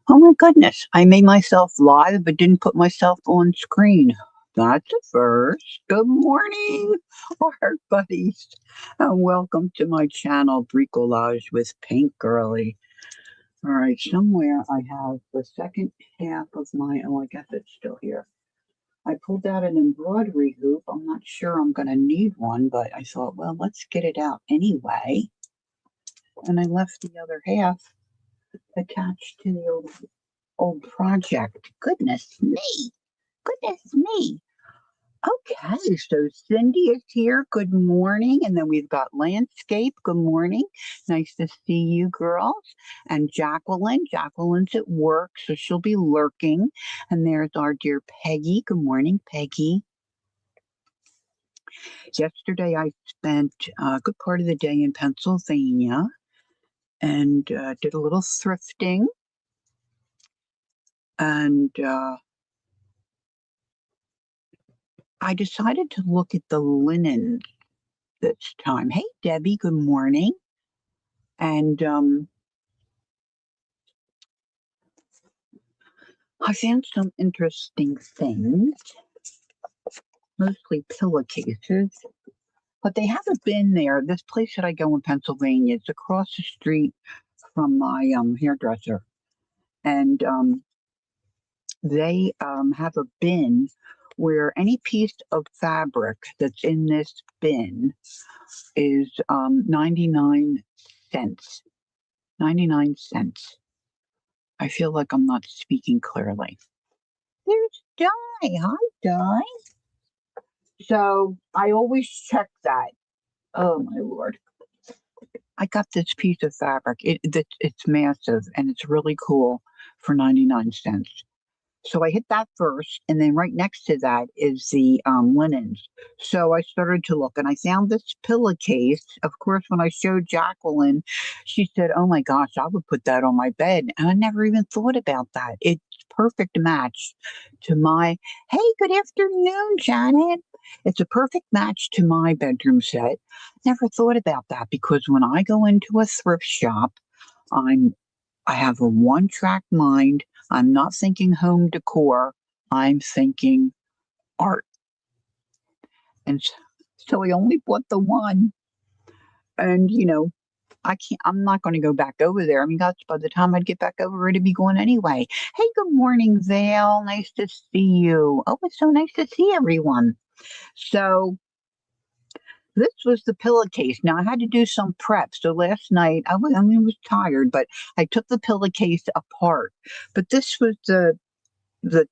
Oh my goodness, I made myself live but didn't put myself on screen. That's a first. Good morning, art buddies, and welcome to my channel, Bricolage with Paint Girly. All right, somewhere I have the second half of my, oh, I guess it's still here. I pulled out an embroidery hoop. I'm not sure I'm going to need one, but I thought, well, let's get it out anyway. And I left the other half attached to the old project. Goodness me. Goodness me. Okay, so Cindy is here. Good morning. And then we've got Landscape. Good morning. Nice to see you girls. And Jacqueline. Jacqueline's at work, so she'll be lurking. And there's our dear Peggy. Good morning, Peggy. Yesterday I spent a good part of the day in Pennsylvania and did a little thrifting. And I decided to look at the linen this time. Hey, Debbie, good morning. And I found some interesting things, mostly pillowcases, but they have a bin there. This place that I go in Pennsylvania, it's across the street from my hairdresser. And they have a bin where any piece of fabric that's in this bin is 99 cents. 99 cents. I feel like I'm not speaking clearly. There's Di. Hi, Di. So I always check that. Oh my Lord. I got this piece of fabric. It's massive and it's really cool for 99 cents. So I hit that first, and then right next to that is the linens. So I started to look, and I found this pillowcase. Of course, when I showed Jacqueline, she said, "Oh my gosh, I would put that on my bed," and I never even thought about that. It's perfect match to my. Hey, good afternoon, Janet. It's a perfect match to my bedroom set. Never thought about that because when I go into a thrift shop, I'm I have a one-track mind. I'm not thinking home decor. I'm thinking art. And so I only bought the one. And, I'm not going to go back over there. I mean, gosh, by the time I'd get back over, it'd be going anyway. Hey, good morning, Vale. Nice to see you. Oh, it's so nice to see everyone. So this was the pillowcase. Now I had to do some prep. So last night I was tired, but I took the pillowcase apart. But this was the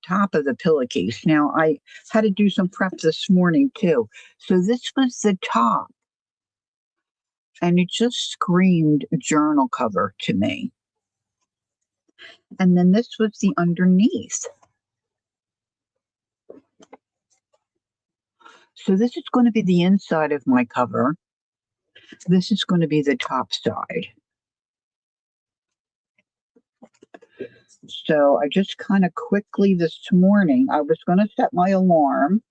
top of the pillowcase. Now I had to do some prep this morning too. So this was the top, and it just screamed journal cover to me. And then this was the underneath. So this is going to be the inside of my cover. This is going to be the top side. So I just kind of quickly this morning, I was going to set my alarm,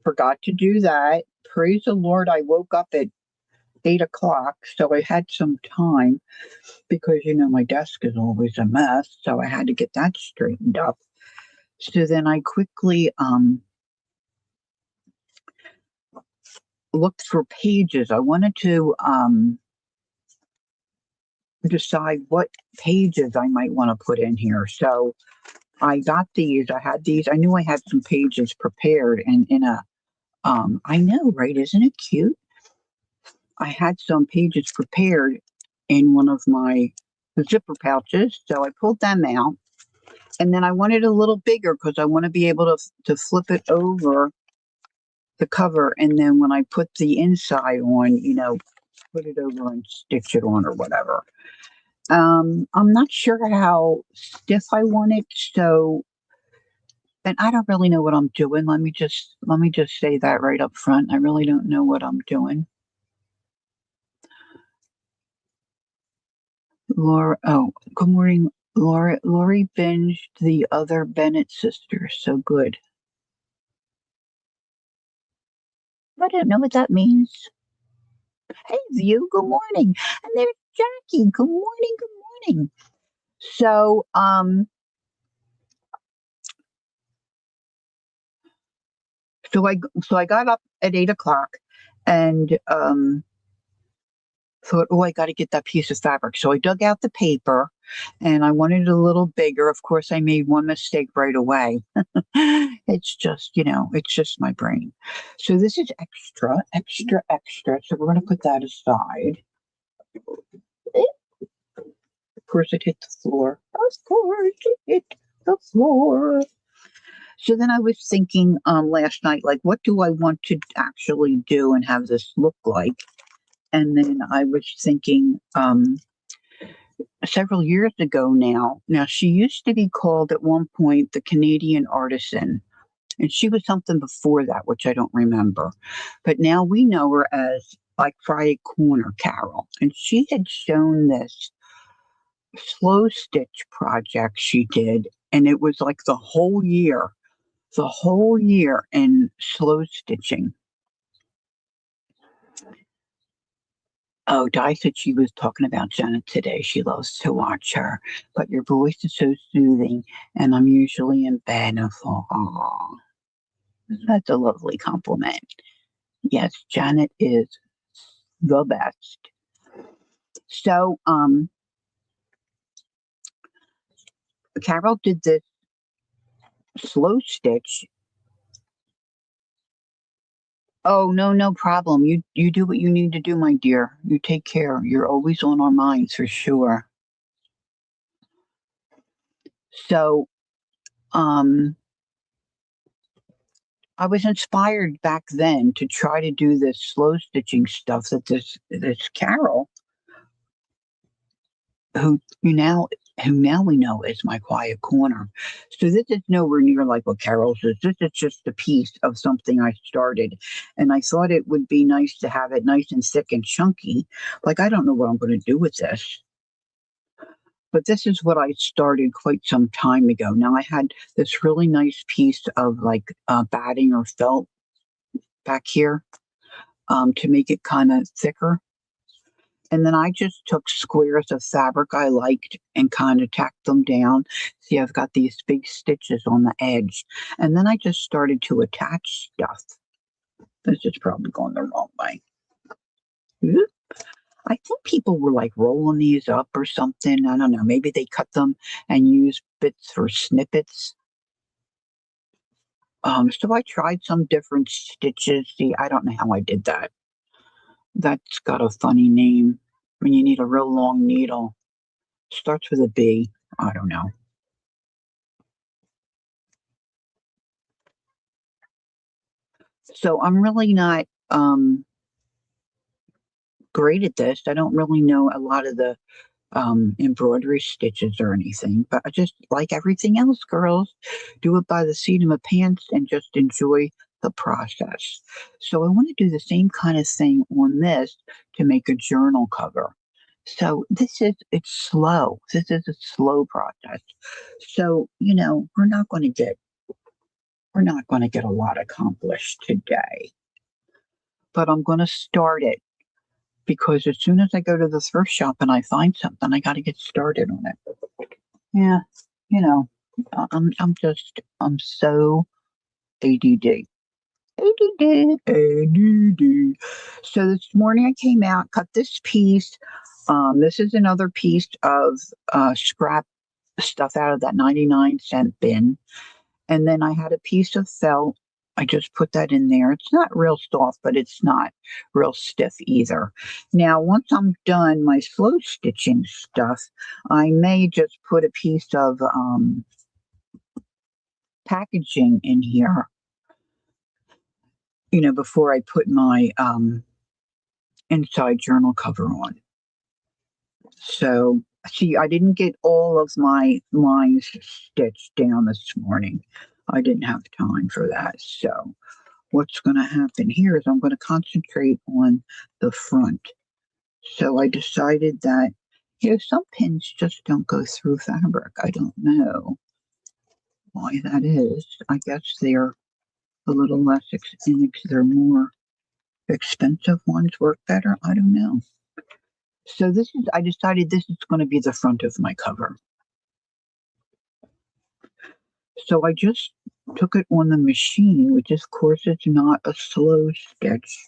forgot to do that. Praise the Lord, I woke up at 8 o'clock, so I had some time because, my desk is always a mess, so I had to get that straightened up. So then I quickly looked for pages. I wanted to decide what pages I might want to put in here. So I got these. I had these. I knew I had some pages prepared and in a I know, right? Isn't it cute? I had some pages prepared in one of my zipper pouches, so I pulled them out. And then I wanted a little bigger because I want to be able to flip it over the cover, and then when I put the inside on, put it over and stitch it on or whatever. I'm not sure how stiff I want it, so and I don't really know what I'm doing. Let me just say that right up front. I really don't know what I'm doing. Laura, oh, good morning, Laura. Lori binged the other Bennett sisters. So good. I don't know what that means. Hey, View, good morning. And there's Jackie. Good morning, good morning. So, So I got up at 8 o'clock and thought, oh, I got to get that piece of fabric. So I dug out the paper and I wanted it a little bigger. Of course, I made one mistake right away. It's just, it's just my brain. So this is extra, extra, extra. So we're going to put that aside. Of course, it hit the floor. Of course, it hit the floor. So then I was thinking last night, like, what do I want to actually do and have this look like? And then I was thinking several years ago now. Now, she used to be called at one point the Canadian Artisan, and she was something before that, which I don't remember. But now we know her as like Friday Corner Carol. And she had shown this Slowstitch project she did, and it was like the whole year in slow stitching. Oh, Di said she was talking about Janet today. She loves to watch her, but your voice is so soothing, and I'm usually in bed. And I thought, oh, that's a lovely compliment. Yes, Janet is the best. So, Carol did this slow stitch. Oh, no, no problem. You do what you need to do, my dear. You take care. You're always on our minds for sure. So, um, I was inspired back then to try to do this slow stitching stuff that this Carol, who you now who now we know is my quiet corner. So this is nowhere near like what Carol says. This is just a piece of something I started, and I thought it would be nice to have it nice and thick and chunky. Like I don't know what I'm going to do with this. But this is what I started quite some time ago. Now I had this really nice piece of like batting or felt back here to make it kind of thicker. And then I just took squares of fabric I liked and kind of tacked them down. See, I've got these big stitches on the edge. And then I just started to attach stuff. This is probably going the wrong way. I think people were like rolling these up or something. I don't know. Maybe they cut them and used bits for snippets. So I tried some different stitches. See, I don't know how I did that. That's got a funny name when you need a real long needle. Starts with a B. I don't know. So I'm really not great at this. I don't really know a lot of the embroidery stitches or anything, but I just like everything else, girls, do it by the seat of my pants and just enjoy the process. So I want to do the same kind of thing on this to make a journal cover. So it's slow. This is a slow process. So, we're not going to get a lot accomplished today, but I'm going to start it because as soon as I go to the thrift shop and I find something, I got to get started on it. Yeah, you know, I'm so ADD. ADD, ADD. So this morning I came out, cut this piece. This is another piece of scrap stuff out of that 99-cent bin. And then I had a piece of felt. I just put that in there. It's not real soft, but it's not real stiff either. Now, once I'm done my slow stitching stuff, I may just put a piece of packaging in here, before I put my inside journal cover on. So, see, I didn't get all of my lines stitched down this morning. I didn't have time for that. So, what's going to happen here is I'm going to concentrate on the front. So I decided that, some pins just don't go through fabric. I don't know why that is. I guess they're a little less, they're more expensive ones work better. I don't know. So I decided this is going to be the front of my cover. So I just took it on the machine, which of course is not a slow stitch,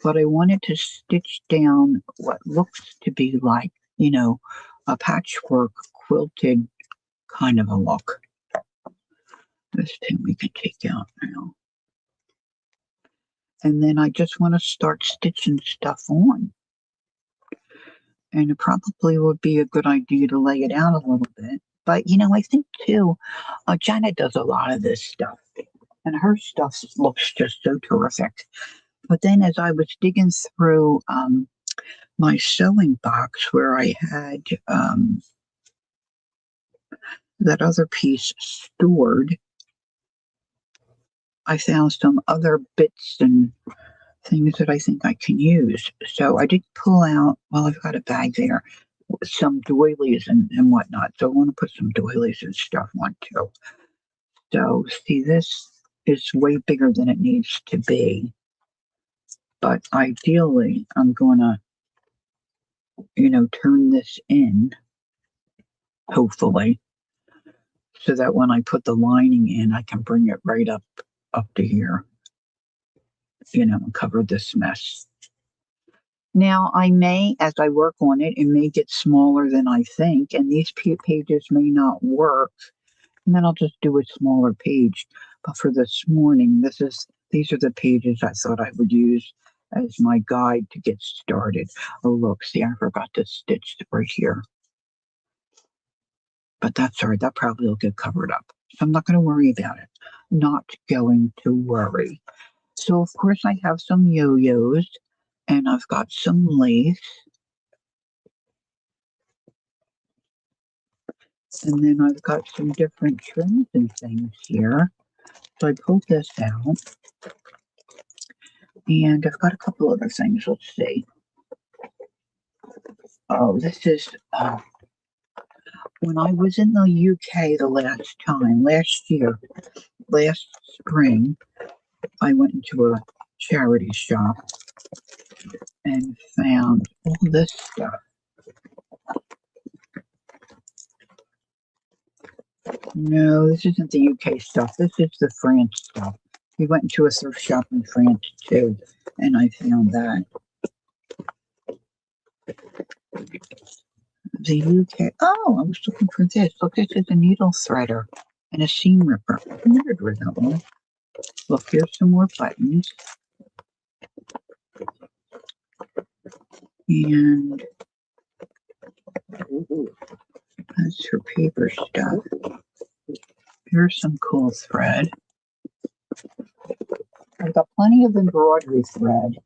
but I wanted to stitch down what looks to be like, a patchwork quilted kind of a look. This thing we can take out now. And then I just want to start stitching stuff on. And it probably would be a good idea to lay it out a little bit. But, I think too, Janet does a lot of this stuff. And her stuff looks just so terrific. But then as I was digging through my sewing box where I had that other piece stored, I found some other bits and things that I think I can use. So I did pull out, well, I've got a bag there, some doilies and whatnot. So I want to put some doilies and stuff on too. So see, this is way bigger than it needs to be. But ideally, I'm going to, turn this in, hopefully, so that when I put the lining in, I can bring it right up to here, and cover this mess. Now, I may, as I work on it, it may get smaller than I think, and these pages may not work, and then I'll just do a smaller page. But for this morning, these are the pages I thought I would use as my guide to get started. Oh, look, see, I forgot to stitch right here. But that's all right, that probably will get covered up. So I'm not going to worry about it. Not going to worry. So, of course, I have some yo-yos, and I've got some lace. And then I've got some different trims and things here. So I pulled this out. And I've got a couple other things. Let's see. Oh, this is when I was in the UK the last spring, I went into a charity shop and found all this stuff. No, this isn't the UK stuff. This is the France stuff. We went into a thrift shop in France too, and I found that. The UK. Oh, I was looking for this. Look, this is a needle threader and a seam ripper. I never read that one. Look, here's some more buttons. And that's her paper stuff. Here's some cool thread. I've got plenty of embroidery thread,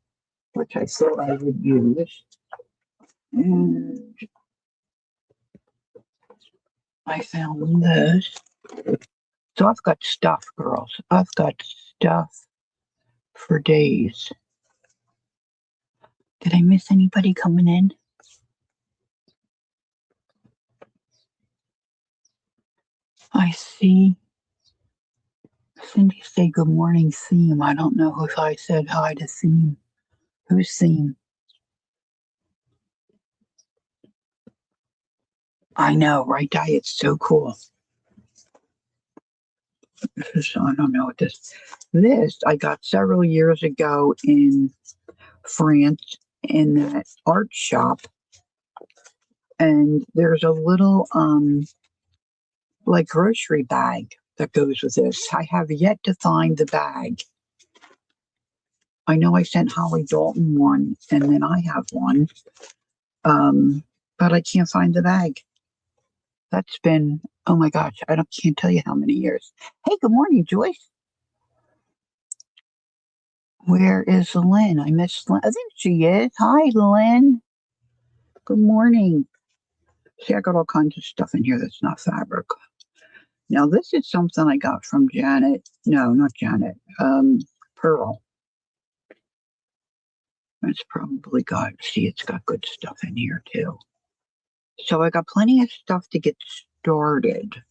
which I thought I would use. And I found this. So I've got stuff, girls. I've got stuff for days. Did I miss anybody coming in? I see Cindy say good morning, Theme. I don't know if I said hi to Theme. Who's Theme? I know, right, Di? It's so cool. I don't know what this I got several years ago in France in that art shop. And there's a little like grocery bag that goes with this. I have yet to find the bag. I know I sent Holly Dalton one, and then I have one, but I can't find the bag. That's been, oh my gosh, can't tell you how many years. Hey, good morning, Joyce. Where is Lynn? I missed Lynn. I think she is. Hi, Lynn. Good morning. See, I got all kinds of stuff in here that's not fabric. Now, this is something I got from Janet. No, not Janet. Pearl. It's probably it's got good stuff in here too. So I got plenty of stuff to get started.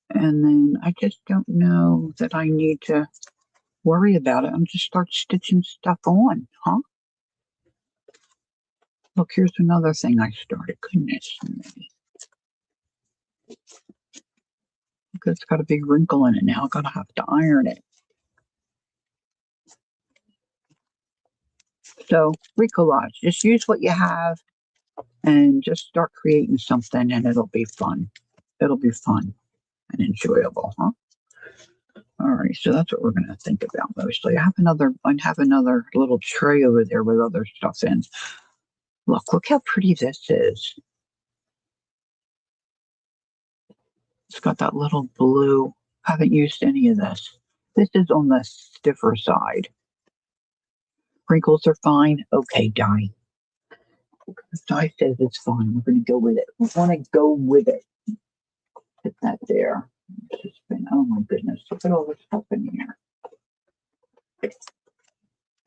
And then I just don't know that I need to worry about it and just start stitching stuff on, huh? Look, here's another thing I started. Goodness me. Look, it's got a big wrinkle in it now. I'm gonna have to iron it. So recollage, just use what you have and just start creating something and it'll be fun. It'll be fun and enjoyable, huh? All right, so that's what we're gonna think about mostly. I have another little tray over there with other stuff in. Look how pretty this is. It's got that little blue. Haven't used any of this. This is on the stiffer side. Wrinkles are fine. Okay, dye. Dye says it's fine. We're going to go with it. We want to go with it. Put that there. Oh my goodness. Look at all the stuff in here.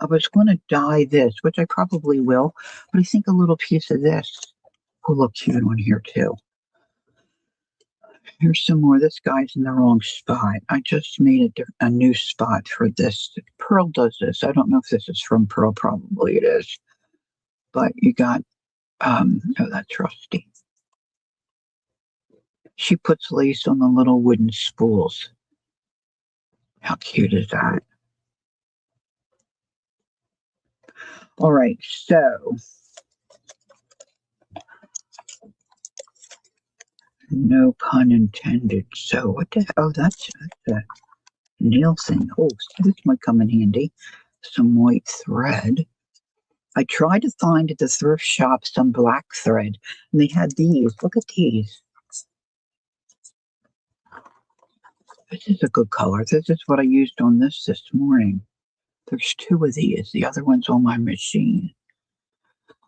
I was going to dye this, which I probably will, but I think a little piece of this will look cute on here too. Here's some more. This guy's in the wrong spot. I just made a new spot for this. Pearl does this. I don't know if this is from Pearl. Probably it is. But you got, oh, that's Rusty. She puts lace on the little wooden spools. How cute is that? All right, so no pun intended. So what the, oh, that's a nail thing. Oh, so this might come in handy. Some white thread. I tried to find at the thrift shop some black thread, and they had these. Look at these. This is a good color. This is what I used on this morning. There's two of these. The other one's on my machine.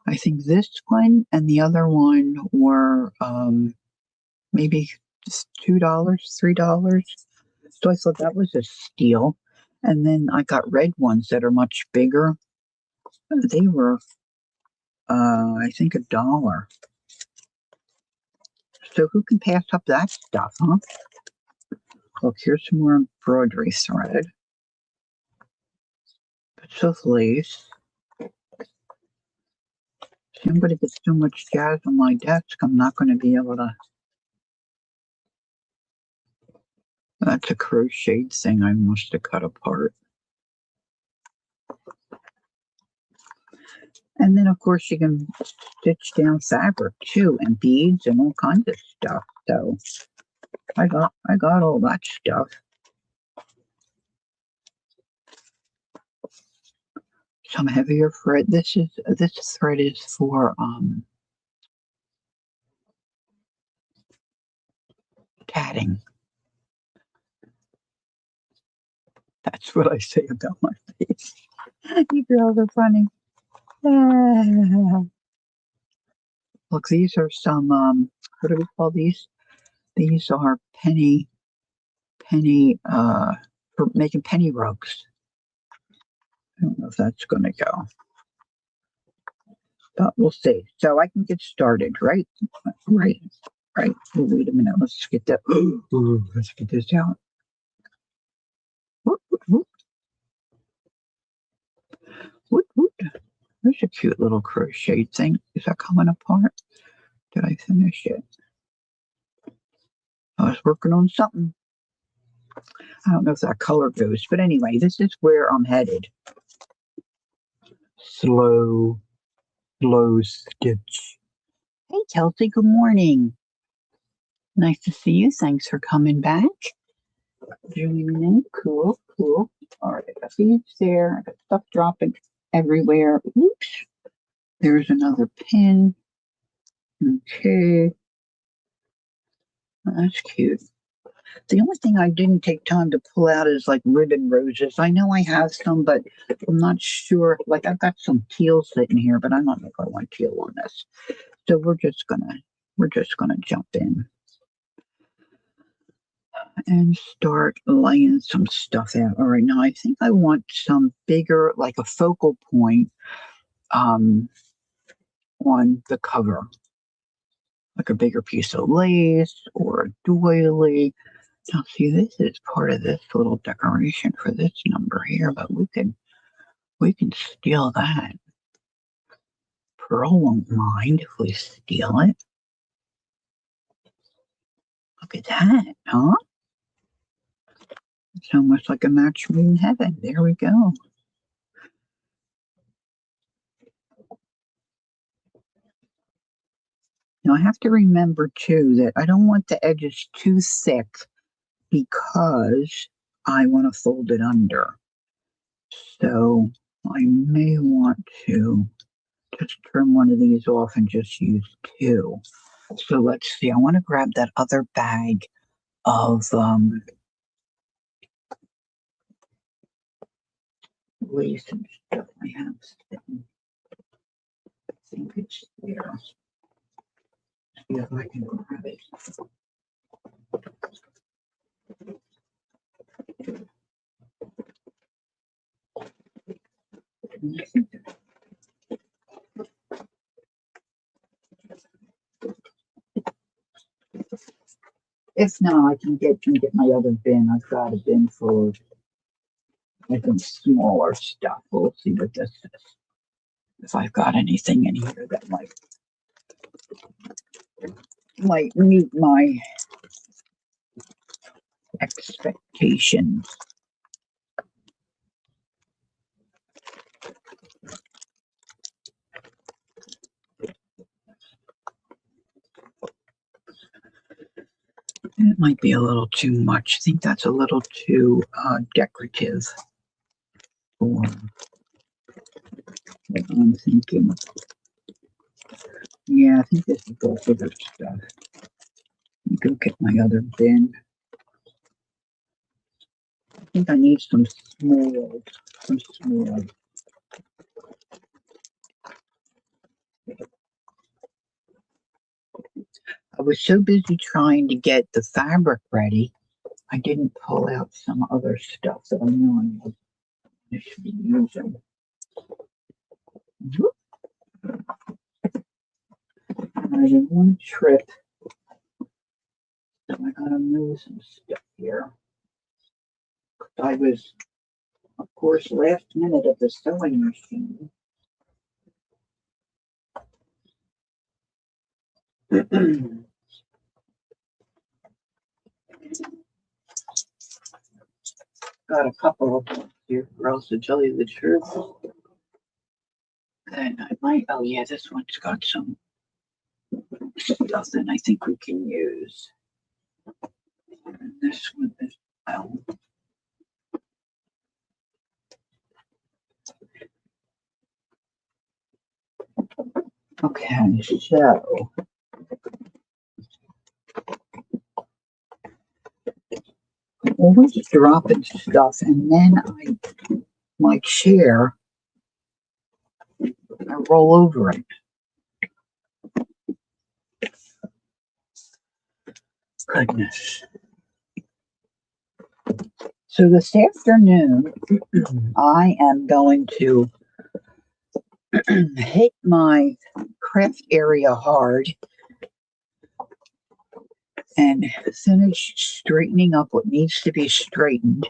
I think this one and the other one were maybe just $2, $3. So I thought that was a steal. And then I got red ones that are much bigger. They were, I think, $1. So who can pass up that stuff, huh? Look, here's some more embroidery thread. Bits of lace. See, I'm going to get so much jazz on my desk, I'm not going to be able to. That's a crocheted thing I must have cut apart. And then, of course, you can stitch down fabric too, and beads and all kinds of stuff. So I got all that stuff. Some heavier thread. This thread is for tatting. That's what I say about my face. You girls are funny. Look, these are some what do we call these? These are penny for making penny rugs. I don't know if that's gonna go. But we'll see. So I can get started, right? Right. Oh, wait a minute. Let's get that. Let's get this out. Whoop, whoop, whoop. Whoop, whoop. There's a cute little crochet thing. Is that coming apart? Did I finish it? I was working on something. I don't know if that color goes, but anyway, this is where I'm headed. Slowstitch. Hey, Kelsey, good morning. Nice to see you. Thanks for coming back. Cool. All right, I got these there. I got stuff dropping everywhere. Oops. There's another pin. Okay. That's cute. The only thing I didn't take time to pull out is like ribbon roses. I know I have some, but I'm not sure. Like I've got some teal sitting here, but I don't know if I want teal on this. So we're just gonna jump in and start laying some stuff out. All right, now I think I want some bigger, like a focal point on the cover. Like a bigger piece of lace or a doily. Now, see, this is part of this little decoration for this number here, but we can steal that. Pearl won't mind if we steal it. Look at that, huh? It's almost like a match made in heaven. There we go. Now I have to remember too that I don't want the edges too thick because I want to fold it under. So I may want to just trim one of these off and just use two. So let's see. I want to grab that other bag of lace and stuff I have. I think it's there. See if I can grab it. If not, I can get my other bin. I've got a bin full of I think smaller stuff. We'll see what this is. If I've got anything in here that might meet my expectations. It might be a little too much. I think that's a little too decorative for what I'm thinking. Yeah, I think this is all for the stuff. Let me go get my other bin. I think I need some small. I was so busy trying to get the fabric ready, I didn't pull out some other stuff that I know I should be using. I did one trip, so I gotta move some stuff here. I was, of course, last minute at the sewing machine. Got a couple of them here, or else to tell you the truth. And I might, oh yeah, this one's got some stuff that I think we can use. And this one is well. Okay, so always dropping stuff, and then my chair, I roll over it. Goodness. So this afternoon, I am going to hit my craft area hard and finish straightening up what needs to be straightened.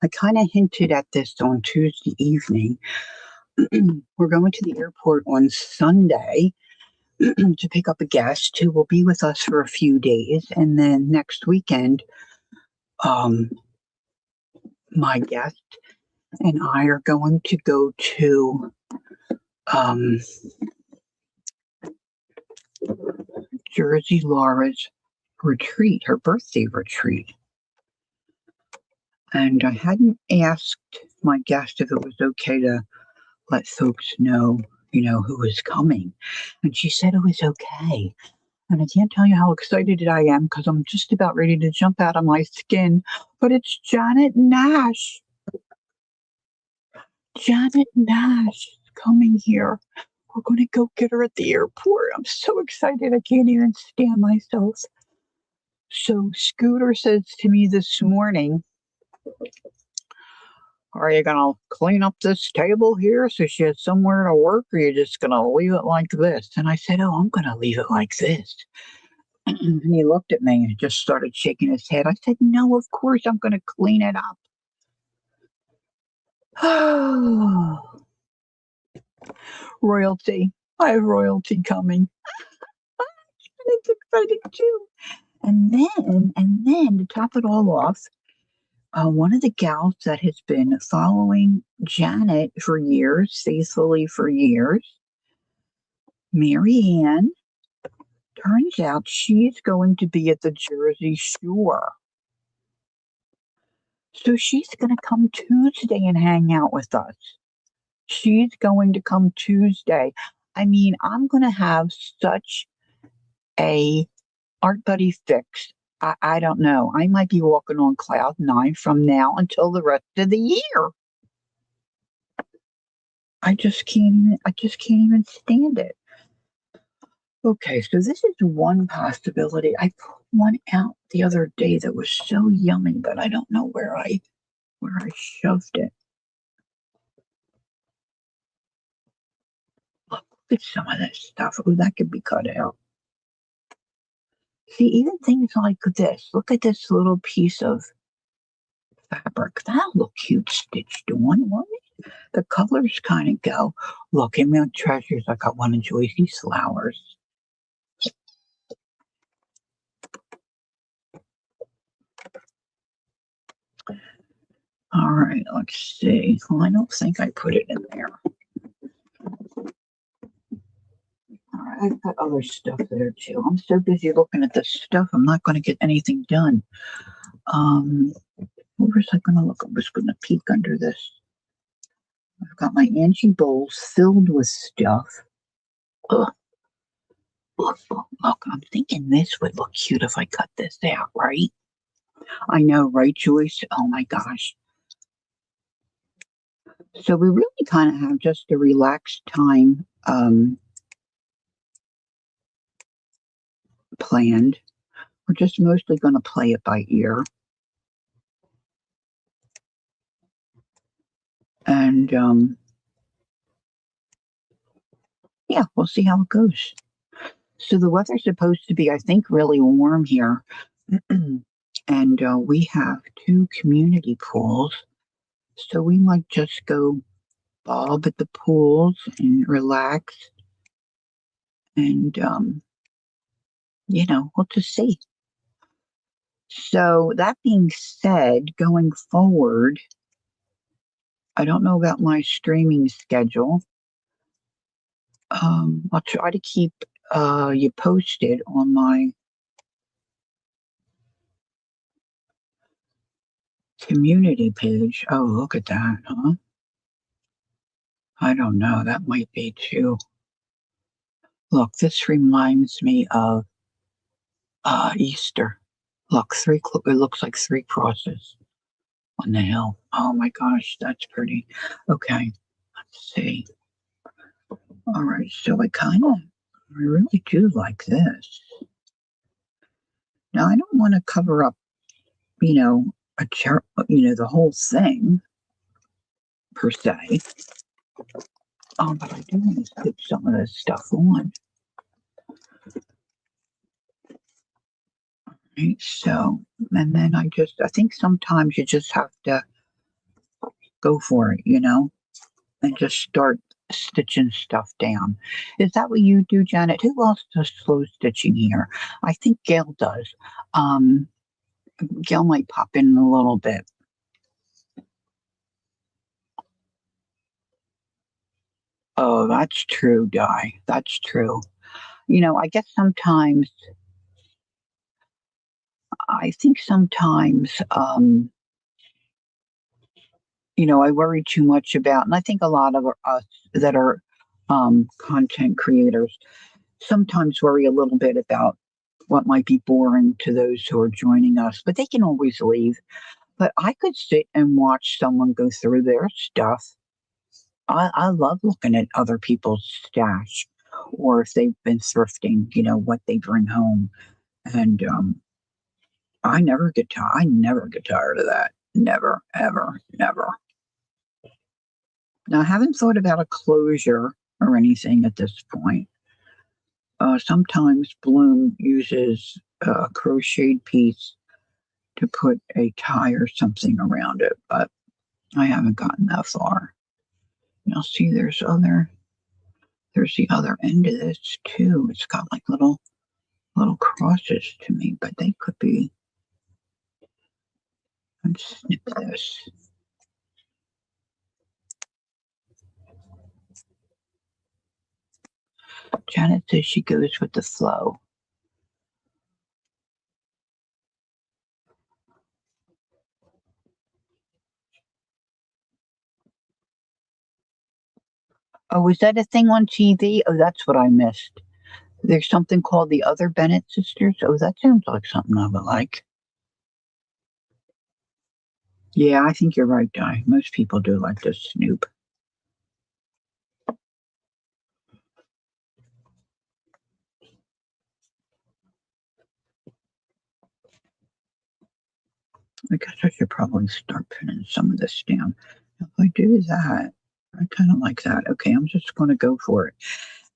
I kind of hinted at this on Tuesday evening. We're going to the airport on Sunday to pick up a guest who will be with us for a few days, and then next weekend, my guest and I are going to go to Jersey Laura's retreat, her birthday retreat. And I hadn't asked my guest if it was okay to let folks know, who was coming. And she said it was okay. And I can't tell you how excited I am because I'm just about ready to jump out of my skin. But it's Janet Nash. Janet Nash is coming here. We're going to go get her at the airport. I'm so excited. I can't even stand myself. So Scooter says to me this morning, are you going to clean up this table here so she has somewhere to work, or are you just going to leave it like this? And I said, oh, I'm going to leave it like this. And he looked at me and just started shaking his head. I said, no, of course I'm going to clean it up. Royalty. I have royalty coming. And it's exciting too. And then to top it all off, one of the gals that has been following Janet for years, faithfully for years, Mary Ann, turns out she's going to be at the Jersey Shore. So she's going to come Tuesday and hang out with us. She's going to come Tuesday. I mean, I'm going to have such a art buddy fix. I don't know. I might be walking on cloud nine from now until the rest of the year. I just can't even stand it. Okay, so this is one possibility. I put one out the other day that was so yummy, but I don't know where I shoved it. Look at some of this stuff. Oh, that could be cut out. See, even things like this. Look at this little piece of fabric. That'll look cute stitched on, won't it? The colors kind of go. Look, in my treasures, I got one of Joyce's flowers. All right, let's see. Well, I don't think I put it in there. All right, I've got other stuff there too. I'm so busy looking at this stuff, I'm not going to get anything done. Where was I going to look? I was going to peek under this. I've got my Angie bowls filled with stuff. Ugh. Look, I'm thinking this would look cute if I cut this out, right? I know, right, Joyce? Oh my gosh. So we really kind of have just a relaxed time planned. We're just mostly going to play it by ear. And yeah, we'll see how it goes. So the weather's supposed to be, I think, really warm here. And we have 2 community pools. So we might just go bob at the pools and relax. And, we'll just see. So that being said, going forward, I don't know about my streaming schedule. I'll try to keep you posted on my community page. Oh, look at that, huh? I don't know. That might be too. Look, this reminds me of Easter. Look, it looks like 3 crosses on the hill. Oh my gosh, that's pretty. Okay, let's see. All right, so I really do like this. Now I don't want to cover up, the whole thing per se. But I do want to put some of this stuff on. Right, so, and then I think sometimes you just have to go for it, and just start stitching stuff down. Is that what you do, Janet? Who else does slow stitching here? I think Gail does. Gail might pop in a little bit. Oh, that's true, Di. That's true. I guess I think sometimes, I worry too much about, and I think a lot of us that are content creators sometimes worry a little bit about what might be boring to those who are joining us, but they can always leave. But I could sit and watch someone go through their stuff. I love looking at other people's stash, or if they've been thrifting, what they bring home. And I never get tired of that. Never, ever, never. Now, I haven't thought about a closure or anything at this point. Sometimes Bloom uses a crocheted piece to put a tie or something around it, but I haven't gotten that far. You'll see there's the other end of this too. It's got like little crosses to me, but they could be and snip this. Janet says she goes with the flow. Oh, was that a thing on TV? Oh, that's what I missed. There's something called the Other Bennett Sisters. Oh, that sounds like something I would like. Yeah, I think you're right, Di. Most people do like to snoop. I guess I should probably start pinning some of this down. If I do that, I kind of like that. Okay, I'm just going to go for it.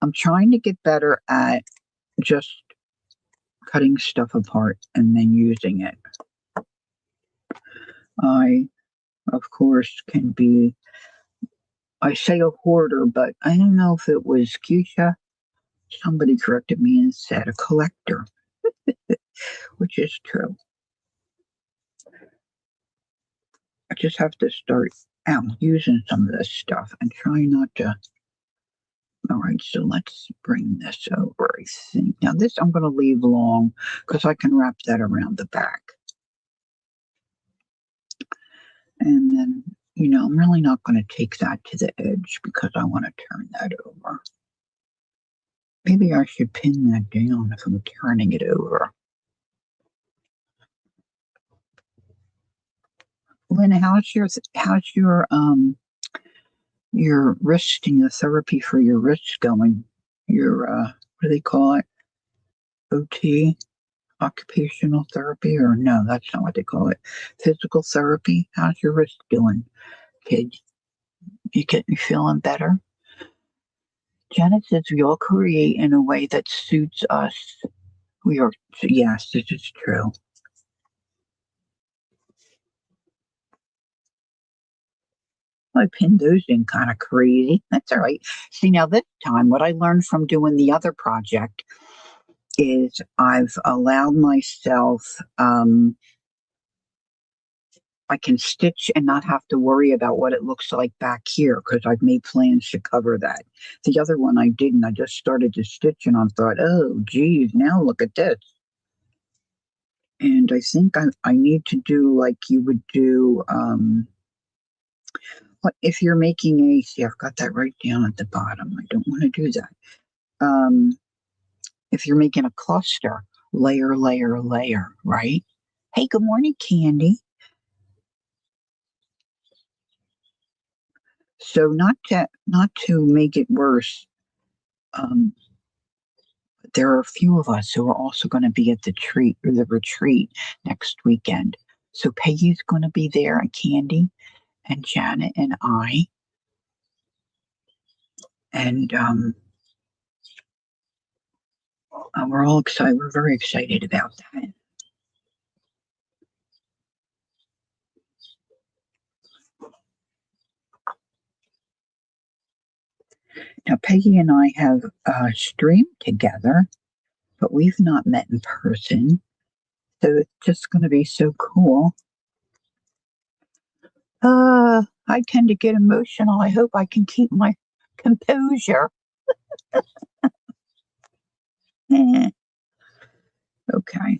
I'm trying to get better at just cutting stuff apart and then using it. I, of course, can be, I say a hoarder, but I don't know if it was Keisha. Somebody corrected me and said a collector, which is true. I just have to start out using some of this stuff and try not to. All right, so let's bring this over, I think. Now, this I'm going to leave long because I can wrap that around the back. And then, I'm really not going to take that to the edge because I want to turn that over. Maybe I should pin that down if I'm turning it over. Lynn, how's your wristing, the therapy for your wrists going? Your what do they call it? OT, occupational therapy, or no, that's not what they call it. Physical therapy. How's your wrist doing, kid? You getting feeling better? Janet says we all create in a way that suits us. We are, yes, this is true. I pinned those in kind of crazy. That's all right. See, now this time, what I learned from doing the other project is I've allowed myself, I can stitch and not have to worry about what it looks like back here because I've made plans to cover that. The other one I didn't. I just started to stitch and I thought, oh, geez, now look at this. And I think I need to do like you would do, if you're making a, see, I've got that right down at the bottom. I don't want to do that. If you're making a cluster, layer, layer, layer, right? Hey, good morning, Candy. So not to make it worse, um, there are a few of us who are also going to be at the retreat next weekend. So Peggy's going to be there, and Candy, and Janet, and I, and we're all excited. We're very excited about that. Now, Peggy and I have streamed together, but we've not met in person. So it's just going to be so cool. I tend to get emotional. I hope I can keep my composure. Okay.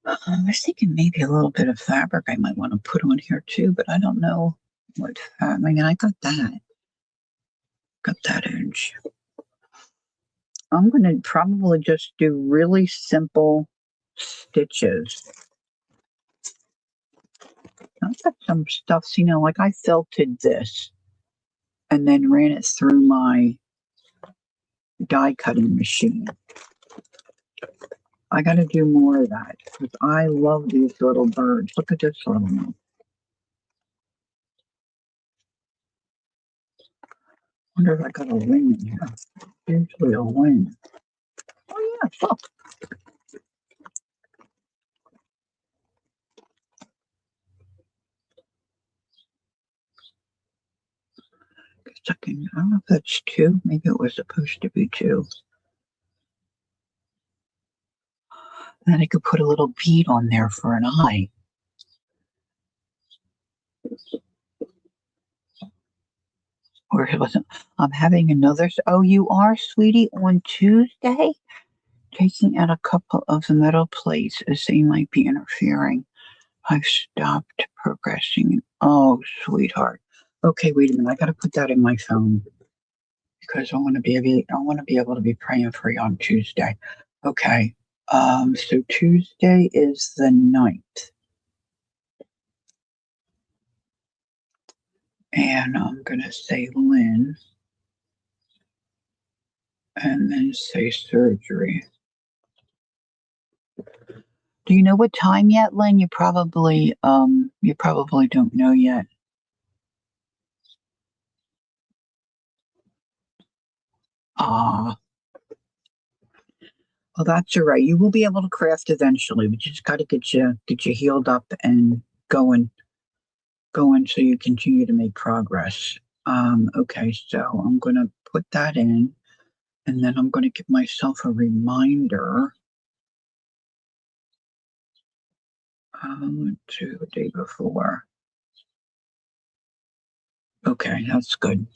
I was thinking maybe a little bit of fabric I might want to put on here too, but I don't know what. I mean, I got that. Got that edge. I'm going to probably just do really simple stitches. I've got some stuff, like I felted this and then ran it through my die cutting machine. I got to do more of that because I love these little birds. Look at this little one. Wonder if I got a wing in here. Usually a wing. Oh yeah, look. I don't know if that's two. Maybe it was supposed to be two. Then I could put a little bead on there for an eye. Or it wasn't. I'm having another. Oh, you are, sweetie, on Tuesday? Taking out a couple of the metal plates as they might be interfering. I've stopped progressing. Oh, sweetheart. Okay, wait a minute. I got to put that in my phone because I want to be able to be praying for you on Tuesday. Okay. So Tuesday is the 9th. And I'm gonna say Lynn and then say surgery. Do you know what time yet, Lynn? You probably don't know yet. Ah, well, that's all right. You will be able to craft eventually. We just got to get you healed up and going so you continue to make progress. Okay, so I'm gonna put that in, and then I'm gonna give myself a reminder. To the day before. Okay, that's good.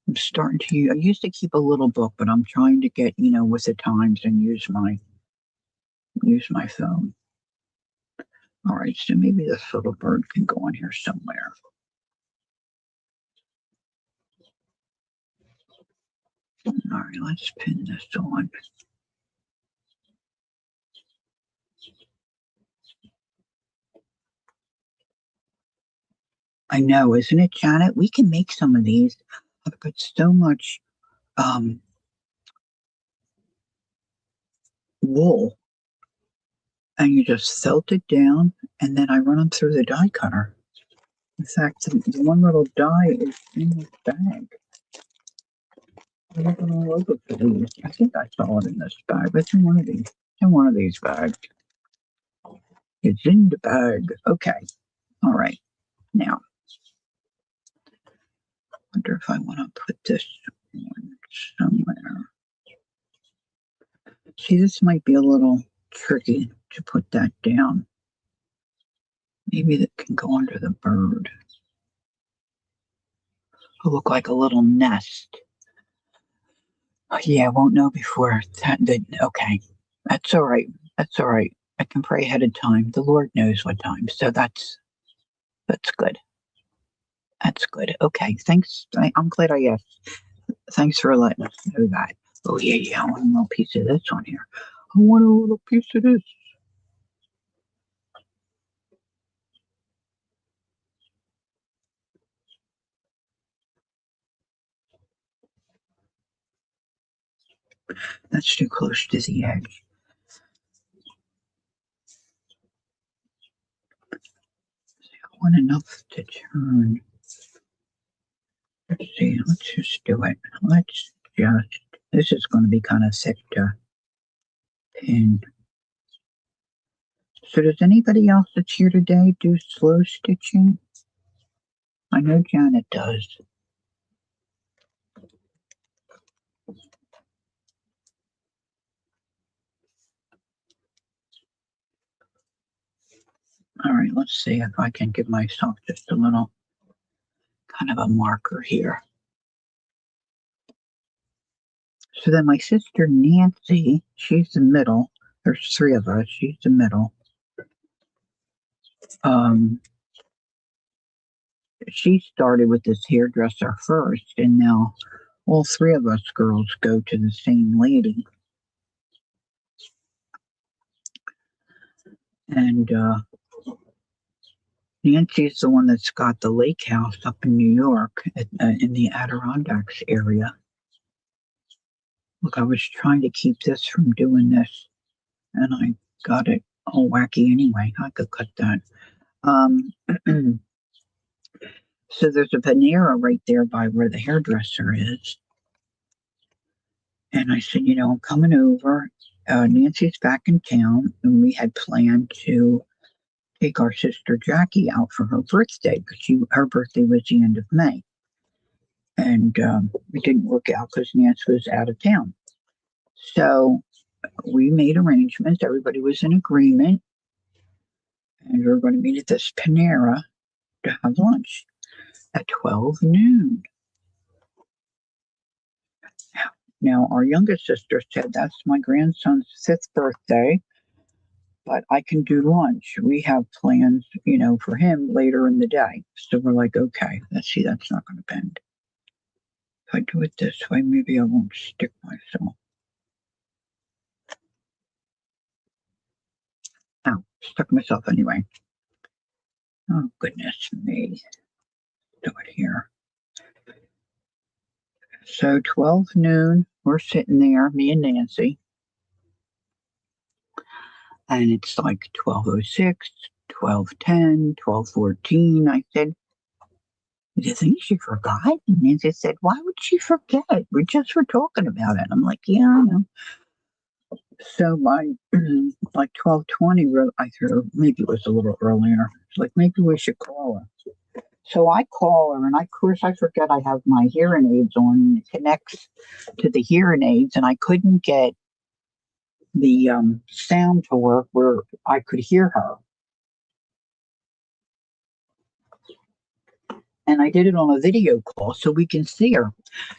I'm starting to. I used to keep a little book, but I'm trying to get with the times and use my phone. All right, so maybe this little bird can go in here somewhere. All right, let's pin this on. I know, isn't it, Janet? We can make some of these. I've got so much wool, and you just felt it down, and then I run them through the die cutter. In fact, the one little die is in this bag. I'm looking all over for these. I think I saw it in this bag. It's in one of these. In one of these bags. It's in the bag. Okay. All right. Now, I wonder if I want to put this one somewhere. See, this might be a little tricky to put that down. Maybe that can go under the bird. It'll look like a little nest. Oh, yeah, I won't know before that. Okay. That's all right. That's all right. I can pray ahead of time. The Lord knows what time. So that's good. That's good. Okay. Thanks. I'm glad I asked. Thanks for letting us know that. Oh, yeah, yeah. I want a little piece of this on here. I want a little piece of this. That's too close to the edge. I want enough to turn. Let's see. Let's just do it. This is going to be kind of thick to pin. So does anybody else that's here today do slow stitching? I know Janet does. All right, let's see if I can give myself just a little kind of a marker here. So then my sister Nancy, she's the middle. There's three of us. She's the middle. She started with this hairdresser first, and now all three of us girls go to the same lady. And Nancy's the one that's got the lake house up in New York in the Adirondacks area. Look, I was trying to keep this from doing this, and I got it all wacky anyway. I could cut that. So there's a Panera right there by where the hairdresser is. And I said, I'm coming over. Nancy's back in town, and we had planned to take our sister Jackie out for her birthday because her birthday was the end of May. And it didn't work out because Nancy was out of town. So we made arrangements. Everybody was in agreement. And we were going to meet at this Panera to have lunch at 12 noon. Now, our youngest sister said that's my grandson's 5th birthday, but I can do lunch. We have plans, for him later in the day. So we're like, okay, let's see, that's not going to bend. If I do it this way, maybe I won't stick myself. Oh, stuck myself anyway. Oh, goodness me. Do it here. So 12 noon, we're sitting there, me and Nancy. And it's like 12:06, 12:10, 12:14. I said, do you think she forgot? And Nancy said, why would she forget? We just were talking about it. I'm like, yeah, I know. So by like 12:20, I thought maybe it was a little earlier. It's like, maybe we should call her. So I call her, and of course I forget I have my hearing aids on, and it connects to the hearing aids, and I couldn't get the sound to work where I could hear her. And I did it on a video call so we can see her.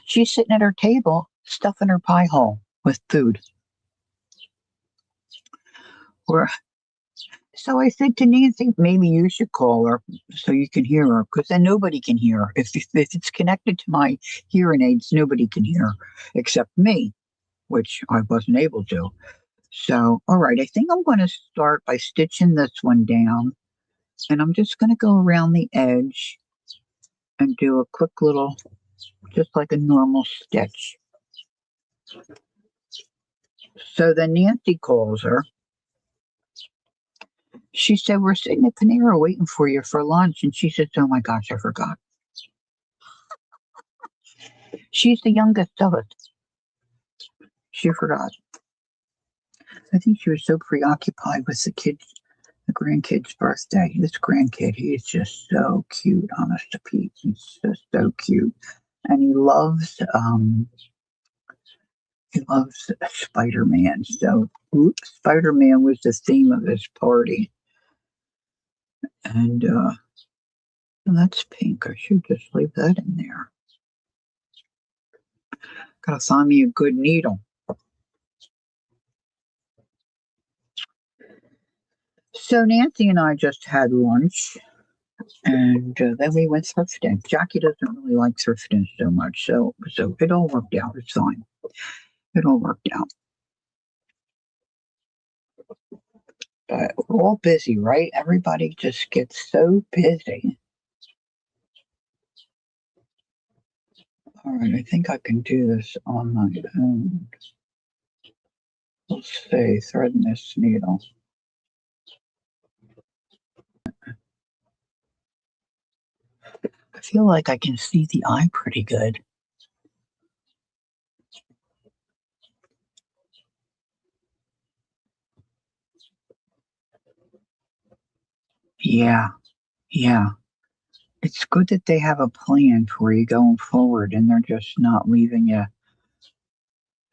She's sitting at her table, stuffing her pie hole with food. So I said to Nancy, maybe you should call her so you can hear her, because then nobody can hear her. If it's connected to my hearing aids, nobody can hear her except me, which I wasn't able to. So, all right, I think I'm going to start by stitching this one down, and I'm just going to go around the edge and do a quick little, just like a normal stitch. So then Nancy calls her. She said, we're sitting at Panera waiting for you for lunch. And she says, oh my gosh, I forgot. She's the youngest of us. She forgot. I think she was so preoccupied with the grandkid's birthday. This grandkid, he's just so cute, honest to Pete. He's just so cute. And he loves Spider-Man. So Spider-Man was the theme of his party. And that's pink. I should just leave that in there. Gotta find me a good needle. So Nancy and I just had lunch, and then we went thrifting. Jackie doesn't really like thrifting so much, so it all worked out. It's fine. It all worked out. But we're all busy, right? Everybody just gets so busy. All right, I think I can do this on my own. Let's see, threading this needle. I feel like I can see the eye pretty good. Yeah. It's good that they have a plan for you going forward, and they're just not leaving you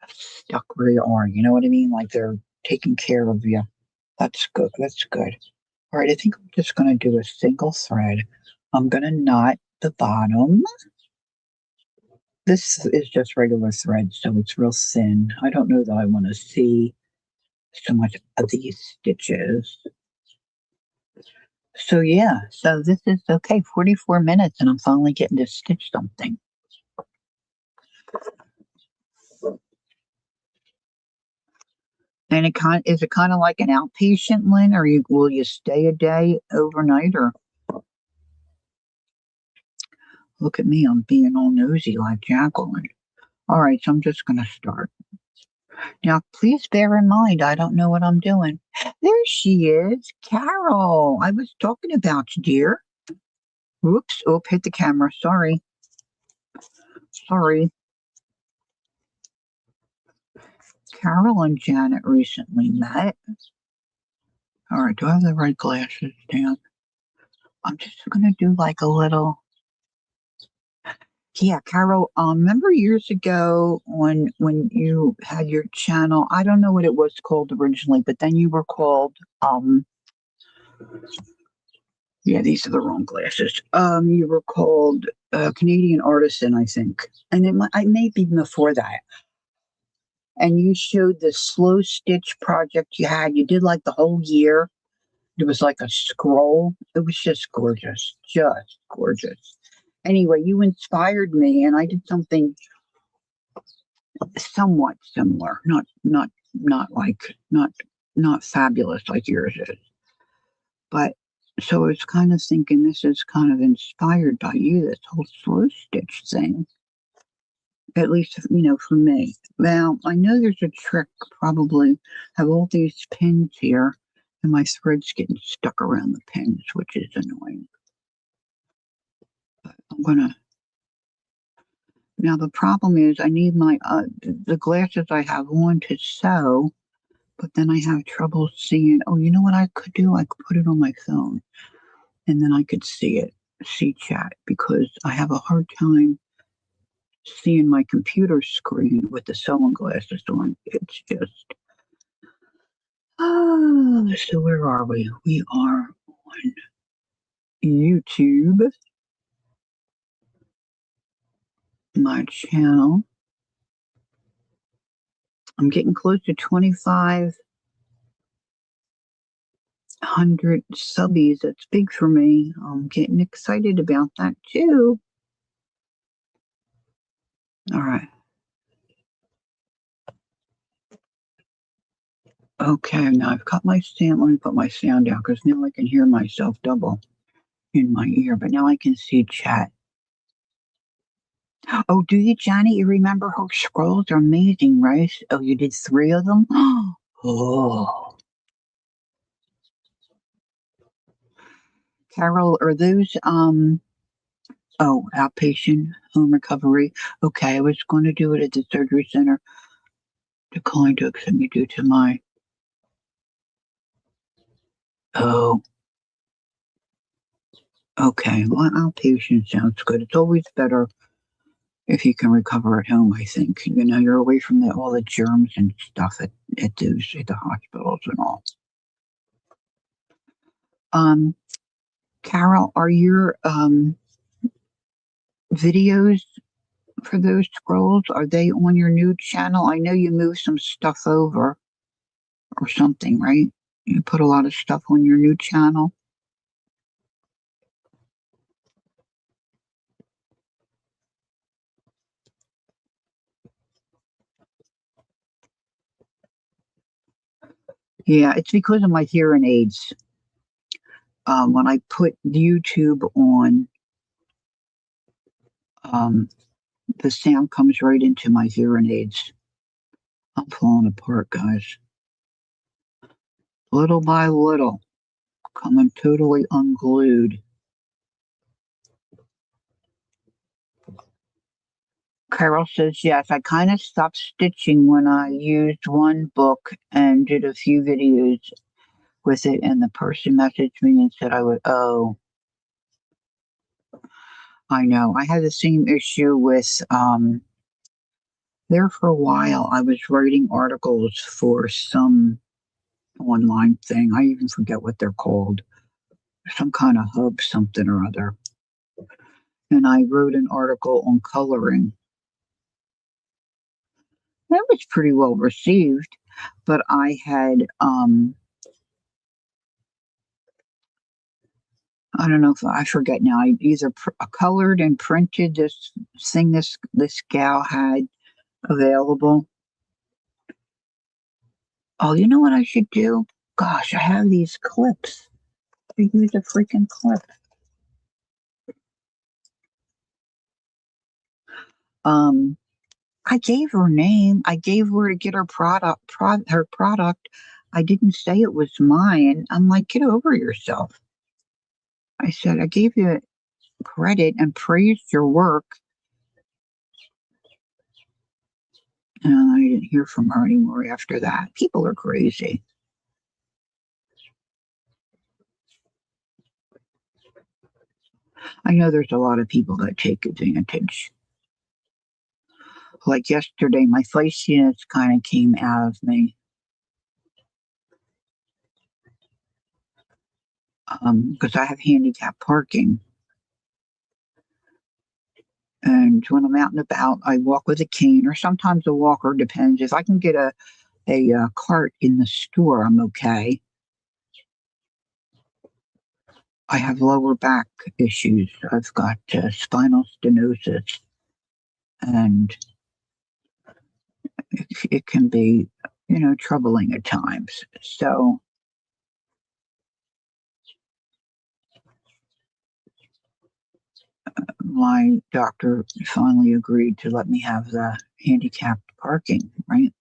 stuck where you are. You know what I mean? Like they're taking care of you. That's good. That's good. All right, I think I'm just going to do a single thread. I'm going to knot the bottom. This is just regular thread, so it's real thin. I don't know that I want to see so much of these stitches. So yeah, so this is okay, 44 minutes, and I'm finally getting to stitch something. And is it kind of like an outpatient, Lynn, or will you stay a day overnight, or look at me, I'm being all nosy like Jacqueline. All right, so I'm just going to start. Now, please bear in mind, I don't know what I'm doing. There she is, Carol. I was talking about you, dear. Whoops, hit the camera. Sorry. Carol and Janet recently met. All right, do I have the right glasses down? I'm just going to do like a little. Yeah, Carol, remember years ago when you had your channel, I don't know what it was called originally, but then you were called, yeah, these are the wrong glasses. You were called Canadian Artisan, I think. And it may be before that. And you showed the slow stitch project you had. You did like the whole year. It was like a scroll. It was just gorgeous. Just gorgeous. Anyway, you inspired me and I did something somewhat similar. Not like not fabulous like yours is. But so I was kind of thinking this is kind of inspired by you, this whole slow stitch thing. At least, for me. Now, I know there's a trick, probably have all these pins here, and my thread's getting stuck around the pins, which is annoying. But I'm gonna. Now, the problem is I need the glasses I have on to sew, but then I have trouble seeing. Oh, you know what I could do? I could put it on my phone, and then I could see chat, because I have a hard time seeing my computer screen with the sewing glasses on. It's just so where are we? We are on YouTube, my channel. I'm getting close to 2,500 subbies. That's big for me. I'm getting excited about that too. All right. Okay, now I've got my sound. Let me put my sound down because now I can hear myself double in my ear, but now I can see chat. Oh, do you, Johnny? You remember her scrolls are amazing, right? Oh, you did 3 of them? Oh. Carol, are those outpatient home recovery? Okay, I was going to do it at the surgery center. Declined to accept me due to my oh. Okay, well, outpatient sounds good. It's always better if you can recover at home, I think. You're away from all the germs and stuff at the hospitals and all. Carol, are your videos for those scrolls, are they on your new channel? I know you moved some stuff over or something, right? You put a lot of stuff on your new channel. Yeah, it's because of my hearing aids. When I put YouTube on, um, the sound comes right into my hearing aids. I'm falling apart, guys. Little by little, coming totally unglued. Carol says, yes, I kind of stopped stitching when I used one book and did a few videos with it, and the person messaged me and said I would, oh, I know. I had the same issue with, there for a while, I was writing articles for some online thing. I even forget what they're called. Some kind of hub, something or other. And I wrote an article on coloring. That was pretty well received, but I had, I don't know if I forget now. I either colored and printed this thing this gal had available. Oh, you know what I should do? Gosh, I have these clips. I use a freaking clip. Um, I gave her name. I gave her to get her her product. I didn't say it was mine. I'm like, get over yourself. I said, I gave you credit and praised your work. And I didn't hear from her anymore after that. People are crazy. I know there's a lot of people that take advantage. Like yesterday, my feistiness kind of came out of me because I have handicap parking. And when I'm out and about, I walk with a cane or sometimes a walker, depends. If I can get a cart in the store, I'm okay. I have lower back issues. I've got spinal stenosis, and it can be, troubling at times. So my doctor finally agreed to let me have the handicapped parking, right?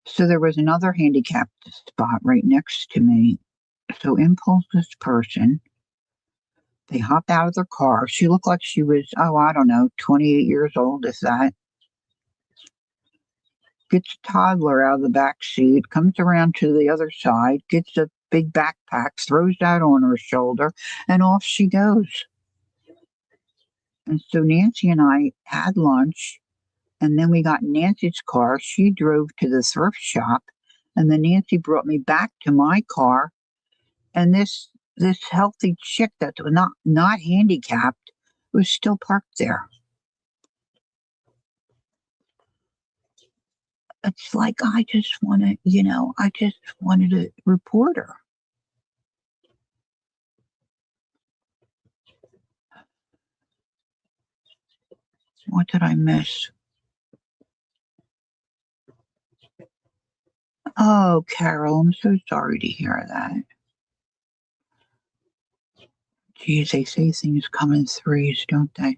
So there was another handicapped spot right next to me. So in pulls this person. They hopped out of their car. She looked like she was, oh, I don't know, 28 years old, if that. Gets a toddler out of the back seat, comes around to the other side, gets a big backpack, throws that on her shoulder, and off she goes. And so Nancy and I had lunch, and then we got in Nancy's car. She drove to the thrift shop, and then Nancy brought me back to my car. And this healthy chick that was not handicapped was still parked there. It's like I just want to, I just wanted to report her. What did I miss? Oh, Carol, I'm so sorry to hear that. Geez, they say things come in threes, don't they?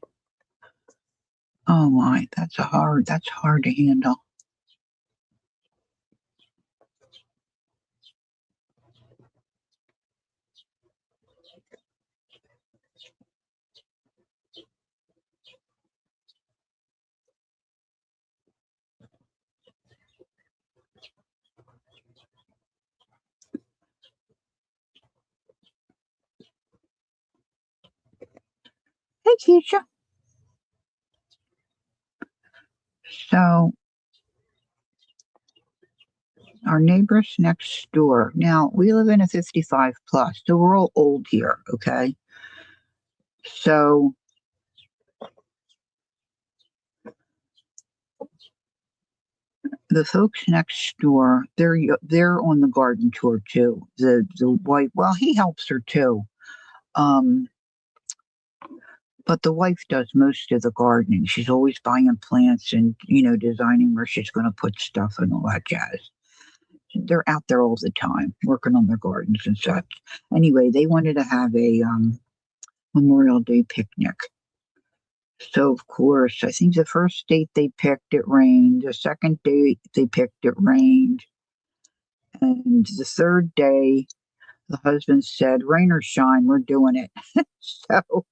Oh my, that's hard to handle. Hey, Keisha. So our neighbors next door. Now we live in a 55 plus, so we're all old here, okay? So the folks next door, they're on the garden tour too. The wife, well, he helps her too. Um, but the wife does most of the gardening. She's always buying plants and designing where she's going to put stuff and all that jazz. They're out there all the time working on their gardens and such. Anyway, they wanted to have a Memorial Day picnic. So of course, I think the first date they picked it rained. The second date they picked it rained, and the third day the husband said, "Rain or shine, we're doing it." So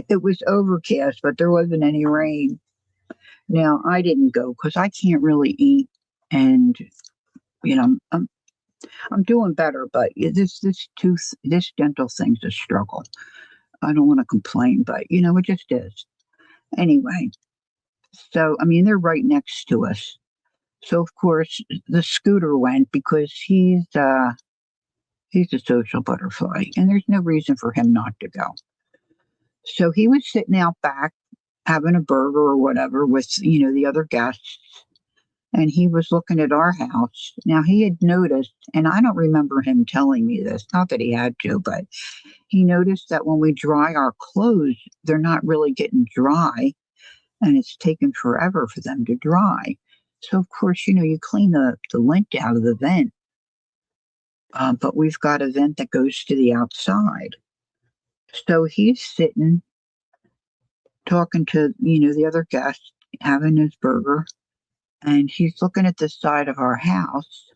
it was overcast, but there wasn't any rain. Now I didn't go because I can't really eat, and you know I'm doing better, but this dental thing's a struggle. I don't want to complain, but it just is. Anyway, so I mean they're right next to us. So of course the scooter went because he's a social butterfly, and there's no reason for him not to go. So he was sitting out back having a burger or whatever with the other guests, and he was looking at our house. Now he had noticed, and I don't remember him telling me this, not that he had to, but he noticed that when we dry our clothes, they're not really getting dry, and it's taken forever for them to dry. So of course, you clean the lint out of the vent, but we've got a vent that goes to the outside. So he's sitting talking to the other guest, having his burger, and he's looking at the side of our house.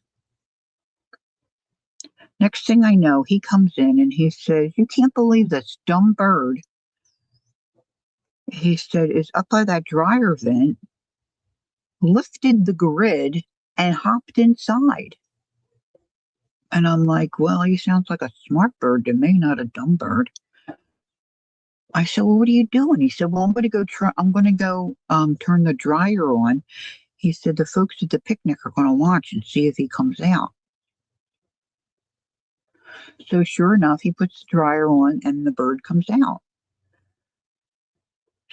Next thing I know, he comes in and he says, "You can't believe this dumb bird," he said, "is up by that dryer vent, lifted the grid, and hopped inside." And I'm like, "Well, he sounds like a smart bird to me, not a dumb bird." I said, well, what are you doing? He said, well, I'm going to go turn the dryer on. He said, the folks at the picnic are going to watch and see if he comes out. So sure enough, he puts the dryer on and the bird comes out.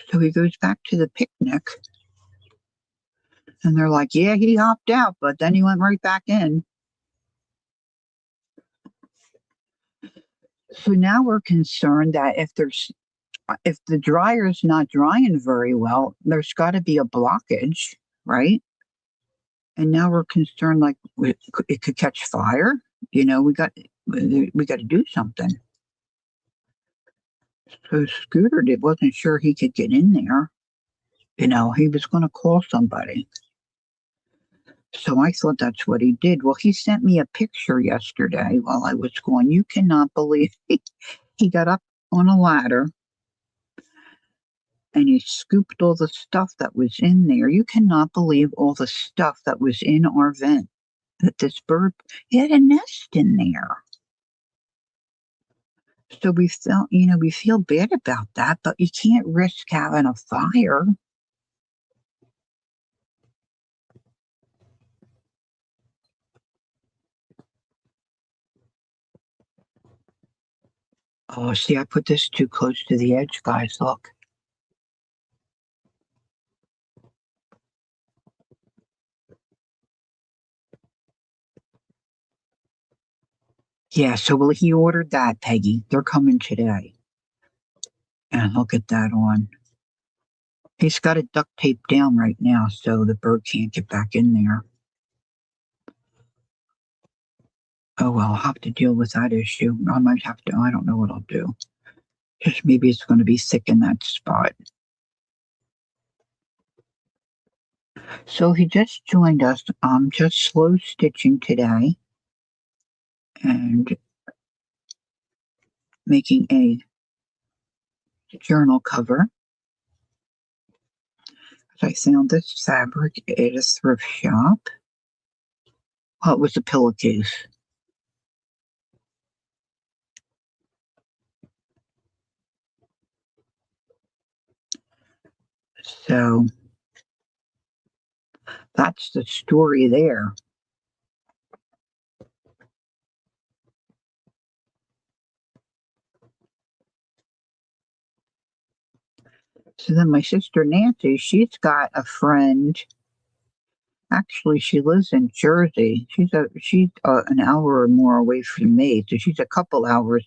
So he goes back to the picnic and they're like, yeah, he hopped out, but then he went right back in. So now we're concerned that if the dryer is not drying very well, there's got to be a blockage, right? And now we're concerned like it could catch fire. We got to do something. So Scooter wasn't sure he could get in there. He was going to call somebody. So I thought that's what he did. Well, he sent me a picture yesterday while I was going. You cannot believe he got up on a ladder and he scooped all the stuff that was in there. You cannot believe all the stuff that was in our vent. That this bird, he had a nest in there. So we feel bad about that, but you can't risk having a fire. Oh, see, I put this too close to the edge, guys. Look. Yeah, so he ordered that, Peggy. They're coming today. And he'll get that on. He's got it duct taped down right now so the bird can't get back in there. Oh, well, I'll have to deal with that issue. I might have to, I don't know what I'll do. Just maybe it's going to be thick in that spot. So he just joined us. I'm just slow stitching today and making a journal cover. I found this fabric at a thrift shop. Well, it was a pillowcase. So that's the story there. So then my sister Nancy, she's got a friend. Actually, she lives in Jersey. She's an hour or more away from me, so she's a couple hours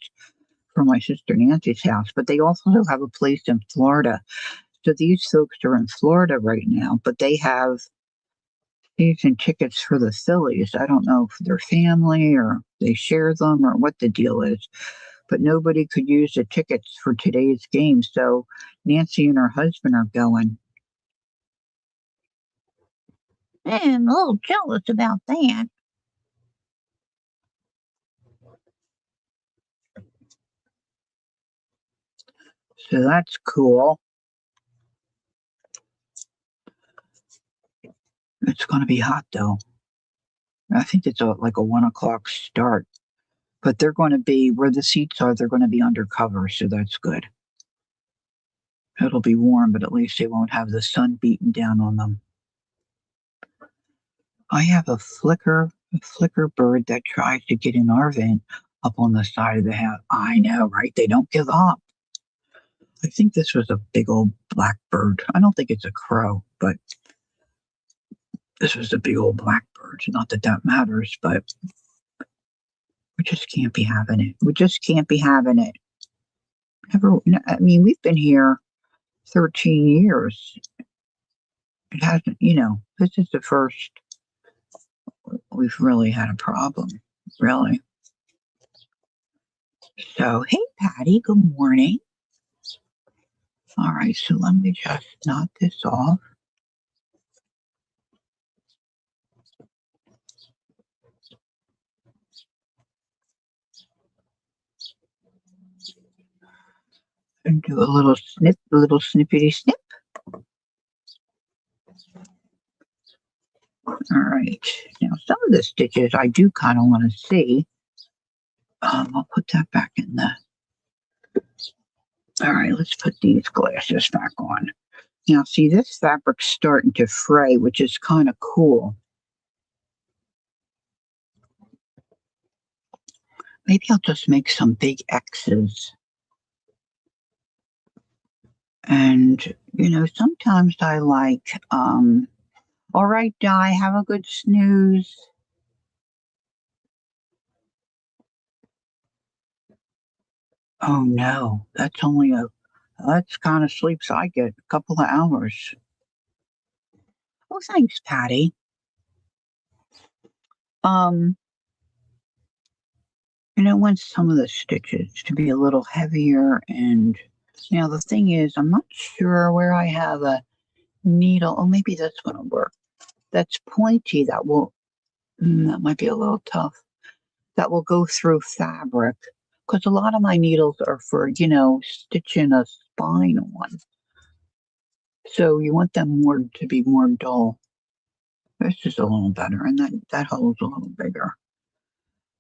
from my sister Nancy's house. But they also have a place in Florida. So these folks are in Florida right now, but they have season tickets for the Phillies. I don't know if they're family or they share them or what the deal is, but nobody could use the tickets for today's game. So Nancy and her husband are going. And I'm a little jealous about that. So that's cool. It's going to be hot though. I think it's like a 1 o'clock start, but they're going to be where the seats are. They're going to be undercover, so that's good. It'll be warm, but at least they won't have the sun beating down on them. I have a flicker bird that tries to get in our vent up on the side of the house. I know, right? They don't give up. I think this was a big old black bird. I don't think it's a crow, but this was a big old black bird. Not that that matters, but we just can't be having it. We just can't be having it. I mean, we've been here 13 years. It hasn't, this is the first we've really had a problem, really. So, hey, Patty, good morning. All right, so let me just knock this off. And do a little snippity snip. All right, now some of the stitches I do kind of want to see. I'll put that back in the All right, let's put these glasses back on. Now, see, this fabric's starting to fray, which is kind of cool. Maybe I'll just make some big X's. And, sometimes I like, all right, Di, have a good snooze. Oh, no, that's kind of sleeps I get, a couple of hours. Oh, thanks, Patty. Um, want some of the stitches to be a little heavier. And, the thing is, I'm not sure where I have a needle. Oh, maybe this one will work. That's pointy. That might be a little tough. That will go through fabric. Because a lot of my needles are for, stitching a spine on. So you want them to be more dull. This is a little better, and that hole's a little bigger.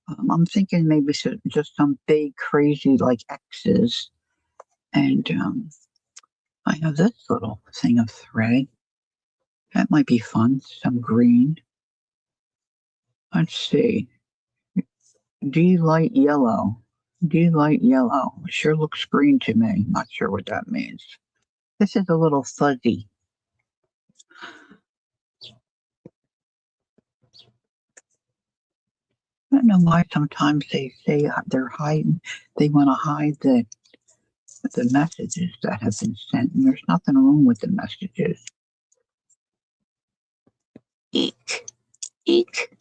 I'm thinking maybe just some big, crazy, like X's. And I have this little thing of thread. That might be fun. Some green. Let's see. D light yellow. D light yellow. Sure looks green to me. Not sure what that means. This is a little fuzzy. I don't know why sometimes they say they're hiding. They want to hide the messages that have been sent, and there's nothing wrong with the messages. Eek, eek.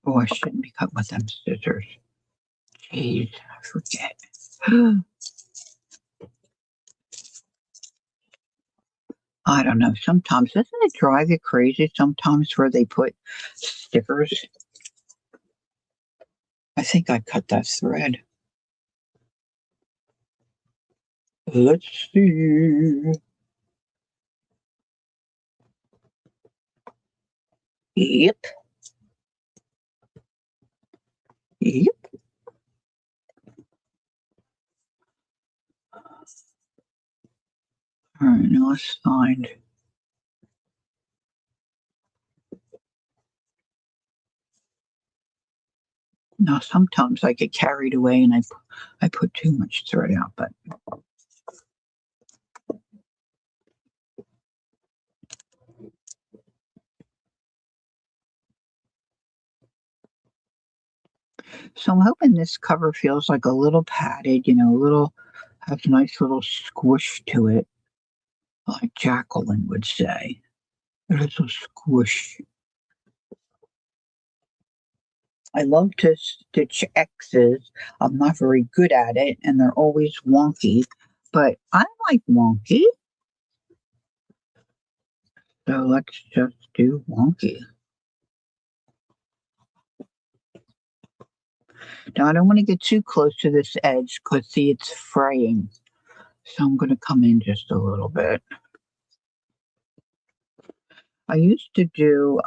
Oh, I shouldn't be cut with them scissors. Jeez, I forget. I don't know. Sometimes doesn't it drive you crazy? Sometimes where they put stickers. I think I cut that thread. Let's see. Yep. Yep. All right, now let's find. Now sometimes I get carried away and I put too much thread out, but so I'm hoping this cover feels like a little padded, has a nice little squish to it, like Jacqueline would say. There's a squish. I love to stitch X's. I'm not very good at it, and they're always wonky, but I like wonky. So let's just do wonky. Now I don't want to get too close to this edge because see it's fraying. So I'm going to come in just a little bit. I used to do,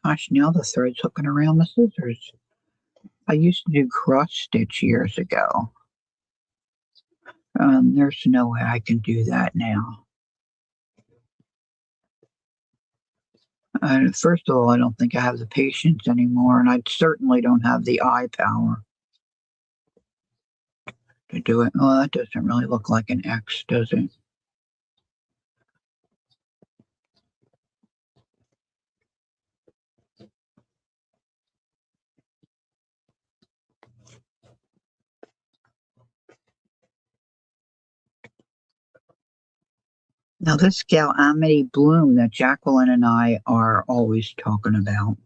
gosh, now the thread's hooking around the scissors. I used to do cross stitch years ago. There's no way I can do that now. First of all, I don't think I have the patience anymore, and I certainly don't have the eye power to do it. Oh, that doesn't really look like an X, does it? Now, this gal, Amity Bloom, that Jacqueline and I are always talking about,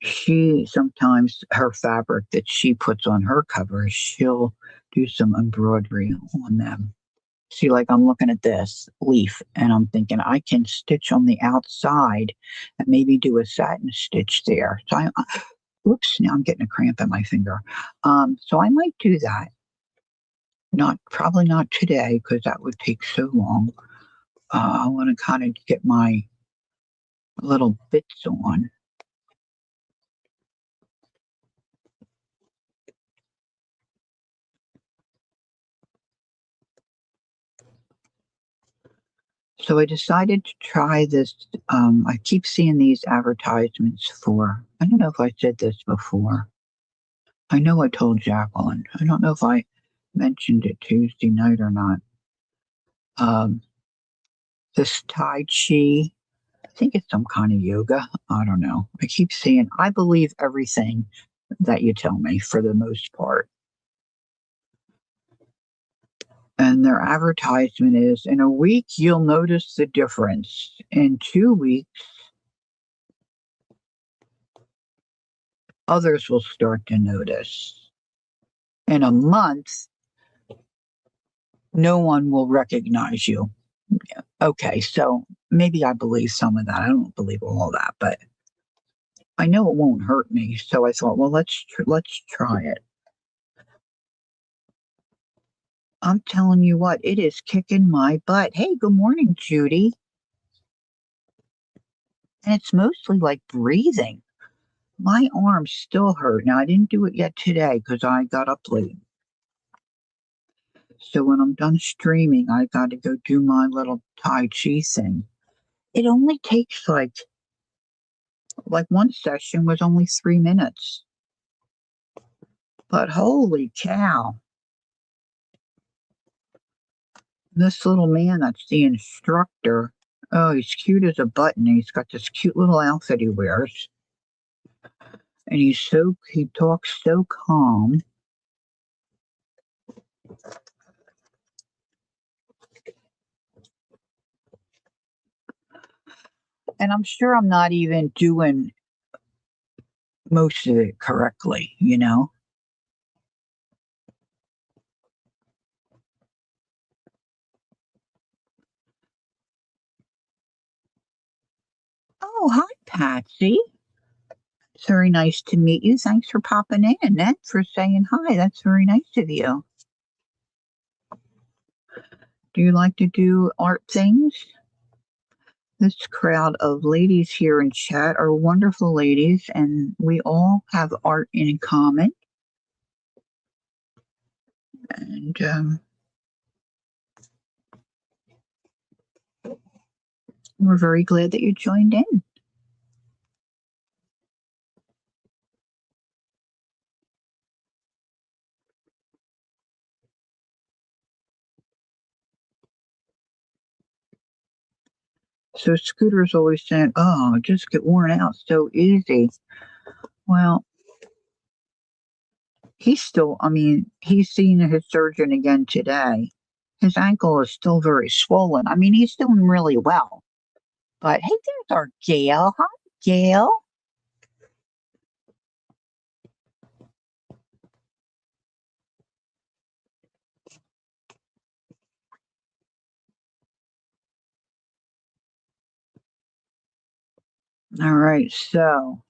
she sometimes, her fabric that she puts on her covers, she'll do some embroidery on them. See, like I'm looking at this leaf and I'm thinking I can stitch on the outside and maybe do a satin stitch there. So oops, now I'm getting a cramp in my finger. So I might do that. Probably not today because that would take so long. I want to kind of get my little bits on. So I decided to try this. I keep seeing these advertisements for, I don't know if I said this before. I know I told Jacqueline. I don't know if I mentioned it Tuesday night or not. Um, this Tai Chi, I think it's some kind of yoga. I don't know. I keep saying, I believe everything that you tell me for the most part. And their advertisement is in a week, you'll notice the difference. In 2 weeks, others will start to notice. In a month, no one will recognize you. Okay, so maybe I believe some of that. I don't believe all of that, but I know it won't hurt me. So I thought, well, let's try it. I'm telling you what, it is kicking my butt. Hey, good morning, Judy. And it's mostly like breathing. My arms still hurt. Now, I didn't do it yet today because I got up late. So when I'm done streaming, I got to go do my little Tai Chi thing. It only takes like one session was only 3 minutes. But holy cow. This little man that's the instructor, oh, he's cute as a button. He's got this cute little outfit he wears. And he talks so calm. And I'm sure I'm not even doing most of it correctly, you know? Oh, hi, Patsy. It's very nice to meet you. Thanks for popping in and for saying hi. That's very nice of you. Do you like to do art things? This crowd of ladies here in chat are wonderful ladies, and we all have art in common. And we're very glad that you joined in. So Scooter's always saying, "Oh, just get worn out so easy." Well, he's seeing his surgeon again today. His ankle is still very swollen. I mean, he's doing really well. But hey, there's our Gail. Hi, Gail. All right, so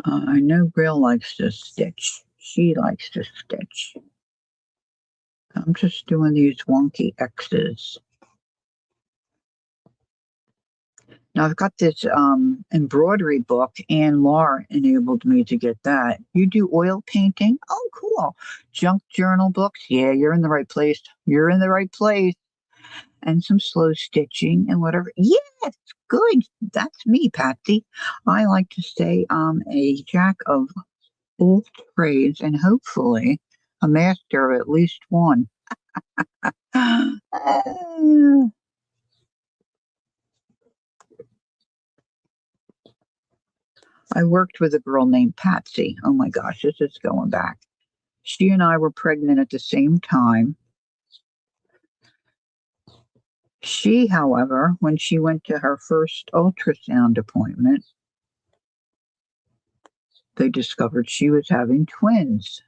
I know Gail likes to stitch. She likes to stitch. I'm just doing these wonky X's. Now I've got this embroidery book, and Laura enabled me to get that. You do oil painting? Oh, cool. Junk journal books? Yeah, you're in the right place. You're in the right place. And some slow stitching and whatever. Yes, good. That's me, Patsy. I like to say I'm a jack of all trades and hopefully a master of at least one. I worked with a girl named Patsy. Oh my gosh, this is going back. She and I were pregnant at the same time. She, however, when she went to her first ultrasound appointment, they discovered she was having twins.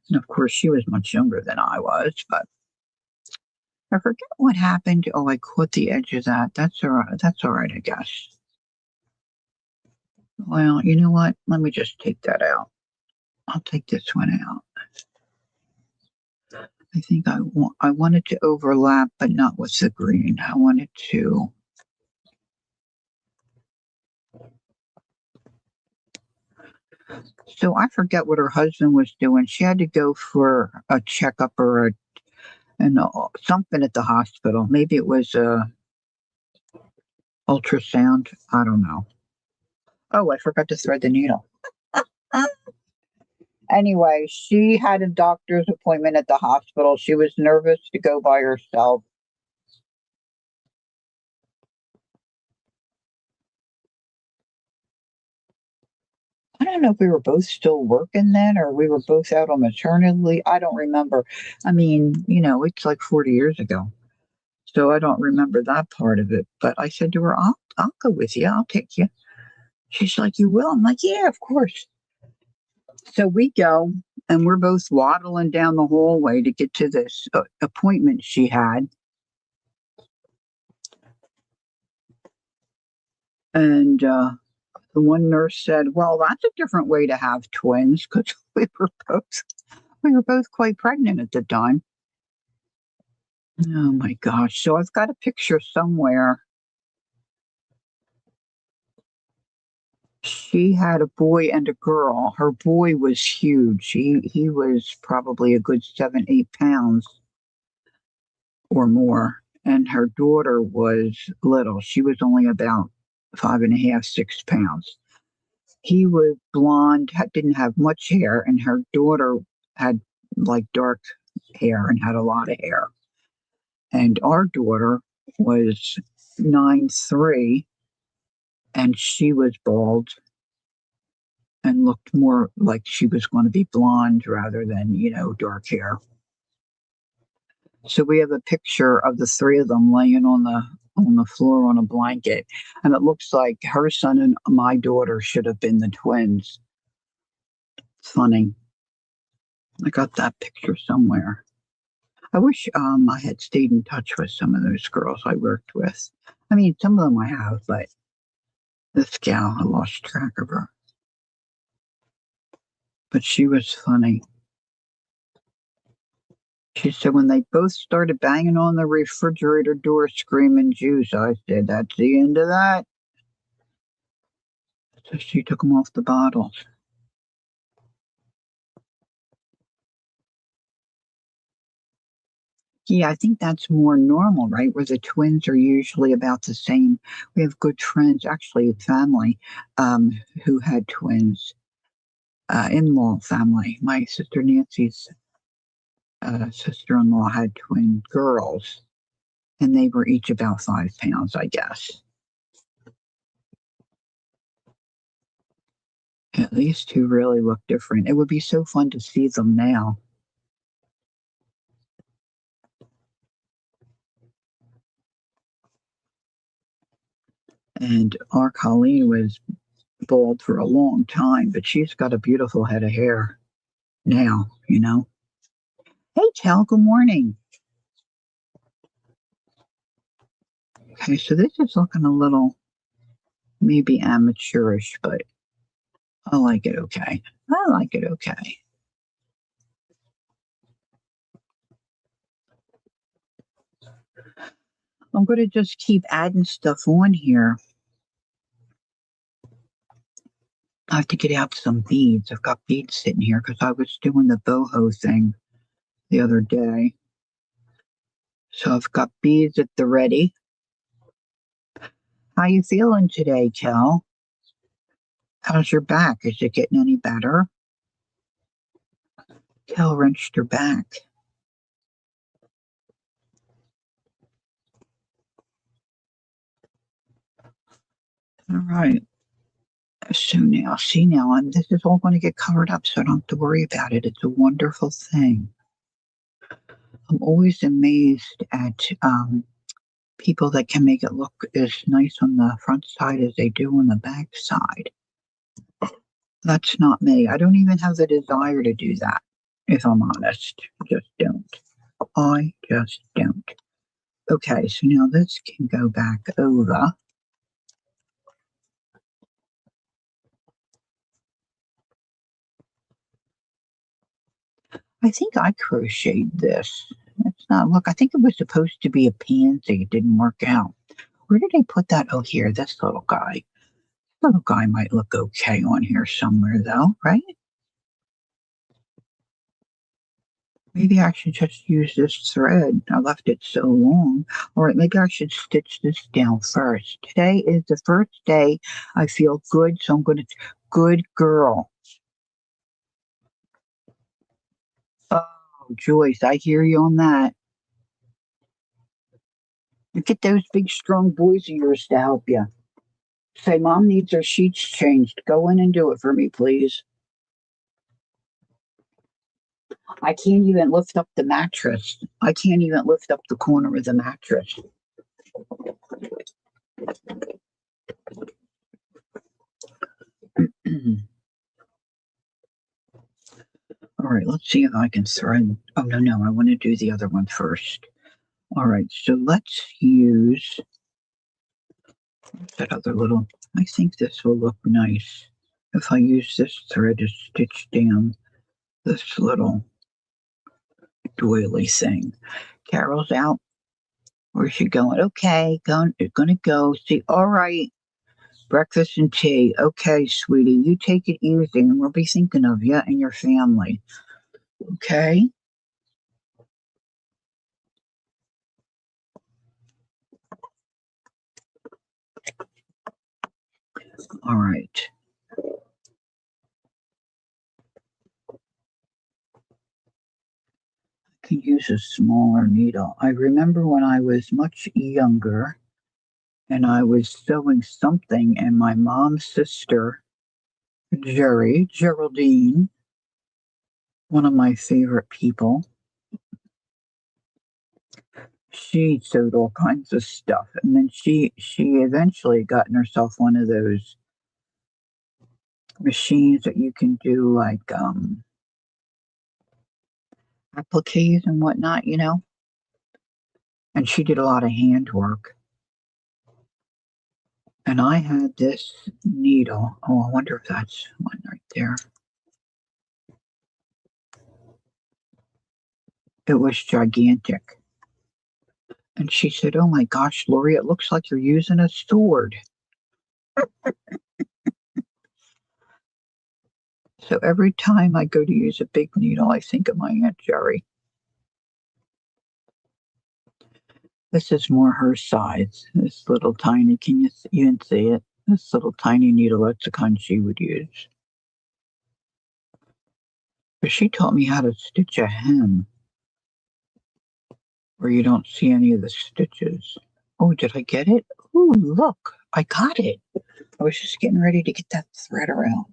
And of course, she was much younger than I was, but I forget what happened. Oh, I caught the edge of that. That's all right. That's all right, I guess. Well, you know what? Let me just take that out. I'll take this one out. I think I wanted to overlap, but not with the green. I wanted to. So I forget what her husband was doing. She had to go for a checkup or something at the hospital. Maybe it was a ultrasound. I don't know. Oh, I forgot to thread the needle. Anyway, she had a doctor's appointment at the hospital. She was nervous to go by herself. I don't know if we were both still working then or we were both out on maternity leave. I don't remember. I mean, it's like 40 years ago. So I don't remember that part of it. But I said to her, I'll go with you. I'll take you. She's like, you will? I'm like, yeah, of course. So we go and we're both waddling down the hallway to get to this appointment she had. And the one nurse said, well, that's a different way to have twins because we were both quite pregnant at the time. Oh my gosh. So I've got a picture somewhere. She had a boy and a girl. Her boy was huge. He was probably a good 7, 8 pounds or more. And her daughter was little. She was only about 5.5, 6 pounds. He was blonde, didn't have much hair, and her daughter had like dark hair and had a lot of hair. And our daughter was 9'3", and she was bald and looked more like she was going to be blonde rather than, dark hair. So we have a picture of the three of them laying on the floor on a blanket, and it looks like her son and my daughter should have been the twins. It's funny. I got that picture somewhere. I wish I had stayed in touch with some of those girls I worked with. I mean, some of them I have, but this gal, I lost track of her. But she was funny. She said when they both started banging on the refrigerator door screaming juice, I said, that's the end of that. So she took them off the bottles. Yeah, I think that's more normal, right? Where the twins are usually about the same. We have good friends, actually, family, who had twins, in-law family. My sister Nancy's sister-in-law had twin girls, and they were each about 5 pounds, I guess. At these two really look different. It would be so fun to see them now. And our Colleen was bald for a long time, but she's got a beautiful head of hair now. Hey, Cal, good morning. Okay, so this is looking a little maybe amateurish, but I like it okay. I like it okay. I'm going to just keep adding stuff on here. I have to get out some beads. I've got beads sitting here because I was doing the boho thing the other day. So I've got beads at the ready. How you feeling today, Cal? How's your back? Is it getting any better? Cal wrenched her back. All right. So now, see now, this is all going to get covered up, so I don't have to worry about it. It's a wonderful thing. I'm always amazed at people that can make it look as nice on the front side as they do on the back side. That's not me. I don't even have the desire to do that. if I'm honest. Just don't. I just don't. Okay, so now this can go back over. I think I crocheted this. Let's not look. I think it was supposed to be a pansy. It didn't work out. Where did I put that? Oh, here, this little guy. Little guy might look okay on here somewhere, though, right? Maybe I should just use this thread. I left it so long. All right, maybe I should stitch this down first. Today is the first day I feel good, so I'm going to. Good girl. Oh, Joyce, I hear you on that. You get those big, strong boys of yours to help you. Say, Mom needs her sheets changed. Go in and do it for me, please. I can't even lift up the mattress. I can't even lift up the corner of the mattress. All right, let's see if I can thread. Oh, no, I want to do the other one first. All right, so let's use that other little. I think this will look nice if I use this thread to stitch down this little doily thing. Carol's out. Where's she going? Okay, gonna go. See, all right. Breakfast and tea. Okay, sweetie, you take it easy, and we'll be thinking of you and your family. Okay? All right. I can use a smaller needle. I remember when I was much younger and I was sewing something, and my mom's sister, Geraldine, one of my favorite people, she sewed all kinds of stuff. And then she eventually gotten herself one of those machines that you can do like appliques and whatnot. And she did a lot of handwork. And I had this needle. Oh, I wonder if that's one right there. It was gigantic. And she said, "Oh my gosh, Lori, it looks like you're using a sword." So every time I go to use a big needle, I think of my Aunt Jerry. This is more her size. This little tiny, can you even see it? This little tiny needle, that's the kind she would use. But she taught me how to stitch a hem where you don't see any of the stitches. Oh, did I get it? Oh, look, I got it. I was just getting ready to get that threader out.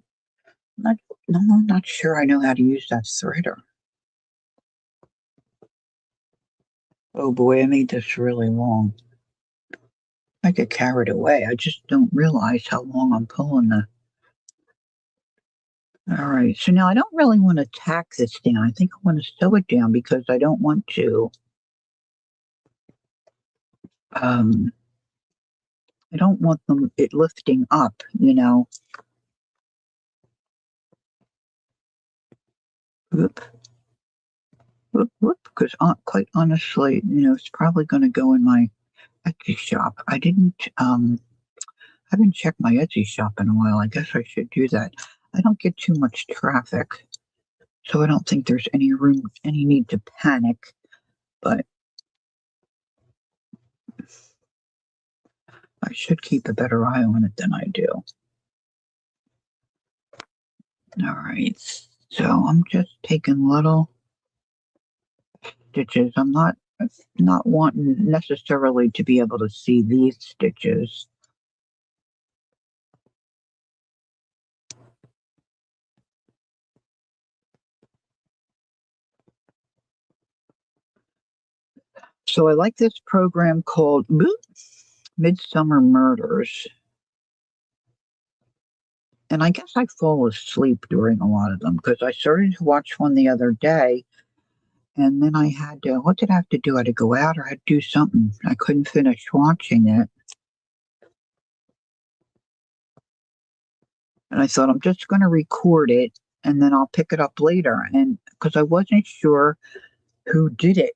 Not, no, I'm not sure I know how to use that threader. Oh boy, I made this really long. I get carried away. I just don't realize how long I'm pulling the. All right, so now I don't really want to tack this down. I think I want to sew it down because I don't want to. Um, I don't want it lifting up. Whoop, whoop, whoop. Because quite honestly, it's probably going to go in my Etsy shop. I haven't checked my Etsy shop in a while. I guess I should do that. I don't get too much traffic, so I don't think there's any need to panic. But I should keep a better eye on it than I do. All right, so I'm just taking little stitches. I'm not wanting necessarily to be able to see these stitches. So I like this program called Midsummer Murders. And I guess I fall asleep during a lot of them because I started to watch one the other day and then I had to, what did I have to do? I had to go out or I had to do something. I couldn't finish watching it. And I thought, I'm just going to record it and then I'll pick it up later. And because I wasn't sure who did it.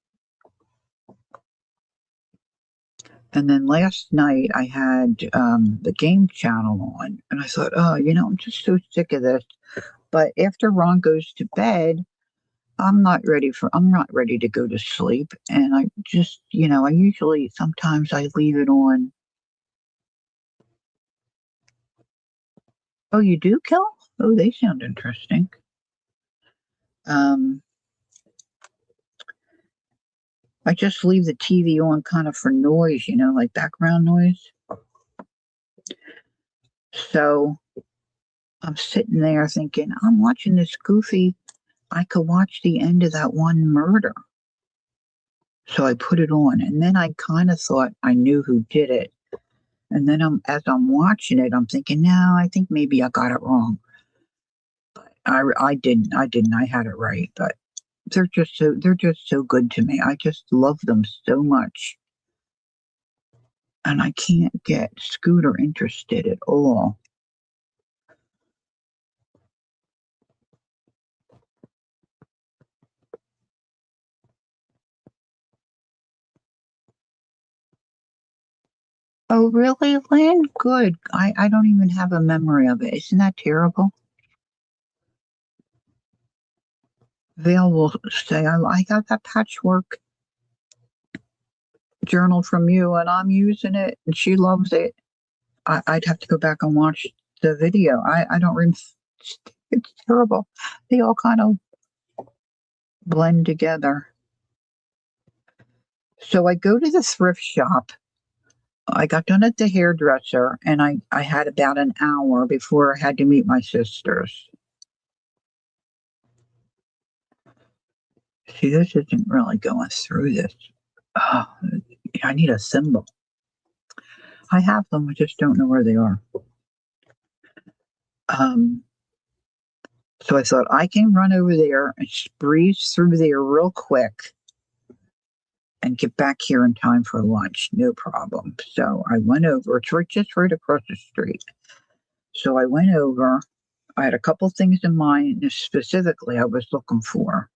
And then last night I had the game channel on and I thought, oh, I'm just so sick of this. But after Ron goes to bed, I'm not ready to go to sleep. And I just, I usually, sometimes I leave it on. Oh, you do kill? Oh, they sound interesting. Um, I just leave the TV on kind of for noise, like background noise. So I'm sitting there thinking, I'm watching this goofy. I could watch the end of that one murder. So I put it on, and then I kind of thought I knew who did it. And then as I'm watching it, I'm thinking, no, I think maybe I got it wrong. But I didn't. I didn't. I had it right. But they're just so good to me. I just love them so much. And I can't get Scooter interested at all. Oh, really, Lynn? Good. I don't even have a memory of it. Isn't that terrible? Vale will say, I got that patchwork journal from you and I'm using it and she loves it. I'd have to go back and watch the video. I don't remember. It's terrible. They all kind of blend together. So I go to the thrift shop. I got done at the hairdresser and I had about an hour before I had to meet my sisters. See, this isn't really going through this. Oh, I need a symbol. I have them, I just don't know where they are. Um, so I thought I can run over there and breeze through there real quick and get back here in time for lunch. No problem. So I went over. It's just right across the street. So I went over. I had a couple things in mind specifically I was looking for.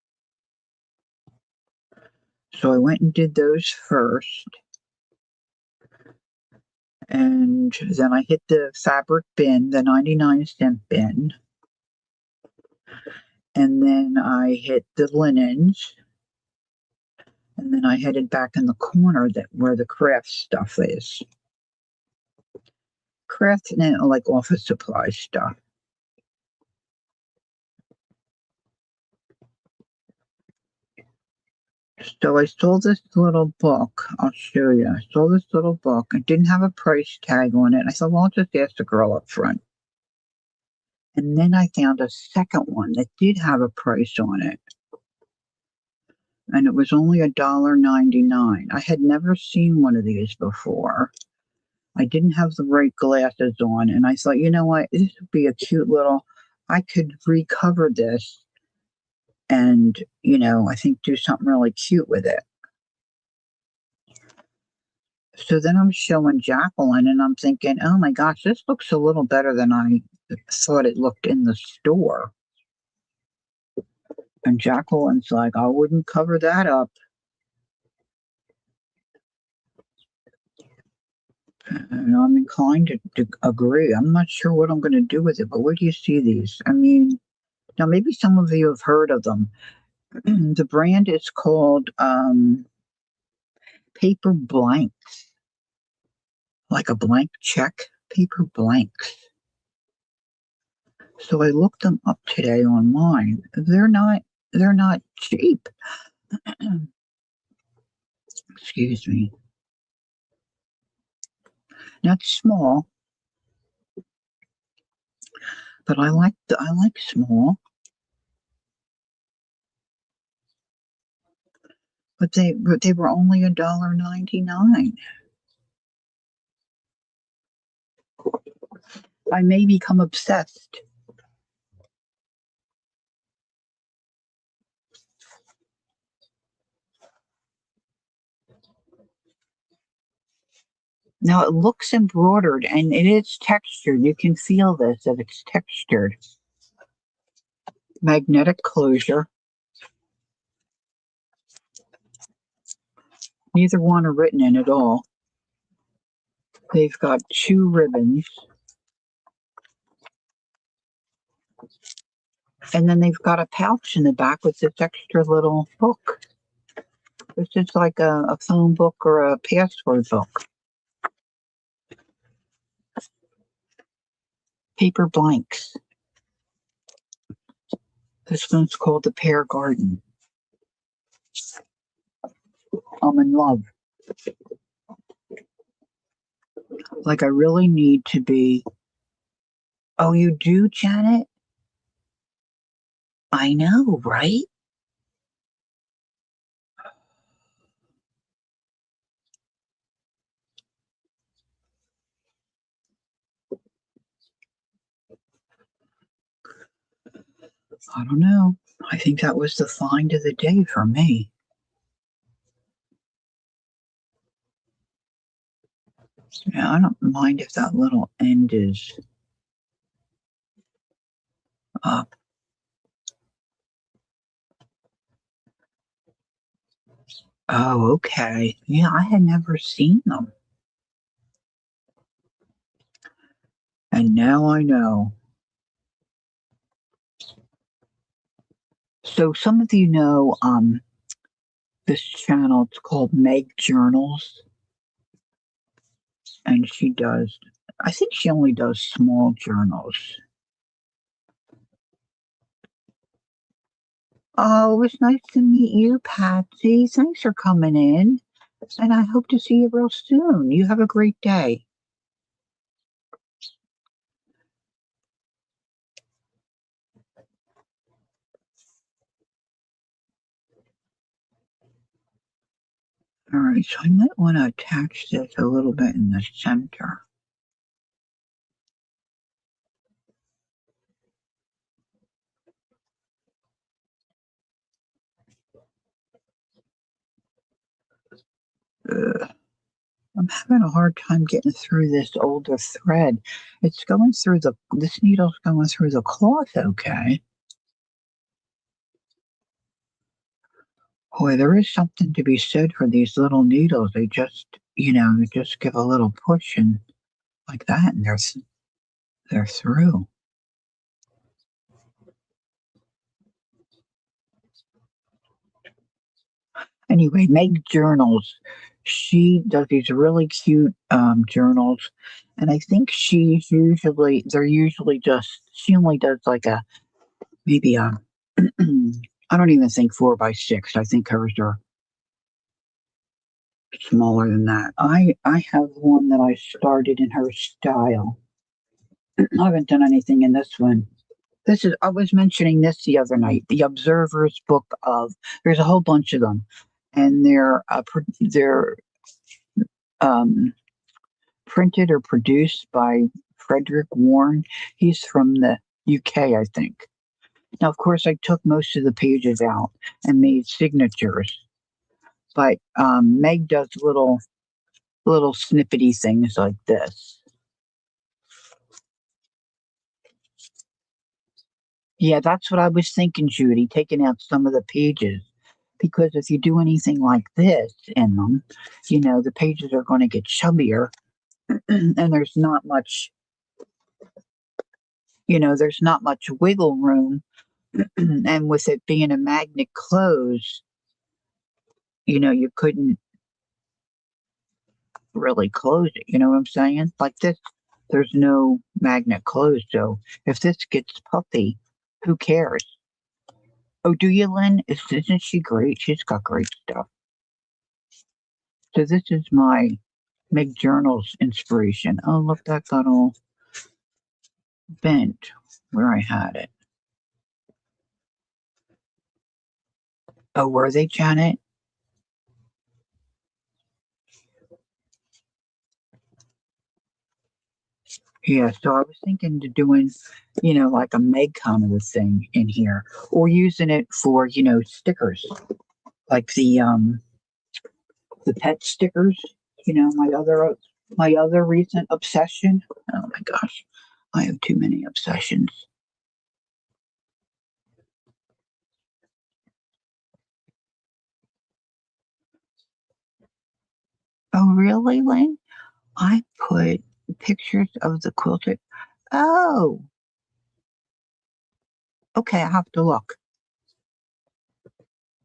So I went and did those first. And then I hit the fabric bin, the 99-cent bin. And then I hit the linens. And then I headed back in the corner where the craft stuff is. Craft and like office supply stuff. So I saw this little book. I'll show you. I saw this little book. It didn't have a price tag on it. I thought, well, I'll just ask the girl up front. And then I found a second one that did have a price on it. And it was only $1.99. I had never seen one of these before. I didn't have the right glasses on. And I thought, you know what? This would be a cute little, I could recover this and, I think do something really cute with it. So then I'm showing Jacqueline and I'm thinking, oh my gosh, this looks a little better than I thought it looked in the store. And Jacqueline's like, I wouldn't cover that up. And I'm inclined to agree. I'm not sure what I'm going to do with it, but where do you see these? I mean, now maybe some of you have heard of them. The brand is called Paper Blanks, like a blank check, Paper Blanks. So I looked them up today online. They're not cheap. Excuse me. Not small, but I like small. But they were only $1.99. I may become obsessed. Now it looks embroidered and it is textured. You can feel this, that it's textured. Magnetic closure. Neither one are written in at all. They've got 2 ribbons. And then they've got a pouch in the back with this extra little book. This is like a phone book or a password book. Paper blanks. This one's called The Pear Garden. I'm in love. Like, I really need to be. Oh, you do, Janet? I know, right? I don't know. I think that was the find of the day for me. Yeah, I don't mind if that little end is up. Oh, okay. Yeah, I had never seen them. And now I know. So some of you know this channel, it's called Meg Journals, and she does, I think she only does small journals. Oh, it was nice to meet you, Patsy. Thanks for coming in, and I hope to see you real soon. You have a great day. All right, so I might want to attach this a little bit in the center. Ugh. I'm having a hard time getting through this older thread. It's going through this needle's going through the cloth, okay. Boy, there is something to be said for these little needles. They just, they just give a little push and like that, and they're through. Anyway, Meg Journals. She does these really cute journals, and I think they're usually just she only does like a maybe a I don't even think 4x6. I think hers are smaller than that. I have one that I started in her style. I haven't done anything in this one. I was mentioning this the other night. The Observer's Book of. There's a whole bunch of them, and they're um, printed or produced by Frederick Warren. He's from the UK, I think. Now, of course, I took most of the pages out and made signatures, but Meg does little snippety things like this. Yeah, that's what I was thinking, Judy, taking out some of the pages. Because if you do anything like this in them, the pages are going to get chubbier and there's not much wiggle room. And with it being a magnet close, you couldn't really close it. You know what I'm saying? Like this, there's no magnet close. So if this gets puffy, who cares? Oh, do you, Lynn? Isn't she great? She's got great stuff. So this is my Meg Journals inspiration. Oh, look, that got all bent where I had it. Oh, were they, Janet? Yeah, so I was thinking to doing, like a Meg kind of a thing in here, or using it for, stickers, like the pet stickers. My other recent obsession. Oh my gosh, I have too many obsessions. Oh really, Lynn? I put pictures of the quilted. Oh, okay, I have to look.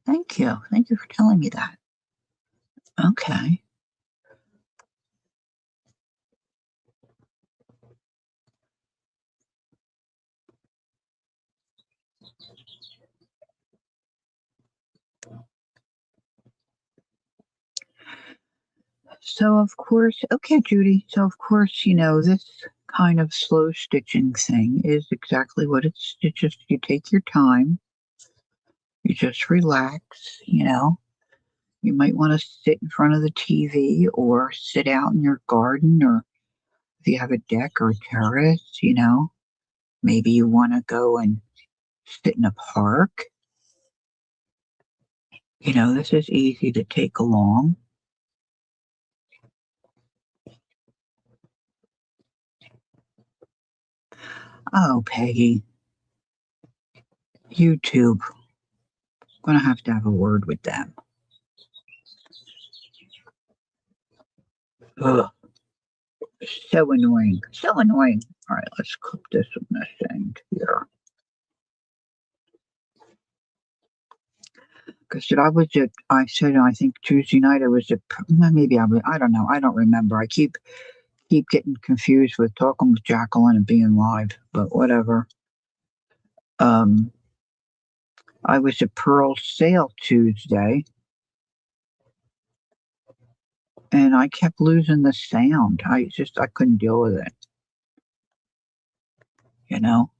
Thank you. Thank you for telling me that. Okay. So of course, okay, Judy. So of course, this kind of slow stitching thing is exactly what it's just you take your time, you just relax. You might want to sit in front of the TV or sit out in your garden, or if you have a deck or a terrace, maybe you want to go and sit in a park. This is easy to take along. Oh, Peggy, YouTube. Gonna have a word with them. Ugh, so annoying. So annoying. All right, let's cook this in this thing here. Because I said, I think Tuesday night I was at, maybe I don't know. I don't remember. I keep getting confused with talking with Jacqueline and being live, but whatever. Um, I was at Pearl's sale Tuesday, and I kept losing the sound. I couldn't deal with it. You know,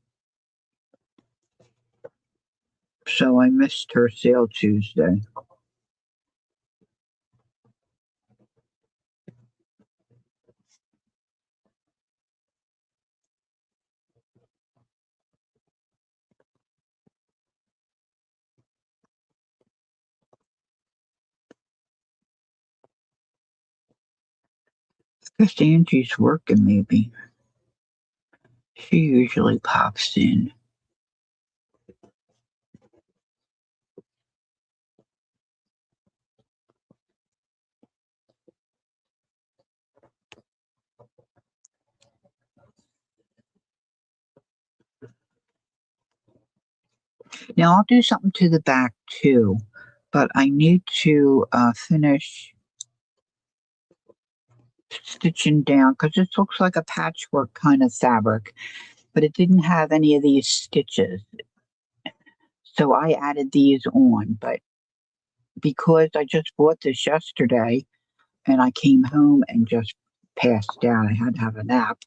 so I missed her sale Tuesday. Guess Angie's working. Maybe she usually pops in. Now I'll do something to the back too, but I need to finish stitching down because this looks like a patchwork kind of fabric, but it didn't have any of these stitches. So I added these on, but because I just bought this yesterday and I came home and just passed out, I had to have a nap.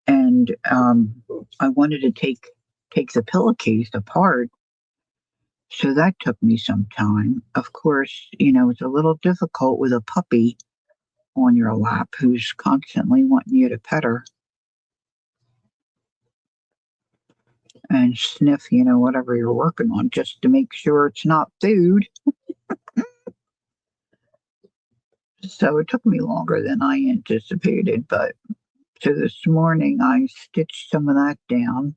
And I wanted to take the pillowcase apart, so that took me some time. Of course, it's a little difficult with a puppy on your lap who's constantly wanting you to pet her and sniff, whatever you're working on just to make sure it's not food. So it took me longer than I anticipated, but so this morning I stitched some of that down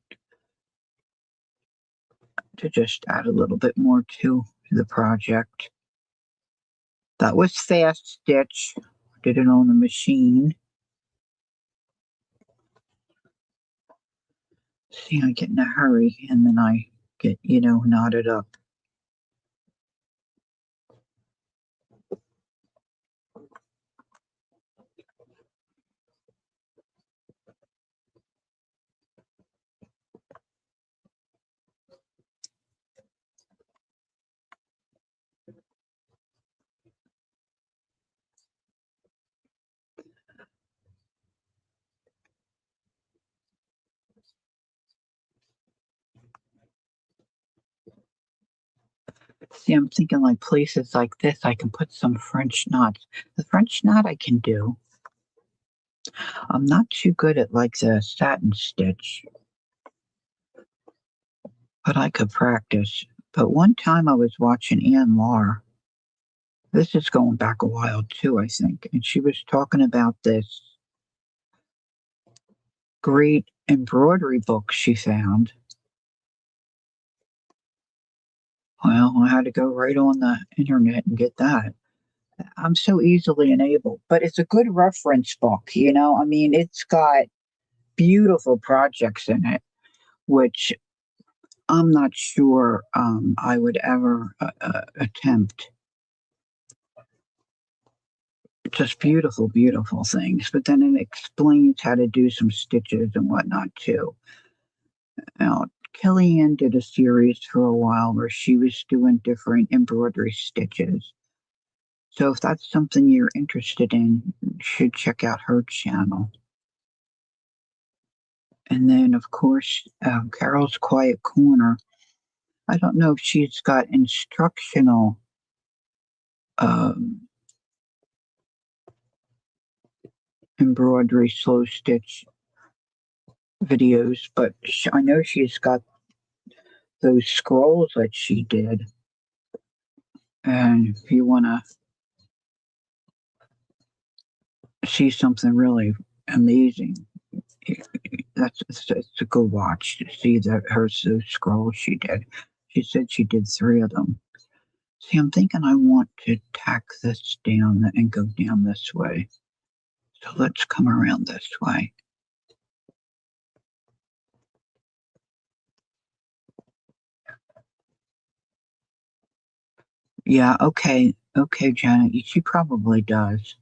to just add a little bit more to the project. That was fast stitch. Did it on the machine. See, I get in a hurry and then I get, knotted up. See, I'm thinking like places like this, I can put some French knots. The French knot I can do. I'm not too good at like the satin stitch, but I could practice. But one time I was watching Ann Lar. This is going back a while too, I think, and she was talking about this great embroidery book she found. Well, I had to go right on the internet and get that. I'm so easily enabled, but it's a good reference book, you know? I mean, it's got beautiful projects in it, which I'm not sure I would ever attempt. Just beautiful, beautiful things. But then it explains how to do some stitches and whatnot too. Now, Kellyanne did a series for a while where she was doing different embroidery stitches. So if that's something you're interested in, you should check out her channel. And then, of course, Carol's Quiet Corner. I don't know if she's got instructional um, embroidery slow stitch videos, but I know she's got those scrolls that she did. And if you want to see something really amazing, it's a good watch to see those scrolls she did. She said she did 3 of them. See, I'm thinking I want to tack this down and go down this way. So let's come around this way. Yeah, okay. Okay, Janet, she probably does.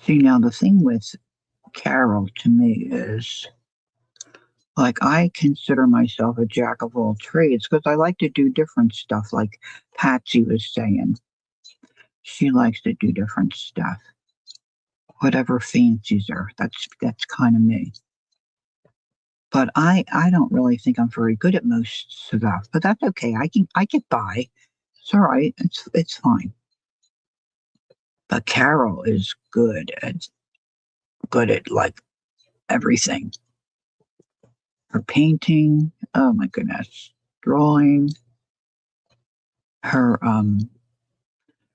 See, now the thing with Carol to me is like I consider myself a jack of all trades because I like to do different stuff, like Patsy was saying. She likes to do different stuff. Whatever fancies her. That's kind of me. But I don't really think I'm very good at most stuff. But that's okay. I get by. It's all right. It's fine. But Carol is good at like everything. Her painting, oh my goodness. Drawing, her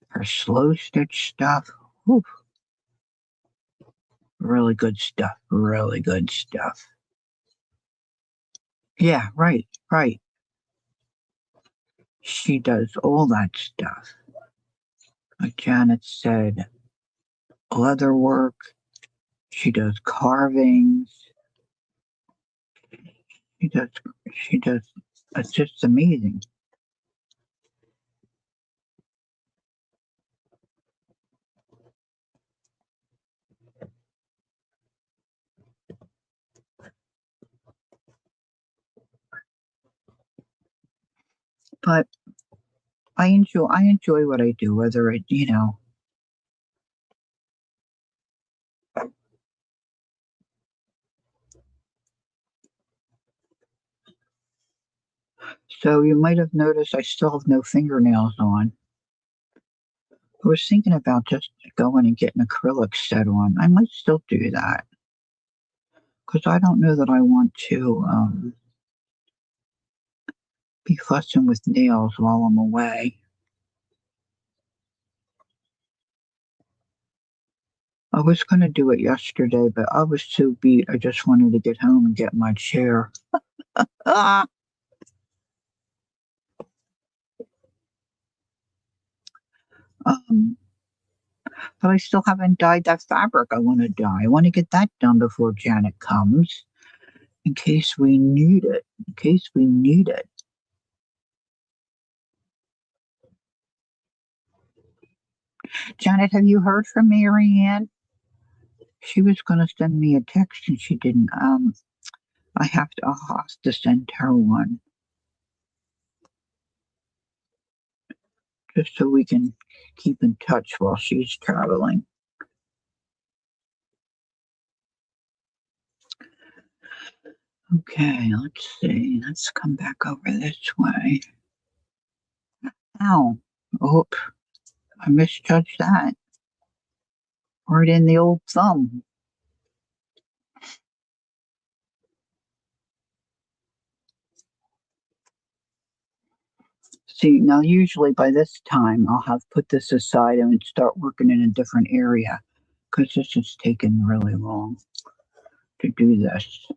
her slow stitch stuff. Whew, really good stuff. Really good stuff. Yeah, right, right. She does all that stuff. Like Janet said, leather work. She does carvings. She does. She does. It's just amazing. But I enjoy what I do, whether it you know. So you might have noticed I still have no fingernails on. I was thinking about just going and getting acrylic set on. I might still do that because I don't know that I want to be fussing with nails while I'm away. I was going to do it yesterday, but I was so beat. I just wanted to get home and get my chair. Ah, um, but I still haven't dyed that fabric I want to dye. I want to get that done before Janet comes in case we need it. In case we need it. Janet, have you heard from Marianne? She was going to send me a text and she didn't. I'll have to send her one just so we can keep in touch while she's traveling. Okay, let's see. Let's come back over this way. Ow. Oh, I misjudged that. right in the old thumb. See, now usually by this time I'll have put this aside and start working in a different area because this is taking really long to do this.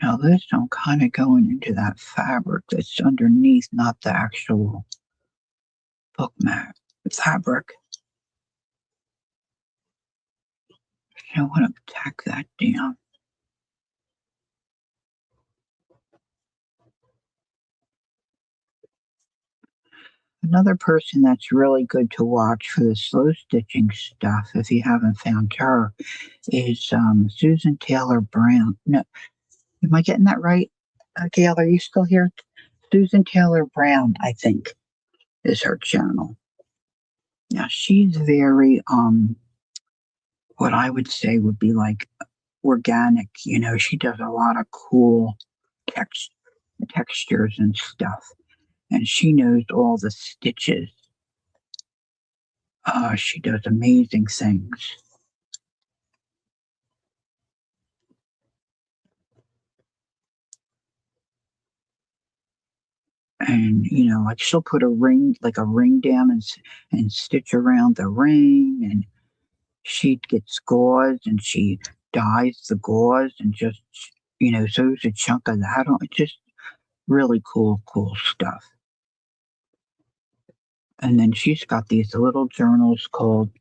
Now this I'm kind of going into that fabric that's underneath, not the actual book mat fabric. So I want to tack that down. Another person that's really good to watch for the slow stitching stuff, if you haven't found her, is Susan Taylor Brown. No, am I getting that right? Gail, are you still here? Susan Taylor Brown, I think, is her channel. Yeah, she's very what I would say would be like organic. You know, she does a lot of cool text textures and stuff, and she knows all the stitches. She does amazing things. And like she'll put a ring, like a ring down, and stitch around the ring, and she gets gauze and she dyes the gauze and just sews a chunk of that on. It's just really cool stuff. And then she's got these little journals called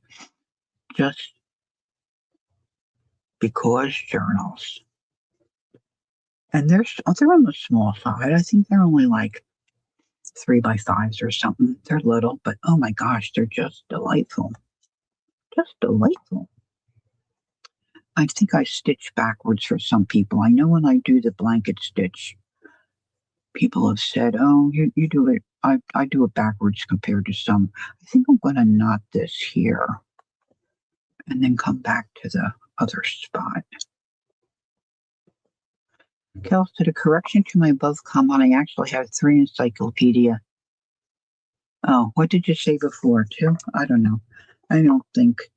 Just Because journals, and they're on the small side. I think they're only like 3x5s or something. They're little, but oh my gosh, they're just delightful. Just delightful. I think I stitch backwards for some people. I know when I do the blanket stitch, people have said, "Oh, you do it." I do it backwards compared to some. I think I'm going to knot this here and then come back to the other spot. Kel said a correction to my above comment. I actually have 3 encyclopedia. Oh, what did you say before? 2? I don't know. I don't think.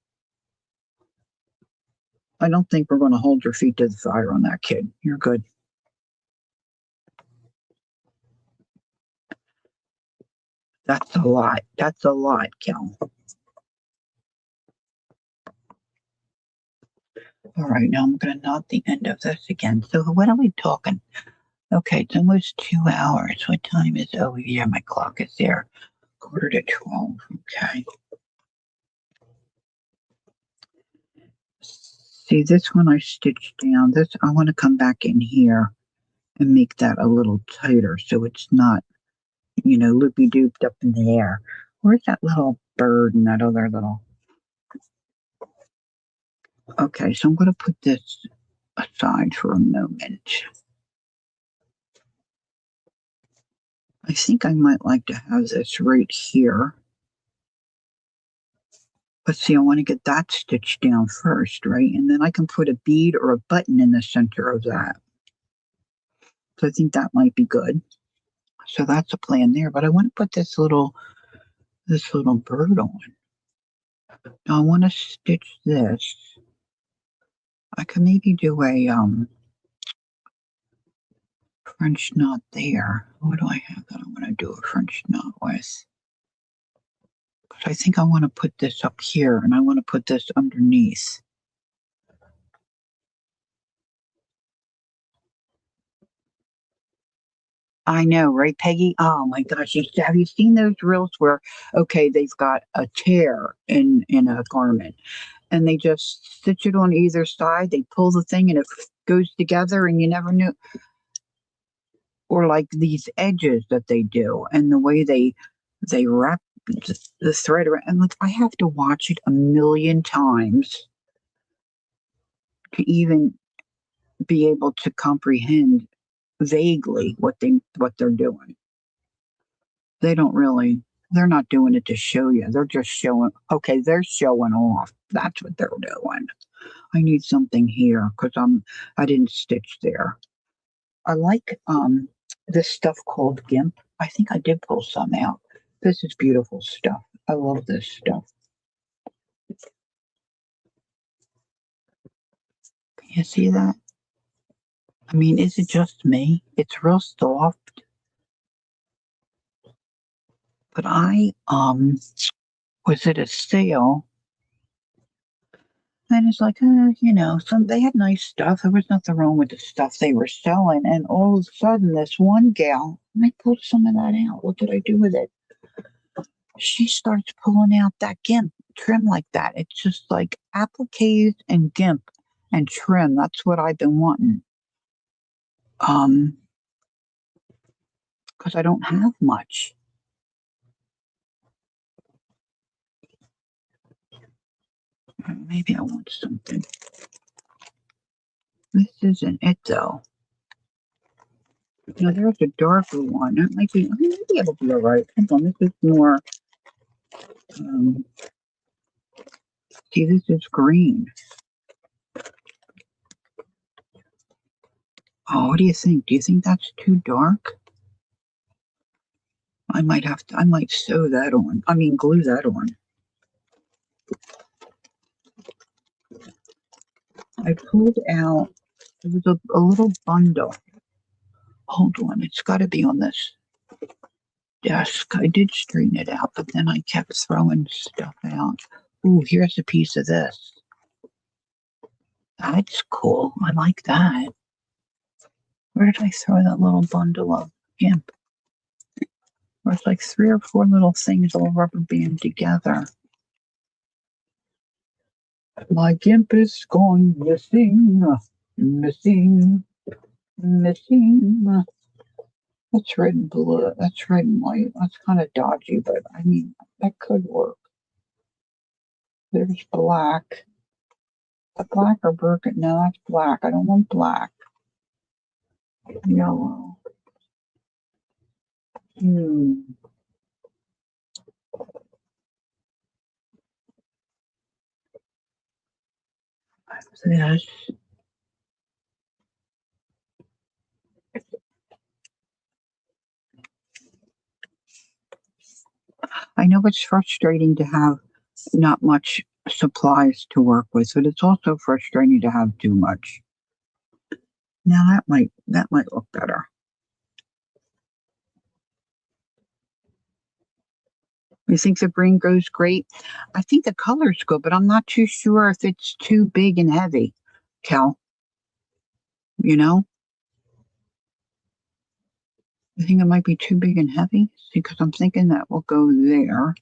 I don't think we're going to hold your feet to the fire on that, kid. You're good. That's a lot. That's a lot, Kel. All right, now I'm going to knot the end of this again. So what are we talking? Okay, it's almost 2 hours. What time is it? Oh, yeah, my clock is there. 11:45. Okay. See, this one I stitched down. This, I want to come back in here and make that a little tighter so it's not, loopy-dooped up in the air. Where's that little bird and that other little... Okay, so I'm going to put this aside for a moment. I think I might like to have this right here. But see, I want to get that stitched down first, right? And then I can put a bead or a button in the center of that. So I think that might be good. So that's a plan there. But I want to put this little bird on. Now I want to stitch this. I could maybe do a French knot there. What do I have that I'm going to do a French knot with? Because I think I want to put this up here and I want to put this underneath. I know, right, Peggy? Oh my gosh, have you seen those reels where, okay, they've got a tear in a garment and they just stitch it on either side, they pull the thing and it goes together and you never knew. Or like these edges that they do and the way they wrap the thread around. And like, I have to watch it a million times to even be able to comprehend vaguely what they're doing. They don't really, they're not doing it to show you. They're just showing, okay, they're showing off. That's what they're doing. I need something here because I didn't stitch there. I like this stuff called GIMP. I think I did pull some out. This is beautiful stuff. I love this stuff. Can you see that? I mean, is it just me? It's real soft. But I was at a sale, and it's like, they had nice stuff. There was nothing wrong with the stuff they were selling. And all of a sudden, this one gal, and I pulled some of that out. What did I do with it? She starts pulling out that GIMP trim like that. It's just like appliques and GIMP and trim. That's what I've been wanting. Because I don't have much. Maybe I want something. This isn't it though. No, there's a darker one. That might be. Maybe it'll be all right. Hold on, this is more. See, this is green. Oh, what do you think? Do you think that's too dark? I might have to. I might sew that on. I mean, glue that on. I pulled out. There was a little bundle. Hold on, it's got to be on this desk. I did straighten it out, but then I kept throwing stuff out. Ooh, here's a piece of this. That's cool. I like that. Where did I throw that little bundle of GIMP? There's like 3 or 4 little things all rubber band together. My GIMP is gone missing, missing, missing. That's red and blue. That's red and white. That's kind of dodgy, but I mean, that could work. There's black. A black or burgundy? No, that's black. I don't want black. Yellow. This. I know it's frustrating to have not much supplies to work with, but it's also frustrating to have too much. Now that might look better. You think the green goes great? I think the color's good, but I'm not too sure if it's too big and heavy, Cal. You know? I think it might be too big and heavy because I'm thinking that will go there.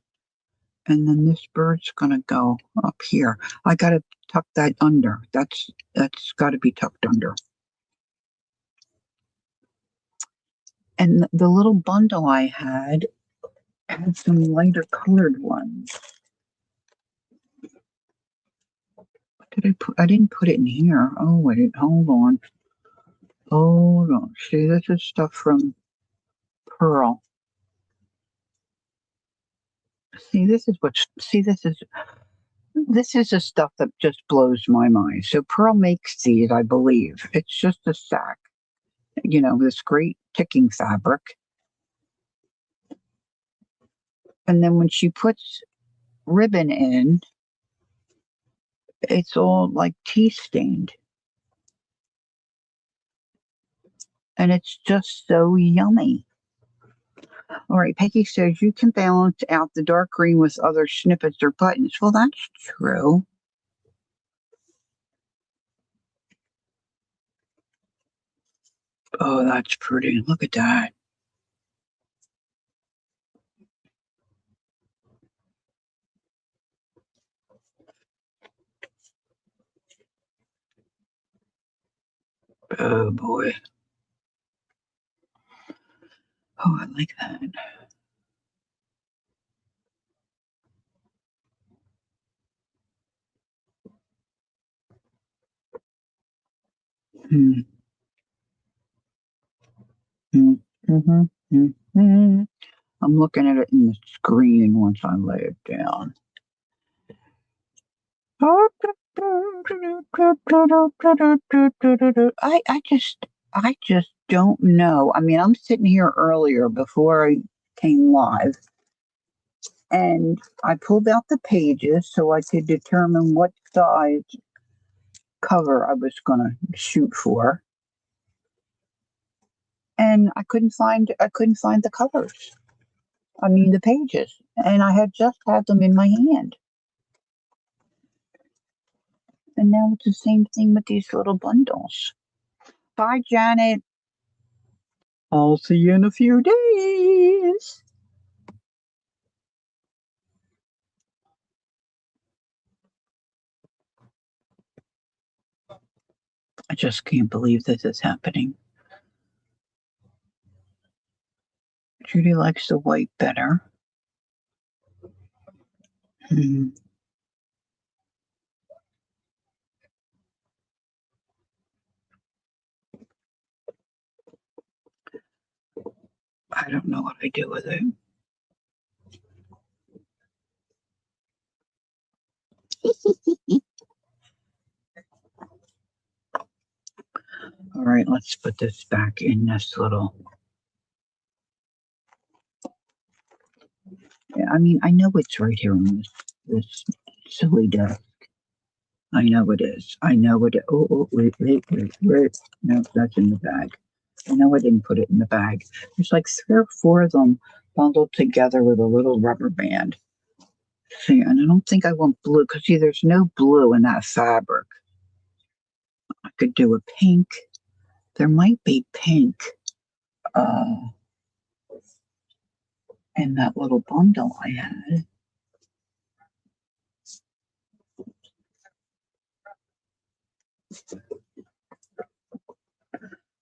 And then this bird's gonna go up here. I gotta tuck that under. That's gotta be tucked under. And the little bundle I had some lighter colored ones. What did I put? I didn't put it in here. Oh wait, hold on. Hold on. See, this is stuff from Pearl. See, this is the stuff that just blows my mind. So Pearl makes these, I believe. It's just a sack. This great ticking fabric. And then when she puts ribbon in, it's all like tea stained. And it's just so yummy. All right, Peggy says you can balance out the dark green with other snippets or buttons. Well, that's true. Oh, that's pretty. Look at that. Oh, boy. Oh, I like that. Hmm. Mm-hmm. I'm looking at it in the screen once I lay it down. I just don't know. I mean, I'm sitting here earlier before I came live, And I pulled out the pages so I could determine what size cover I was going to shoot for. And I couldn't find the covers. I mean the pages. And I had just had them in my hand. And now it's the same thing with these little bundles. Bye, Janet. I'll see you in a few days. I just can't believe this is happening. Judy likes the white better. I don't know what I do with it. All right, let's put this back in this little. Yeah, I mean, I know it's right here on this silly desk. I know it is. I know it. Oh, wait. No, that's in the bag. I know I didn't put it in the bag. There's like 3 or 4 of them bundled together with a little rubber band. See, and I don't think I want blue because see, there's no blue in that fabric. I could do a pink. There might be pink in that little bundle I had.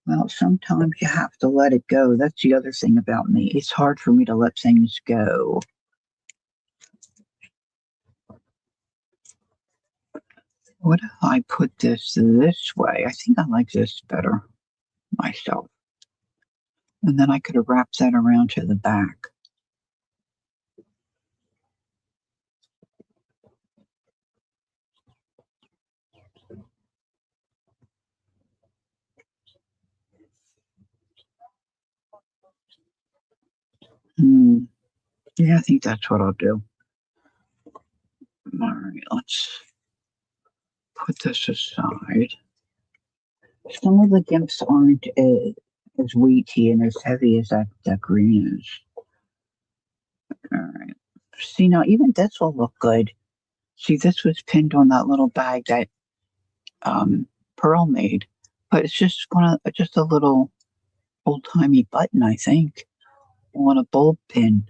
Well, sometimes you have to let it go. That's the other thing about me. It's hard for me to let things go. What if I put this way? I think I like this better myself. And then I could have wrapped that around to the back. Yeah, I think that's what I'll do. All right, let's put this aside. Some of the gimps aren't as weighty and as heavy as that green is. All right. See, now even this will look good. See, this was pinned on that little bag that Pearl made, but it's just just a little old-timey button, I think, on a bulb pin.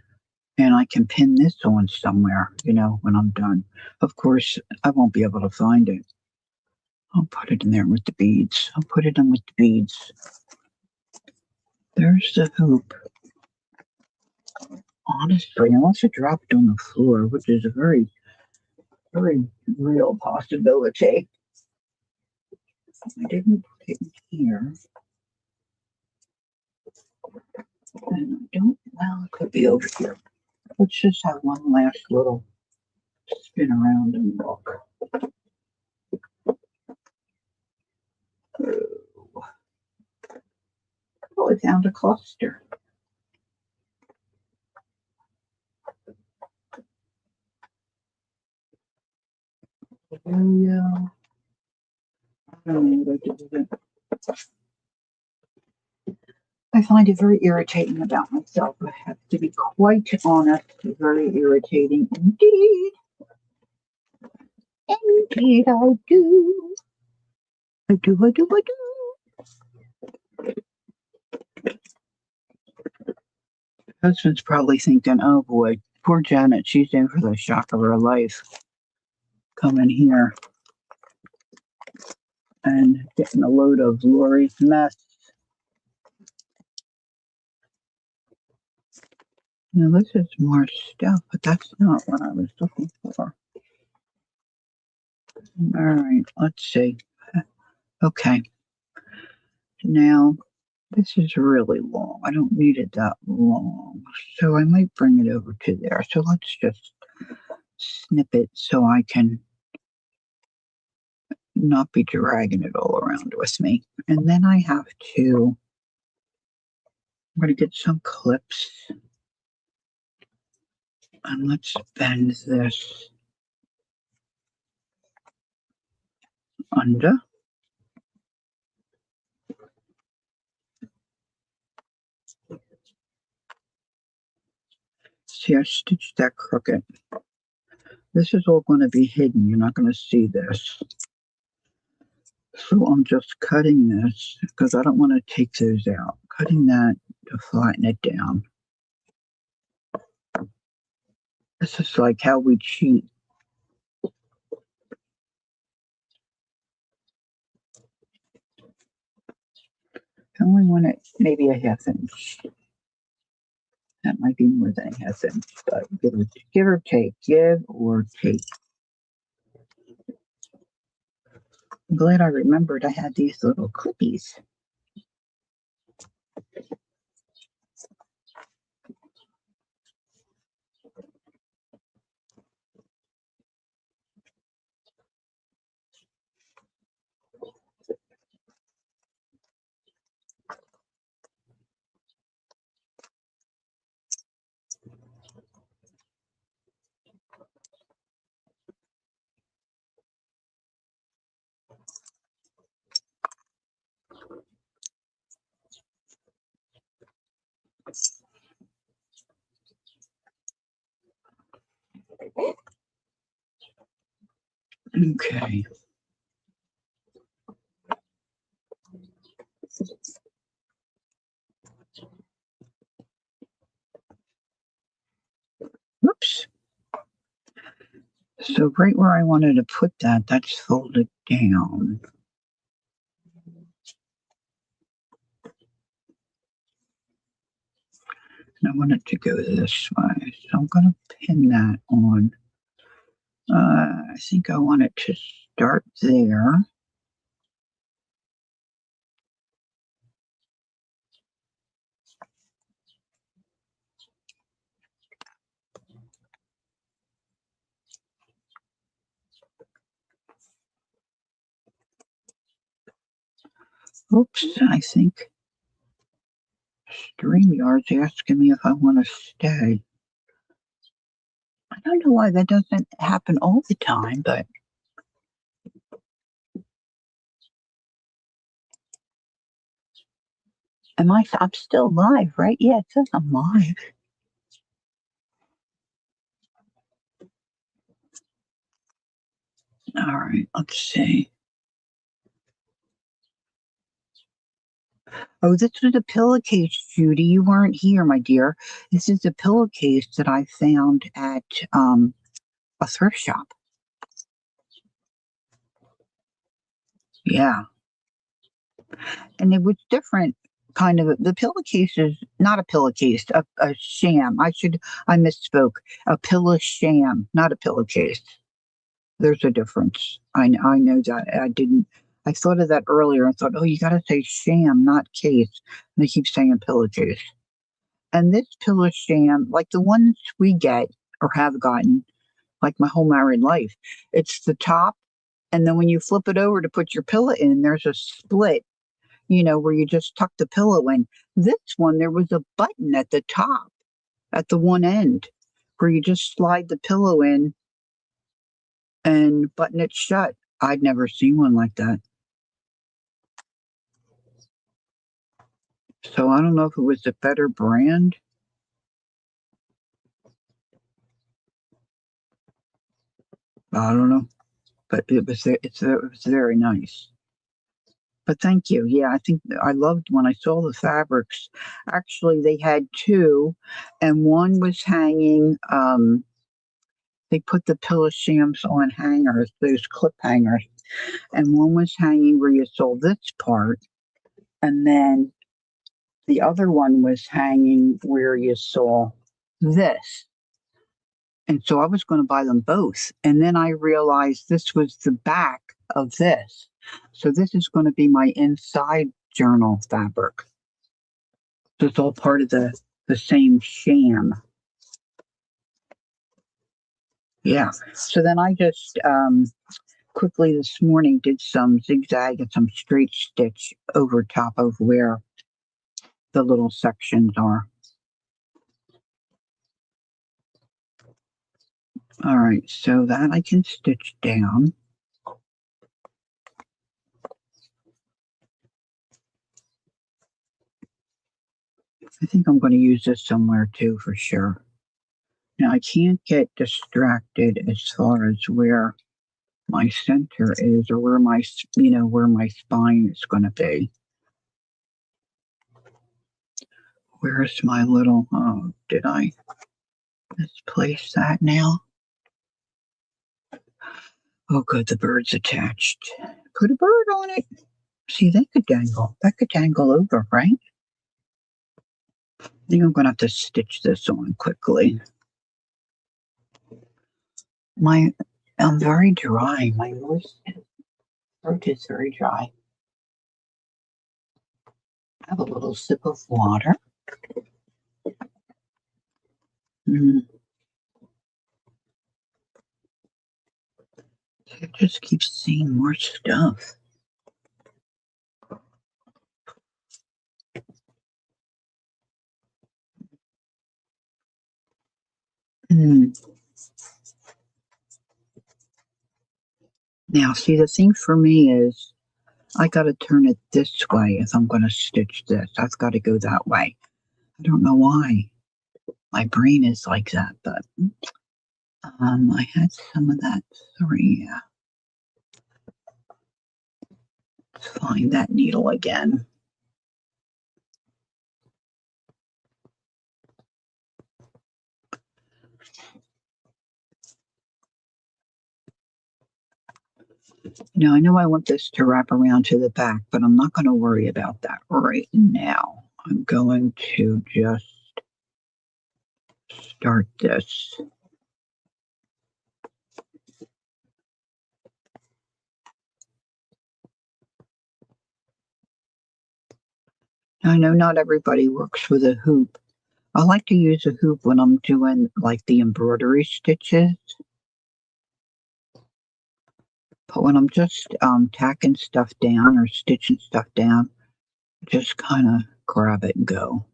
And I can pin this on somewhere, when I'm done. Of course, I won't be able to find it. I'll put it in there with the beads. I'll put it in with the beads. There's the hoop. Honestly, unless it dropped on the floor, which is a very, very real possibility. I didn't put it in here. And I don't, well, it could be over here. Let's just have one last little spin around and look. Oh, I found a cluster. Yeah. I don't know what I did with it. I find it very irritating about myself. I have to be quite honest. Very irritating indeed. Indeed, I do. I do. Husband's probably thinking, oh boy, poor Janet, she's in for the shock of her life. Coming here and getting a load of Lori's mess. Now this is more stuff, but that's not what I was looking for. All right, let's see. Okay. Now, this is really long. I don't need it that long. So I might bring it over to there. So let's just snip it so I can not be dragging it all around with me. And then I'm going to get some clips. And let's bend this under. See, I stitched that crooked. This is all going to be hidden. You're not going to see this. So I'm just cutting this because I don't want to take those out. Cutting that to flatten it down. This is like how we cheat. I only want it maybe a half inch. That might be more than a half inch, but give or take. Give or take. I'm glad I remembered I had these little clippies. Okay. Whoops. So right where I wanted to put that, that's folded down. And I want it to go this way. So I'm going to pin that on. I think I want it to start there. Oops, I think StreamYard's asking me if I want to stay. I don't know why that doesn't happen all the time, but I'm still live, right? Yeah, it says I'm live. All right, let's see. Oh, this was a pillowcase, Judy. You weren't here, my dear. This is a pillowcase that I found at a thrift shop. Yeah. And it was different kind of the pillowcase is not a pillowcase, a sham. I misspoke. A pillow sham, not a pillowcase. There's a difference. I know that. I thought of that earlier. I thought, oh, you got to say sham, not case. And they keep saying pillowcase. And this pillow sham, like the ones we get or have gotten, like my whole married life, it's the top. And then when you flip it over to put your pillow in, there's a split, where you just tuck the pillow in. This one, there was a button at the top, at the one end, where you just slide the pillow in and button it shut. I'd never seen one like that. So I don't know if it was a better brand. I don't know, but it was very nice. But thank you. Yeah, I think I loved when I saw the fabrics. Actually, they had two, and one was hanging. They put the pillow shams on hangers, those clip hangers, and one was hanging where you saw this part, and then the other one was hanging where you saw this. And so I was going to buy them both. And then I realized this was the back of this. So this is going to be my inside journal fabric. So it's all part of the same sham. Yeah. So then I just quickly this morning did some zigzag and some straight stitch over top of where the little sections are. All right, so that I can stitch down. I think I'm going to use this somewhere too for sure. Now I can't get distracted as far as where my center is or where my, where my spine is going to be. Where's my little, oh, did I misplace that now? Oh, good, the bird's attached. Put a bird on it. See, they could dangle. That could dangle over, right? I think I'm going to have to stitch this on quickly. I'm very dry. My voice, throat is very dry. Have a little sip of water. Mm. I just keep seeing more stuff. Mm. Now, see, the thing for me is I got to turn it this way if I'm going to stitch this. I've got to go that way. I don't know why. My brain is like that, but I had some of that 3. Let's find that needle again. Now, I know I want this to wrap around to the back, but I'm not going to worry about that right now. I'm going to just start this. I know not everybody works with a hoop. I like to use a hoop when I'm doing like the embroidery stitches. But when I'm just tacking stuff down or stitching stuff down, just kind of grab it and go.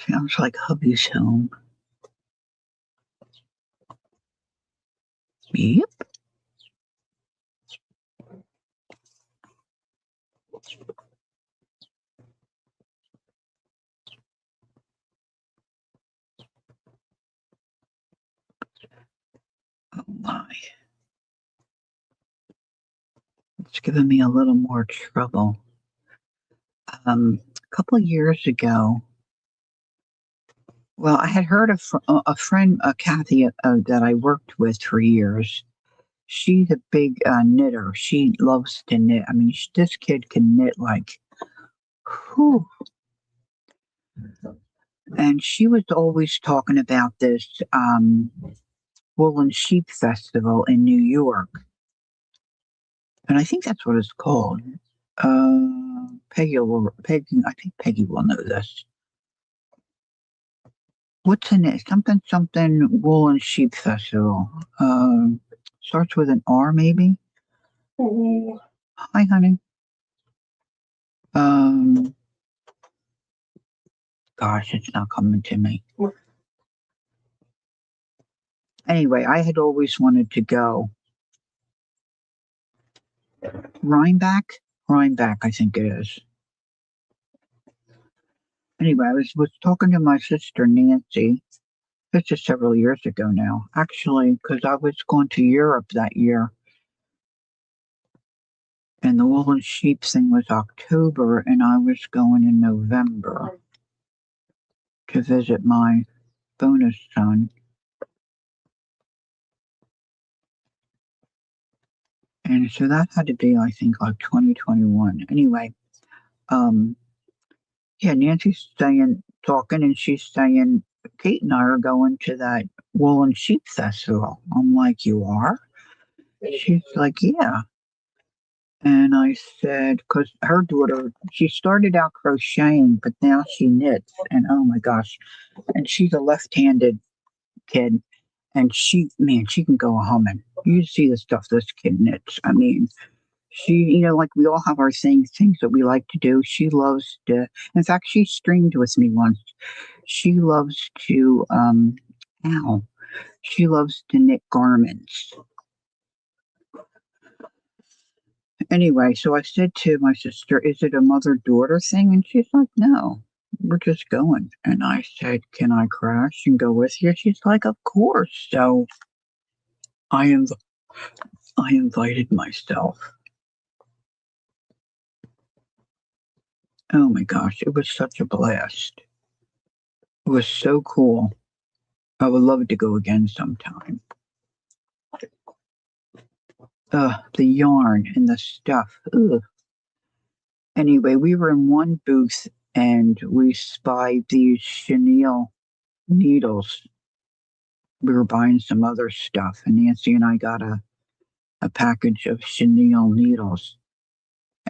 Sounds like hubby's home. Yep. Oh my. It's giving me a little more trouble. A couple of years ago, well, I had heard of a friend, Kathy, that I worked with for years. She's a big knitter. She loves to knit. I mean, this kid can knit like, whew. And she was always talking about this Woolen Sheep Festival in New York. And I think that's what it's called. I think Peggy will know this. What's in it? Something Wool and Sheep Festival. Starts with an R, maybe. Hi, honey. Um, gosh, it's not coming to me. Anyway, I had always wanted to go. Rhinebeck, I think it is. Anyway, I was talking to my sister Nancy. This is several years ago now, actually, because I was going to Europe that year. And the wool and sheep thing was October, and I was going in November to visit my bonus son. And so that had to be, I think, like 2021. Anyway, um, Yeah, Nancy's talking, and she's saying, Kate and I are going to that Wool and Sheep Festival. I'm like, you are? She's like, yeah. And I said, because her daughter, she started out crocheting, but now she knits. And oh my gosh. And she's a left handed kid. And man, she can go a humming. You see the stuff this kid knits. I mean, like we all have our things that we like to do. She loves to, in fact, she streamed with me once. She loves to, ow, she loves to knit garments. Anyway, so I said to my sister, is it a mother-daughter thing? And she's like, no, we're just going. And I said, can I crash and go with you? She's like, of course. So I am, I invited myself. Oh my gosh, it was such a blast. It was so cool. I would love to go again sometime. The yarn and the stuff. Ugh. Anyway, we were in one booth and we spied these chenille needles. We were buying some other stuff, and Nancy and I got a package of chenille needles,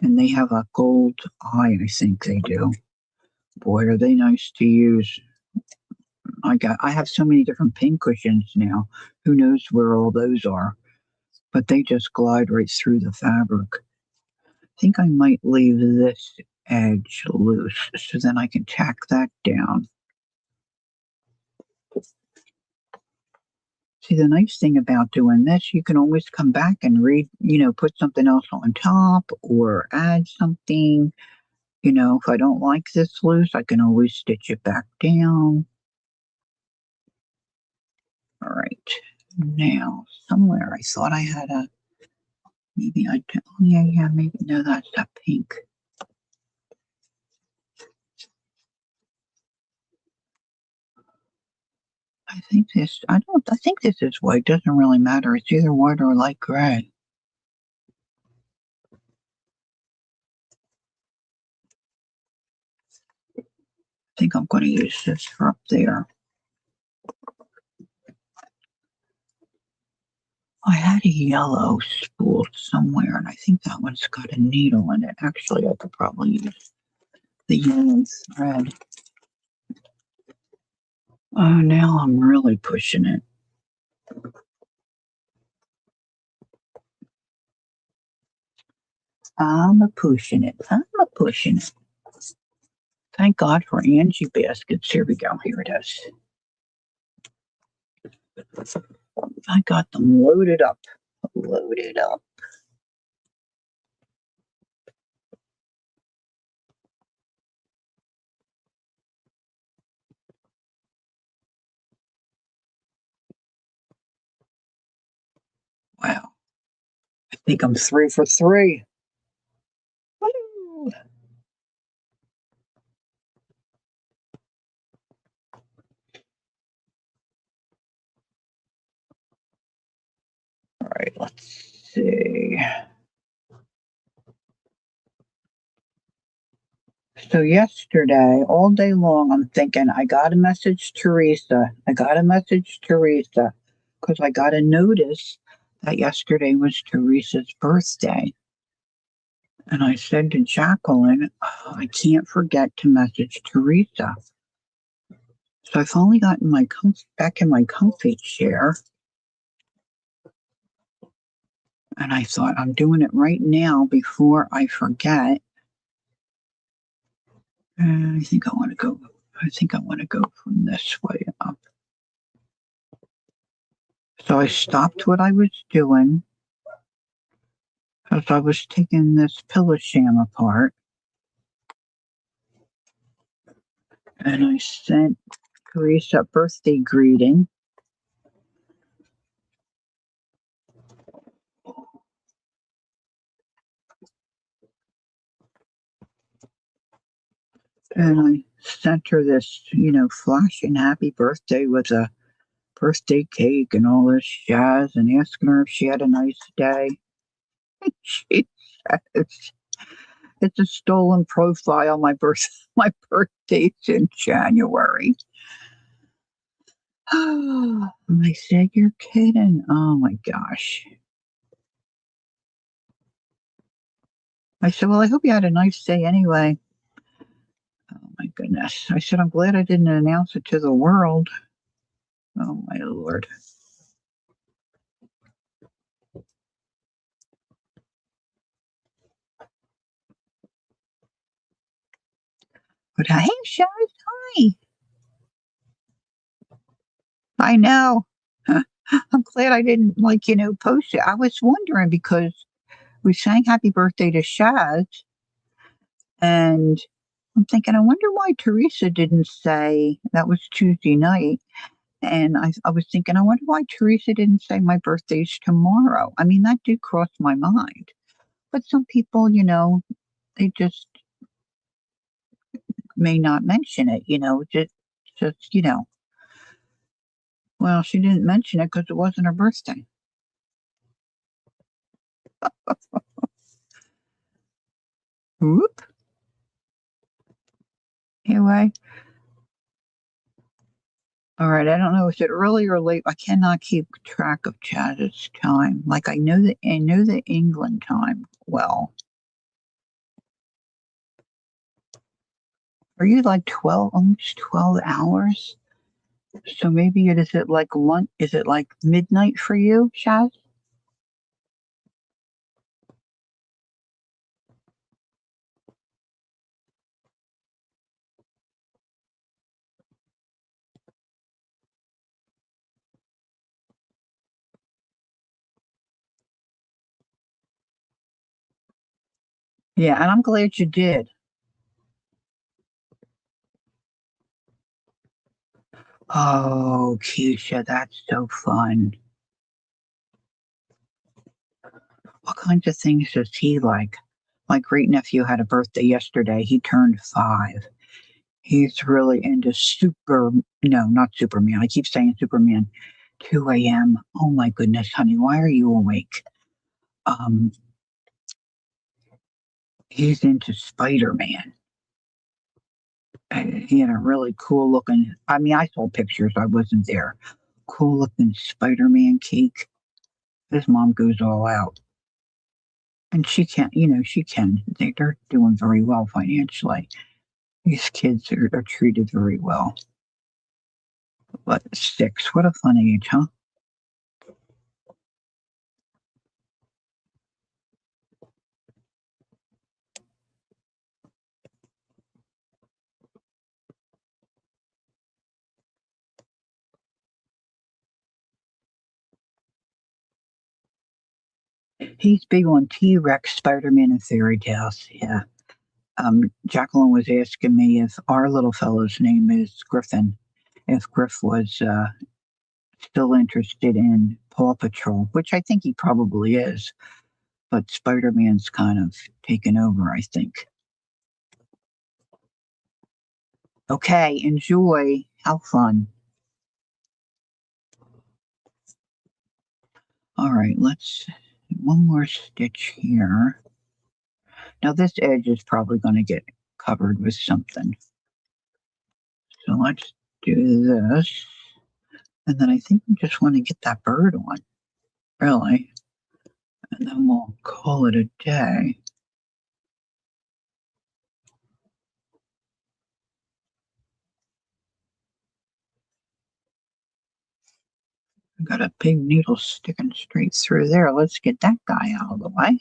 and they have a gold eye, I think they do. Boy, are they nice to use. I have so many different pin cushions now. Who knows where all those are? But they just glide right through the fabric. I think I might leave this edge loose so then I can tack that down. See, the nice thing about doing this, you can always come back and put something else on top or add something. If I don't like this loose, I can always stitch it back down. All right. Now, somewhere I thought I had maybe yeah, maybe, no, that's that pink. I think this is white. Doesn't really matter. It's either white or light gray. I think I'm going to use this for up there. I had a yellow spool somewhere, and I think that one's got a needle in it. Actually, I could probably use the yellow thread. Oh, now I'm really pushing it. I'm a pushing it. Thank God for Angie baskets. Here we go. Here it is. I got them loaded up. Loaded up. Wow. I think I'm 3 for 3. Woo! All right, let's see. So yesterday, all day long, I'm thinking, I got to message Teresa. Because I got a notice that yesterday was Teresa's birthday. And I said to Jacqueline, oh, I can't forget to message Teresa. So I finally got back in my comfy chair. And I thought, I'm doing it right now before I forget. And I think I want to go from this way up. So I stopped what I was doing as I was taking this pillow sham apart. And I sent Teresa a birthday greeting. And I sent her this, flashing happy birthday with a birthday cake and all this jazz and asking her if she had a nice day. She says, It's a stolen profile. My my birthday's in January. I said, you're kidding. Oh my gosh. I said, well, I hope you had a nice day anyway. Oh my goodness. I said, I'm glad I didn't announce it to the world. Oh my Lord. But hey, Shaz, hi. I know. I'm glad I didn't, post it. I was wondering because we sang happy birthday to Shaz, and I'm thinking, I wonder why Teresa didn't say that was Tuesday night. And I was thinking, I wonder why Teresa didn't say my birthday's tomorrow. I mean, that did cross my mind. But some people, they just may not mention it, well, she didn't mention it because it wasn't her birthday. Whoop. Anyway, all right. I don't know. Is it early or late? I cannot keep track of Chaz's time. Like I know the England time well. Are you like 12, almost 12 hours? So maybe is it like lunch? Is it like midnight for you, Chaz? Yeah, and I'm glad you did. Oh, Keisha, that's so fun. What kinds of things does he like? My great nephew had a birthday yesterday. He turned 5. He's really into no, not Superman. I keep saying Superman. 2 a.m. Oh my goodness, honey, why are you awake? Um, he's into Spider-Man. He had a really cool looking, I mean, I saw pictures, I wasn't there. Cool looking Spider-Man cake. His mom goes all out. And she can, she can. They're doing very well financially. These kids are treated very well. But 6, what a fun age, huh? He's big on T-Rex, Spider-Man, and fairy tales. Yeah. Jacqueline was asking me if our little fellow's name is Griffin, if Griff was still interested in Paw Patrol, which I think he probably is, but Spider Man's kind of taken over, I think. Okay, enjoy. Have fun. All right, let's one more stitch here. Now, this edge is probably going to get covered with something. So let's do this. And then I think we just want to get that bird on, really. And then we'll call it a day. I got a big needle sticking straight through there. Let's get that guy out of the way.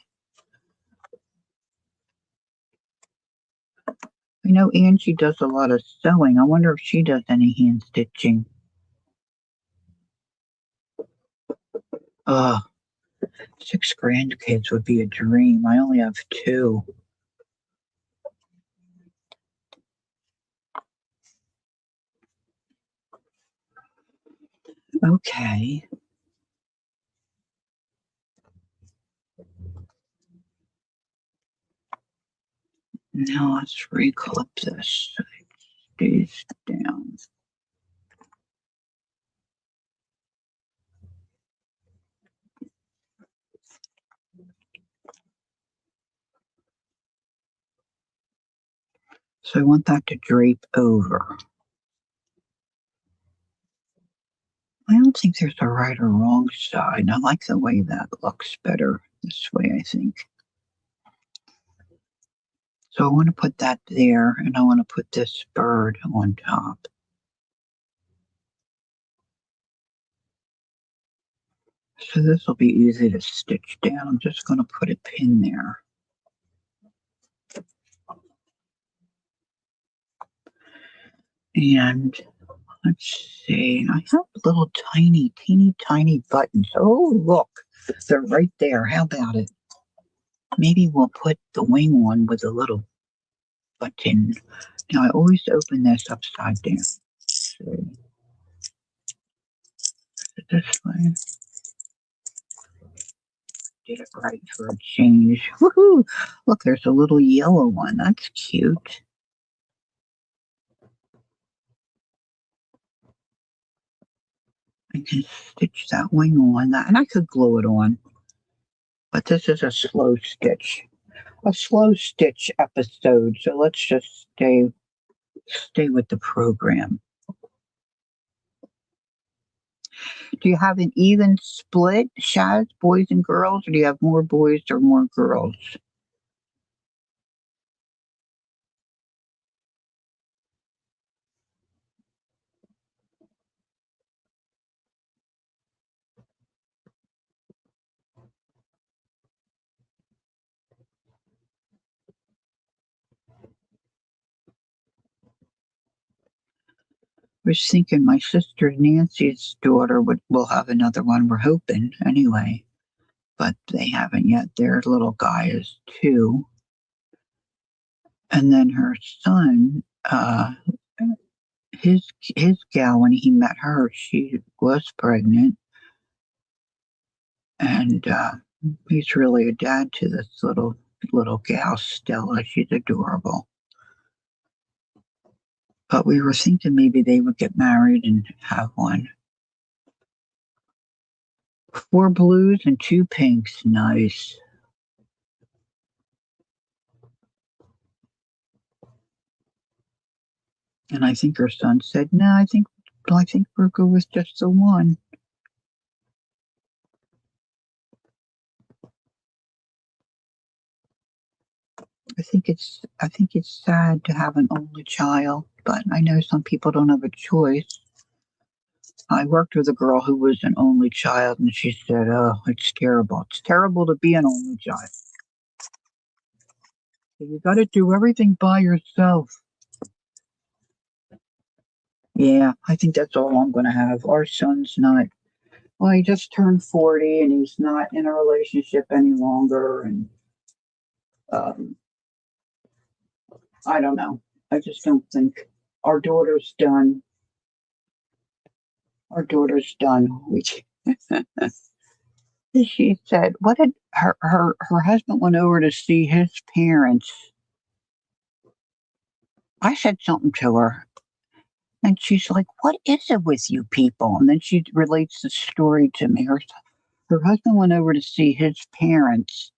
I know Angie does a lot of sewing. I wonder if she does any hand stitching. 6 grandkids would be a dream. I only have 2. Okay. Now let's reclip this so it stays down. So I want that to drape over. I don't think there's a right or wrong side. I like the way that looks better this way, I think. So I want to put that there, and I want to put this bird on top. So this will be easy to stitch down. I'm just going to put a pin there. And let's see, I have little tiny, teeny, tiny buttons. Oh, look, they're right there. How about it? Maybe we'll put the wing one with a little button. Now, I always open this upside down. So, this way. Did it right for a change. Woohoo! Look, there's a little yellow one. That's cute. I can stitch that wing on that, and I could glue it on. But this is a slow stitch. A slow stitch episode, so let's just stay with the program. Do you have an even split, Shaz, boys and girls, or do you have more boys or more girls? I was thinking my sister Nancy's daughter will have another one. We're hoping anyway, but they haven't yet. Their little guy is 2, and then her son, his gal when he met her, she was pregnant, and he's really a dad to this little gal Stella. She's adorable. But we were thinking maybe they would get married and have one. 4 blues and 2 pinks. Nice. And I think her son said, "No, I think we'll go with just the one." I think it's sad to have an only child, but I know some people don't have a choice. I worked with a girl who was an only child, and she said, "Oh, it's terrible. It's terrible to be an only child. You got to do everything by yourself." Yeah, I think that's all I'm going to have. Our son's not. Well, he just turned 40, and he's not in a relationship any longer, and um, I don't know. I just don't think our daughter's done. Our daughter's done. She said, "What did her husband went over to see his parents?" I said something to her, and she's like, "What is it with you people?" And then she relates the story to me. Her husband went over to see his parents.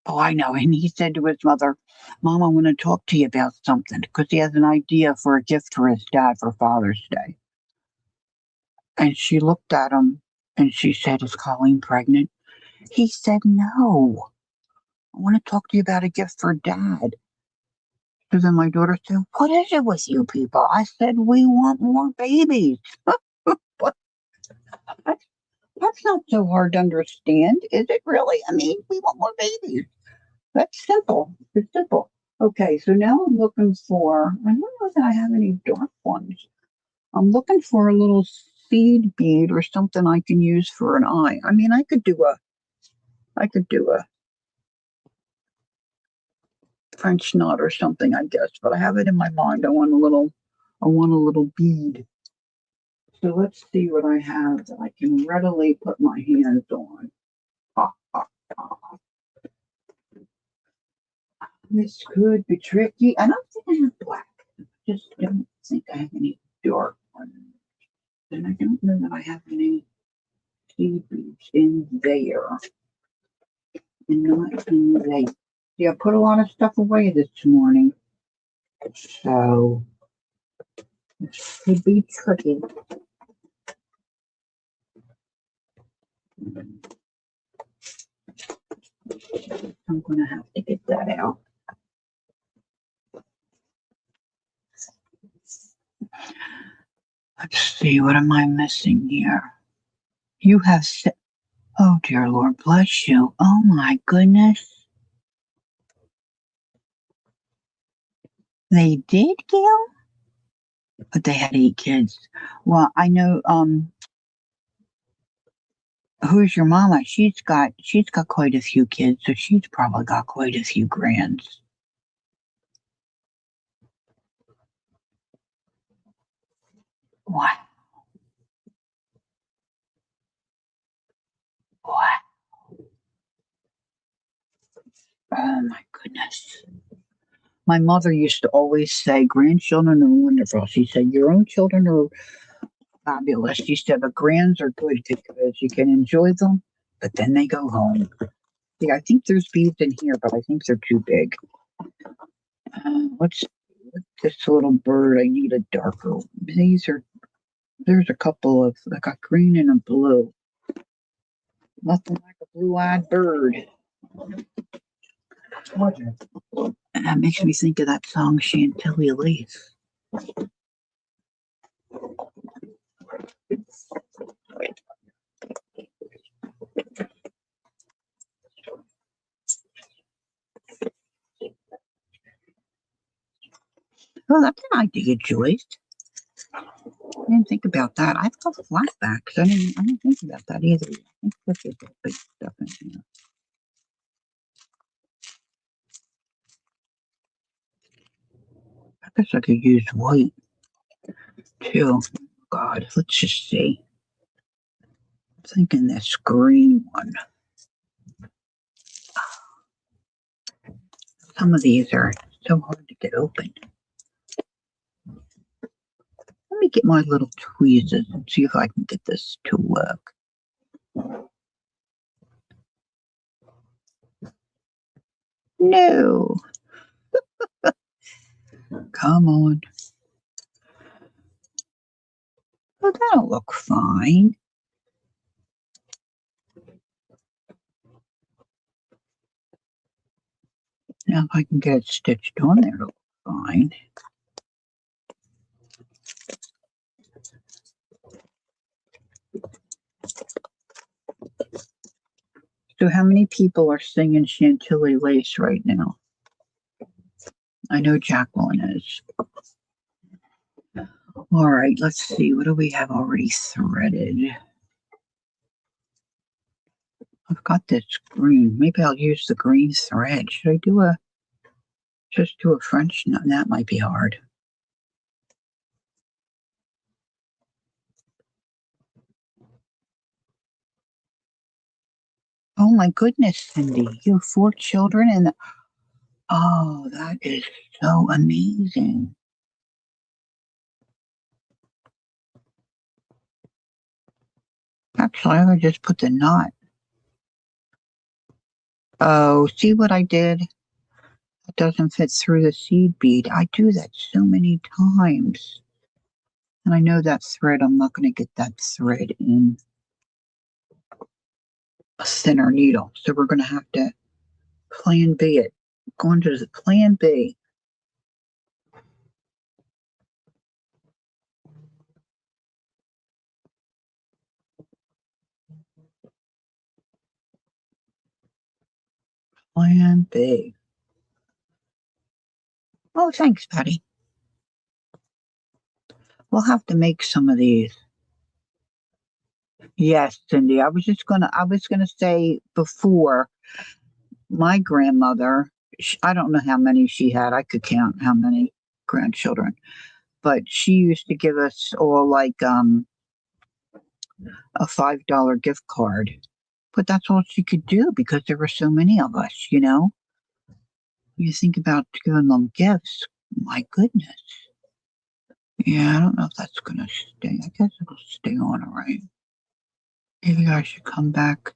Oh, I know. And he said to his mother, "Mom, I want to talk to you about something," because he has an idea for a gift for his dad for Father's Day. And she looked at him and she said, "Is Colleen pregnant?" He said, "No, I want to talk to you about a gift for Dad." So then my daughter said, "What is it with you people?" I said, "We want more babies." But that's not so hard to understand, is it really? I mean, we want more babies. That's simple. It's simple. Okay, so now I'm looking for, I don't know if I have any dark ones. I'm looking for a little seed bead or something I can use for an eye. I mean, I could do a French knot or something, I guess, but I have it in my mind. I want a little bead. So let's see what I have that I can readily put my hands on. Ha, ha, ha. This could be tricky. I don't think I have black. Just don't think I have any dark ones. And I don't know that I have any seed beads in there. And not in there. Yeah, I put a lot of stuff away this morning. So this could be tricky. I'm going to have to get that out. Let's see, what am I missing here? You have said, oh dear Lord, bless you. Oh my goodness. They did, Gail? But they had 8 kids. Well, I know, who's your mama? She's got quite a few kids, so she's probably got quite a few grands. What? What? Oh my goodness. My mother used to always say, grandchildren are wonderful. She said, your own children are fabulous. She said, the grands are good because you can enjoy them, but then they go home. Yeah, I think there's beads in here, but I think they're too big. What's this little bird? I need a darker. There's a couple of, like a green and a blue. Nothing like a blue-eyed bird. And that makes me think of that song, Chantilly Lace. Oh, that's an idea, Joyce. I didn't think about that. I've got flashbacks. I didn't think about that either. I think this is the big stuff in here. I guess I could use white too. God, let's just see. I'm thinking this green one. Some of these are so hard to get open. Let me get my little tweezers and see if I can get this to work. No. Come on. Well, that'll look fine. Now if I can get it stitched on there, it'll look fine. So how many people are singing Chantilly Lace right now? I know Jacqueline is. All right, let's see. What do we have already threaded? I've got this green. Maybe I'll use the green thread. Should I just do a French? No, that might be hard. Oh my goodness, Cindy, you have 4 children and oh, that is so amazing. Actually, I would just put the knot. Oh, see what I did? It doesn't fit through the seed bead. I do that so many times. And I know that thread, I'm not going to get that thread in a thinner needle. So we're going to have to plan B it. Going to the plan B. Plan B. Oh, thanks, Patty. We'll have to make some of these. Yes, Cindy. I was gonna say before, my grandmother, I don't know how many she had. I could count how many grandchildren, but she used to give us all like a $5 gift card. But that's all she could do because there were so many of us, you know? You think about giving them gifts. My goodness. Yeah, I don't know if that's gonna stay. I guess it'll stay on, all right. Maybe I should come back.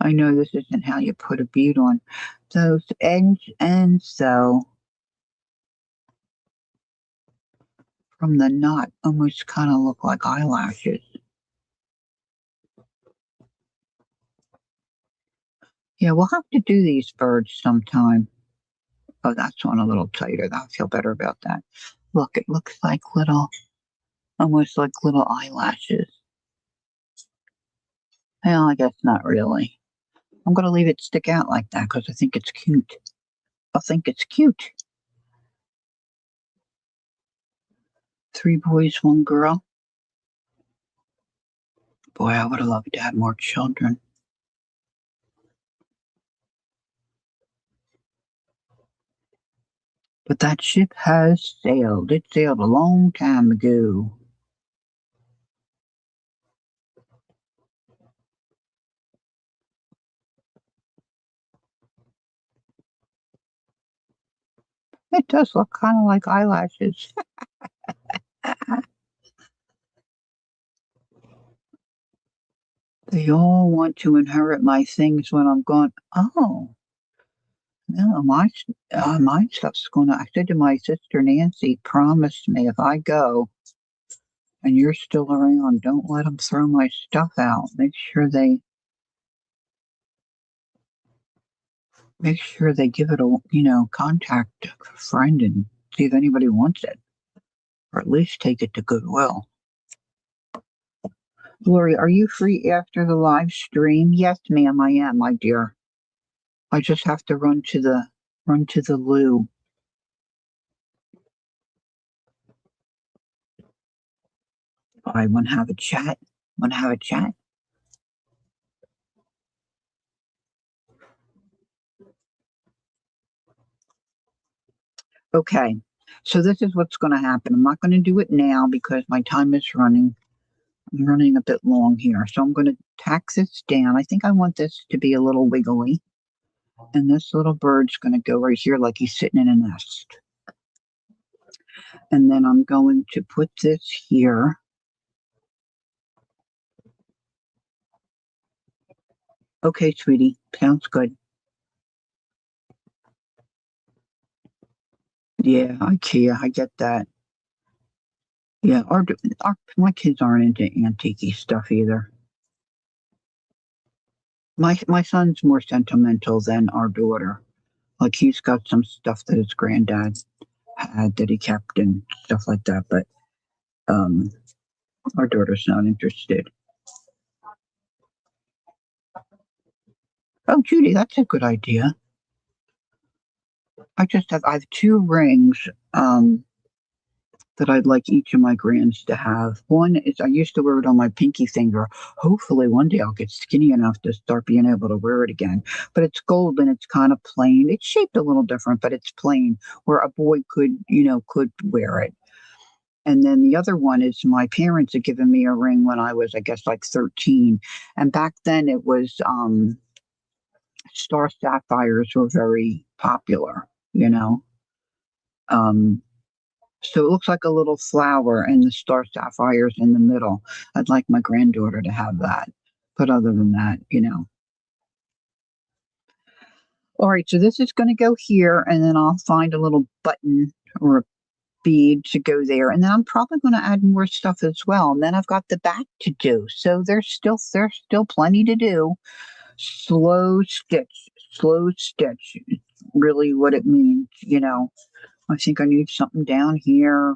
I know this isn't how you put a bead on. Those ends and so from the knot almost kind of look like eyelashes. Yeah, we'll have to do these birds sometime. Oh, that's one a little tighter. I feel better about that. Look, it looks like almost like little eyelashes. Well, I guess not really. I'm going to leave it stick out like that because I think it's cute. I think it's cute. 3 boys, 1 girl. Boy, I would have loved to have more children. But that ship has sailed. It sailed a long time ago. It does look kind of like eyelashes. They all want to inherit my things when I'm gone. Oh, no, my stuff's gonna. I said to my sister Nancy, promise me if I go and you're still around, don't let them throw my stuff out. Make sure they give it a contact a friend and see if anybody wants it, or at least take it to Goodwill. Lori, are you free after the live stream? Yes, ma'am, I am, my dear. I just have to run to the loo. I want to have a chat. Want to have a chat? Okay. So this is what's going to happen. I'm not going to do it now because my time is running. I'm running a bit long here. So I'm going to tack this down. I think I want this to be a little wiggly. And this little bird's going to go right here like he's sitting in a nest. And then I'm going to put this here. Okay, sweetie. Sounds good. Yeah, IKEA. I get that. Yeah, my kids aren't into antique stuff either. My son's more sentimental than our daughter. Like he's got some stuff that his granddad had that he kept and stuff like that, but um, our daughter's not interested. Oh, Judy, that's a good idea. I have 2 rings that I'd like each of my grands to have. One is I used to wear it on my pinky finger. Hopefully one day I'll get skinny enough to start being able to wear it again. But it's gold and it's kind of plain. It's shaped a little different, but it's plain where a boy could wear it. And then the other one is my parents had given me a ring when I was, I guess, like 13. And back then it was star sapphires were very popular, you know. Um, so it looks like a little flower and the star sapphires in the middle. I'd like my granddaughter to have that. But other than that. All right, so this is going to go here, and then I'll find a little button or a bead to go there. And then I'm probably going to add more stuff as well. And then I've got the back to do. So there's still plenty to do. Slow stitch, really what it means. I think I need something down here,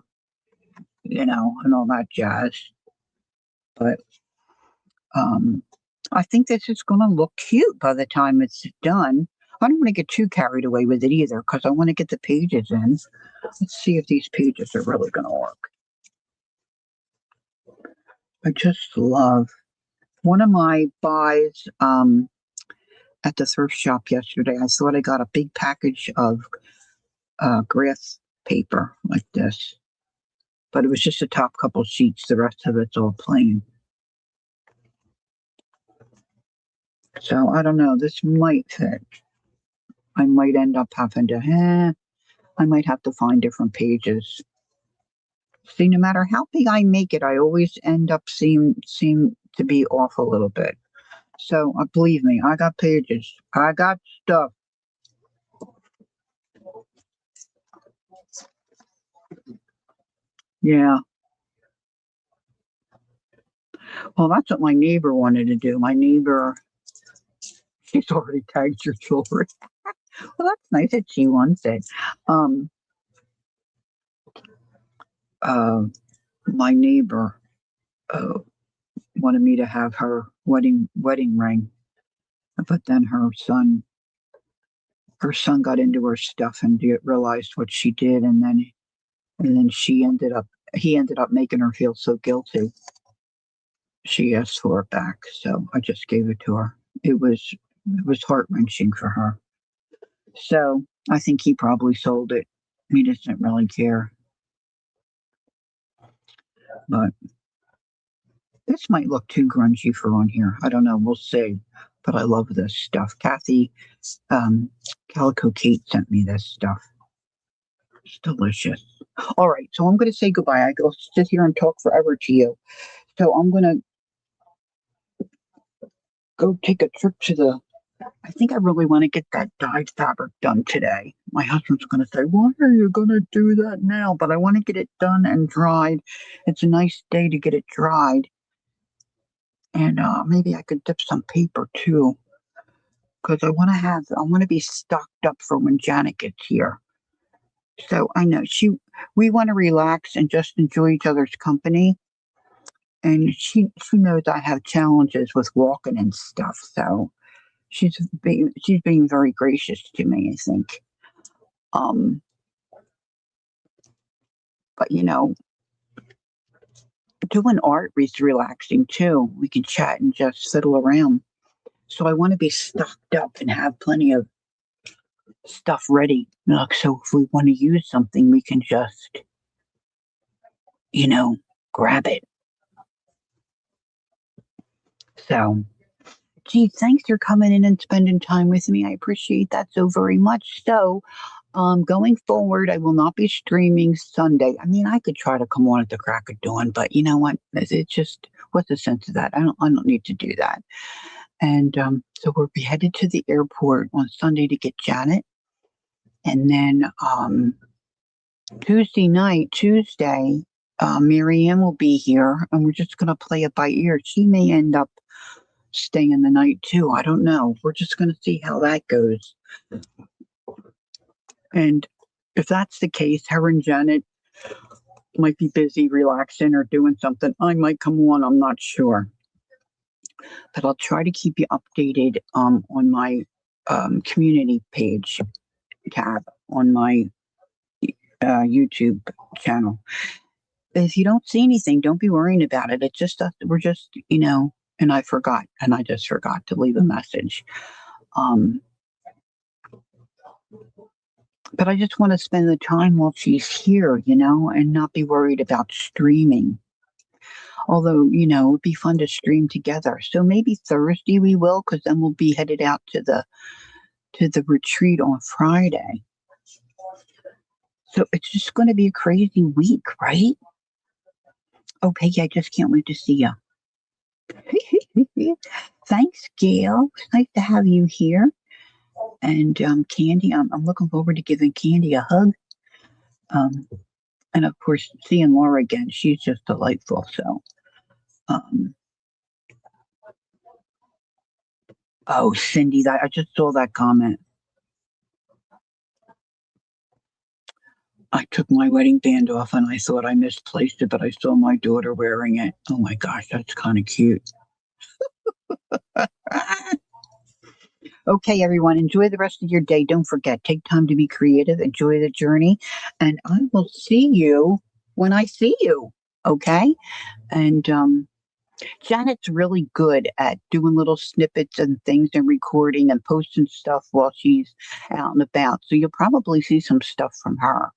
and all that jazz. But um, I think this is going to look cute by the time it's done. I don't want to get too carried away with it either because I want to get the pages in. Let's see if these pages are really going to work. I just love one of my buys at the thrift shop yesterday. I thought I got a big package of grass paper like this, but it was just the top couple sheets. The rest of it's all plain. So I don't know. This might fit. I might end up having to. I might have to find different pages. See, no matter how big I make it, I always end up seem to be off a little bit. So believe me, I got pages. I got stuff. Yeah. Well, that's what my neighbor wanted to do. My neighbor, she's already tagged your jewelry. Well, that's nice that she wants it. Um, uh, my neighbor uh, wanted me to have her wedding ring, but then her son got into her stuff and realized what she did, and then he ended up making her feel so guilty. She asked for it back, so I just gave it to her. It was heart wrenching for her. So I think he probably sold it. He doesn't really care. But this might look too grungy for on here. I don't know. We'll see. But I love this stuff. Kathy, um, Calico Kate sent me this stuff. It's delicious. All right, so I'm going to say goodbye. I go sit here and talk forever to you. So I'm going to go take a trip to the. I think I really want to get that dyed fabric done today. My husband's going to say, "Why are you going to do that now?" But I want to get it done and dried. It's a nice day to get it dried. And maybe I could dip some paper too, because I want to be stocked up for when Janet gets here. So I know we want to relax and just enjoy each other's company. And she knows I have challenges with walking and stuff. So she's being very gracious to me, I think. Um, but doing art is relaxing too. We can chat and just fiddle around. So I want to be stocked up and have plenty of stuff ready. Like, so if we want to use something, we can just, you know, grab it. So, gee, thanks for coming in and spending time with me. I appreciate that so very much. So, going forward, I will not be streaming Sunday. I mean, I could try to come on at the crack of dawn, but you know what? It's just what's the sense of that? I don't need to do that. And so we'll be headed to the airport on Sunday to get Janet, and then Tuesday, Miriam will be here, and we're just going to play it by ear. She may end up staying the night too. I don't know. We're just going to see how that goes. And if that's the case, her and Janet might be busy relaxing or doing something. I might come on. I'm not sure, but I'll try to keep you updated on my community page tab on my YouTube channel. If you don't see anything, don't be worrying about it. It's just that we're just, and I just forgot to leave a message. But I just want to spend the time while she's here, and not be worried about streaming. Although, it'd be fun to stream together. So maybe Thursday we will, because then we'll be headed out to the retreat on Friday. So it's just going to be a crazy week, right? Okay, I just can't wait to see you. Thanks, Gail. It's nice to have you here. And Candy, I'm looking forward to giving Candy a hug. And of course, seeing Laura again, she's just delightful. So, oh, Cindy, I just saw that comment. I took my wedding band off and I thought I misplaced it, but I saw my daughter wearing it. Oh my gosh, that's kind of cute. Okay, everyone, enjoy the rest of your day. Don't forget, take time to be creative, enjoy the journey, and I will see you when I see you. Okay? And Janet's really good at doing little snippets and things and recording and posting stuff while she's out and about. So you'll probably see some stuff from her.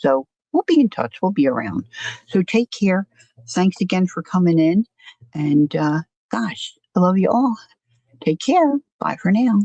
So we'll be in touch. We'll be around. So take care. Thanks again for coming in. And gosh, I love you all. Take care. Bye for now.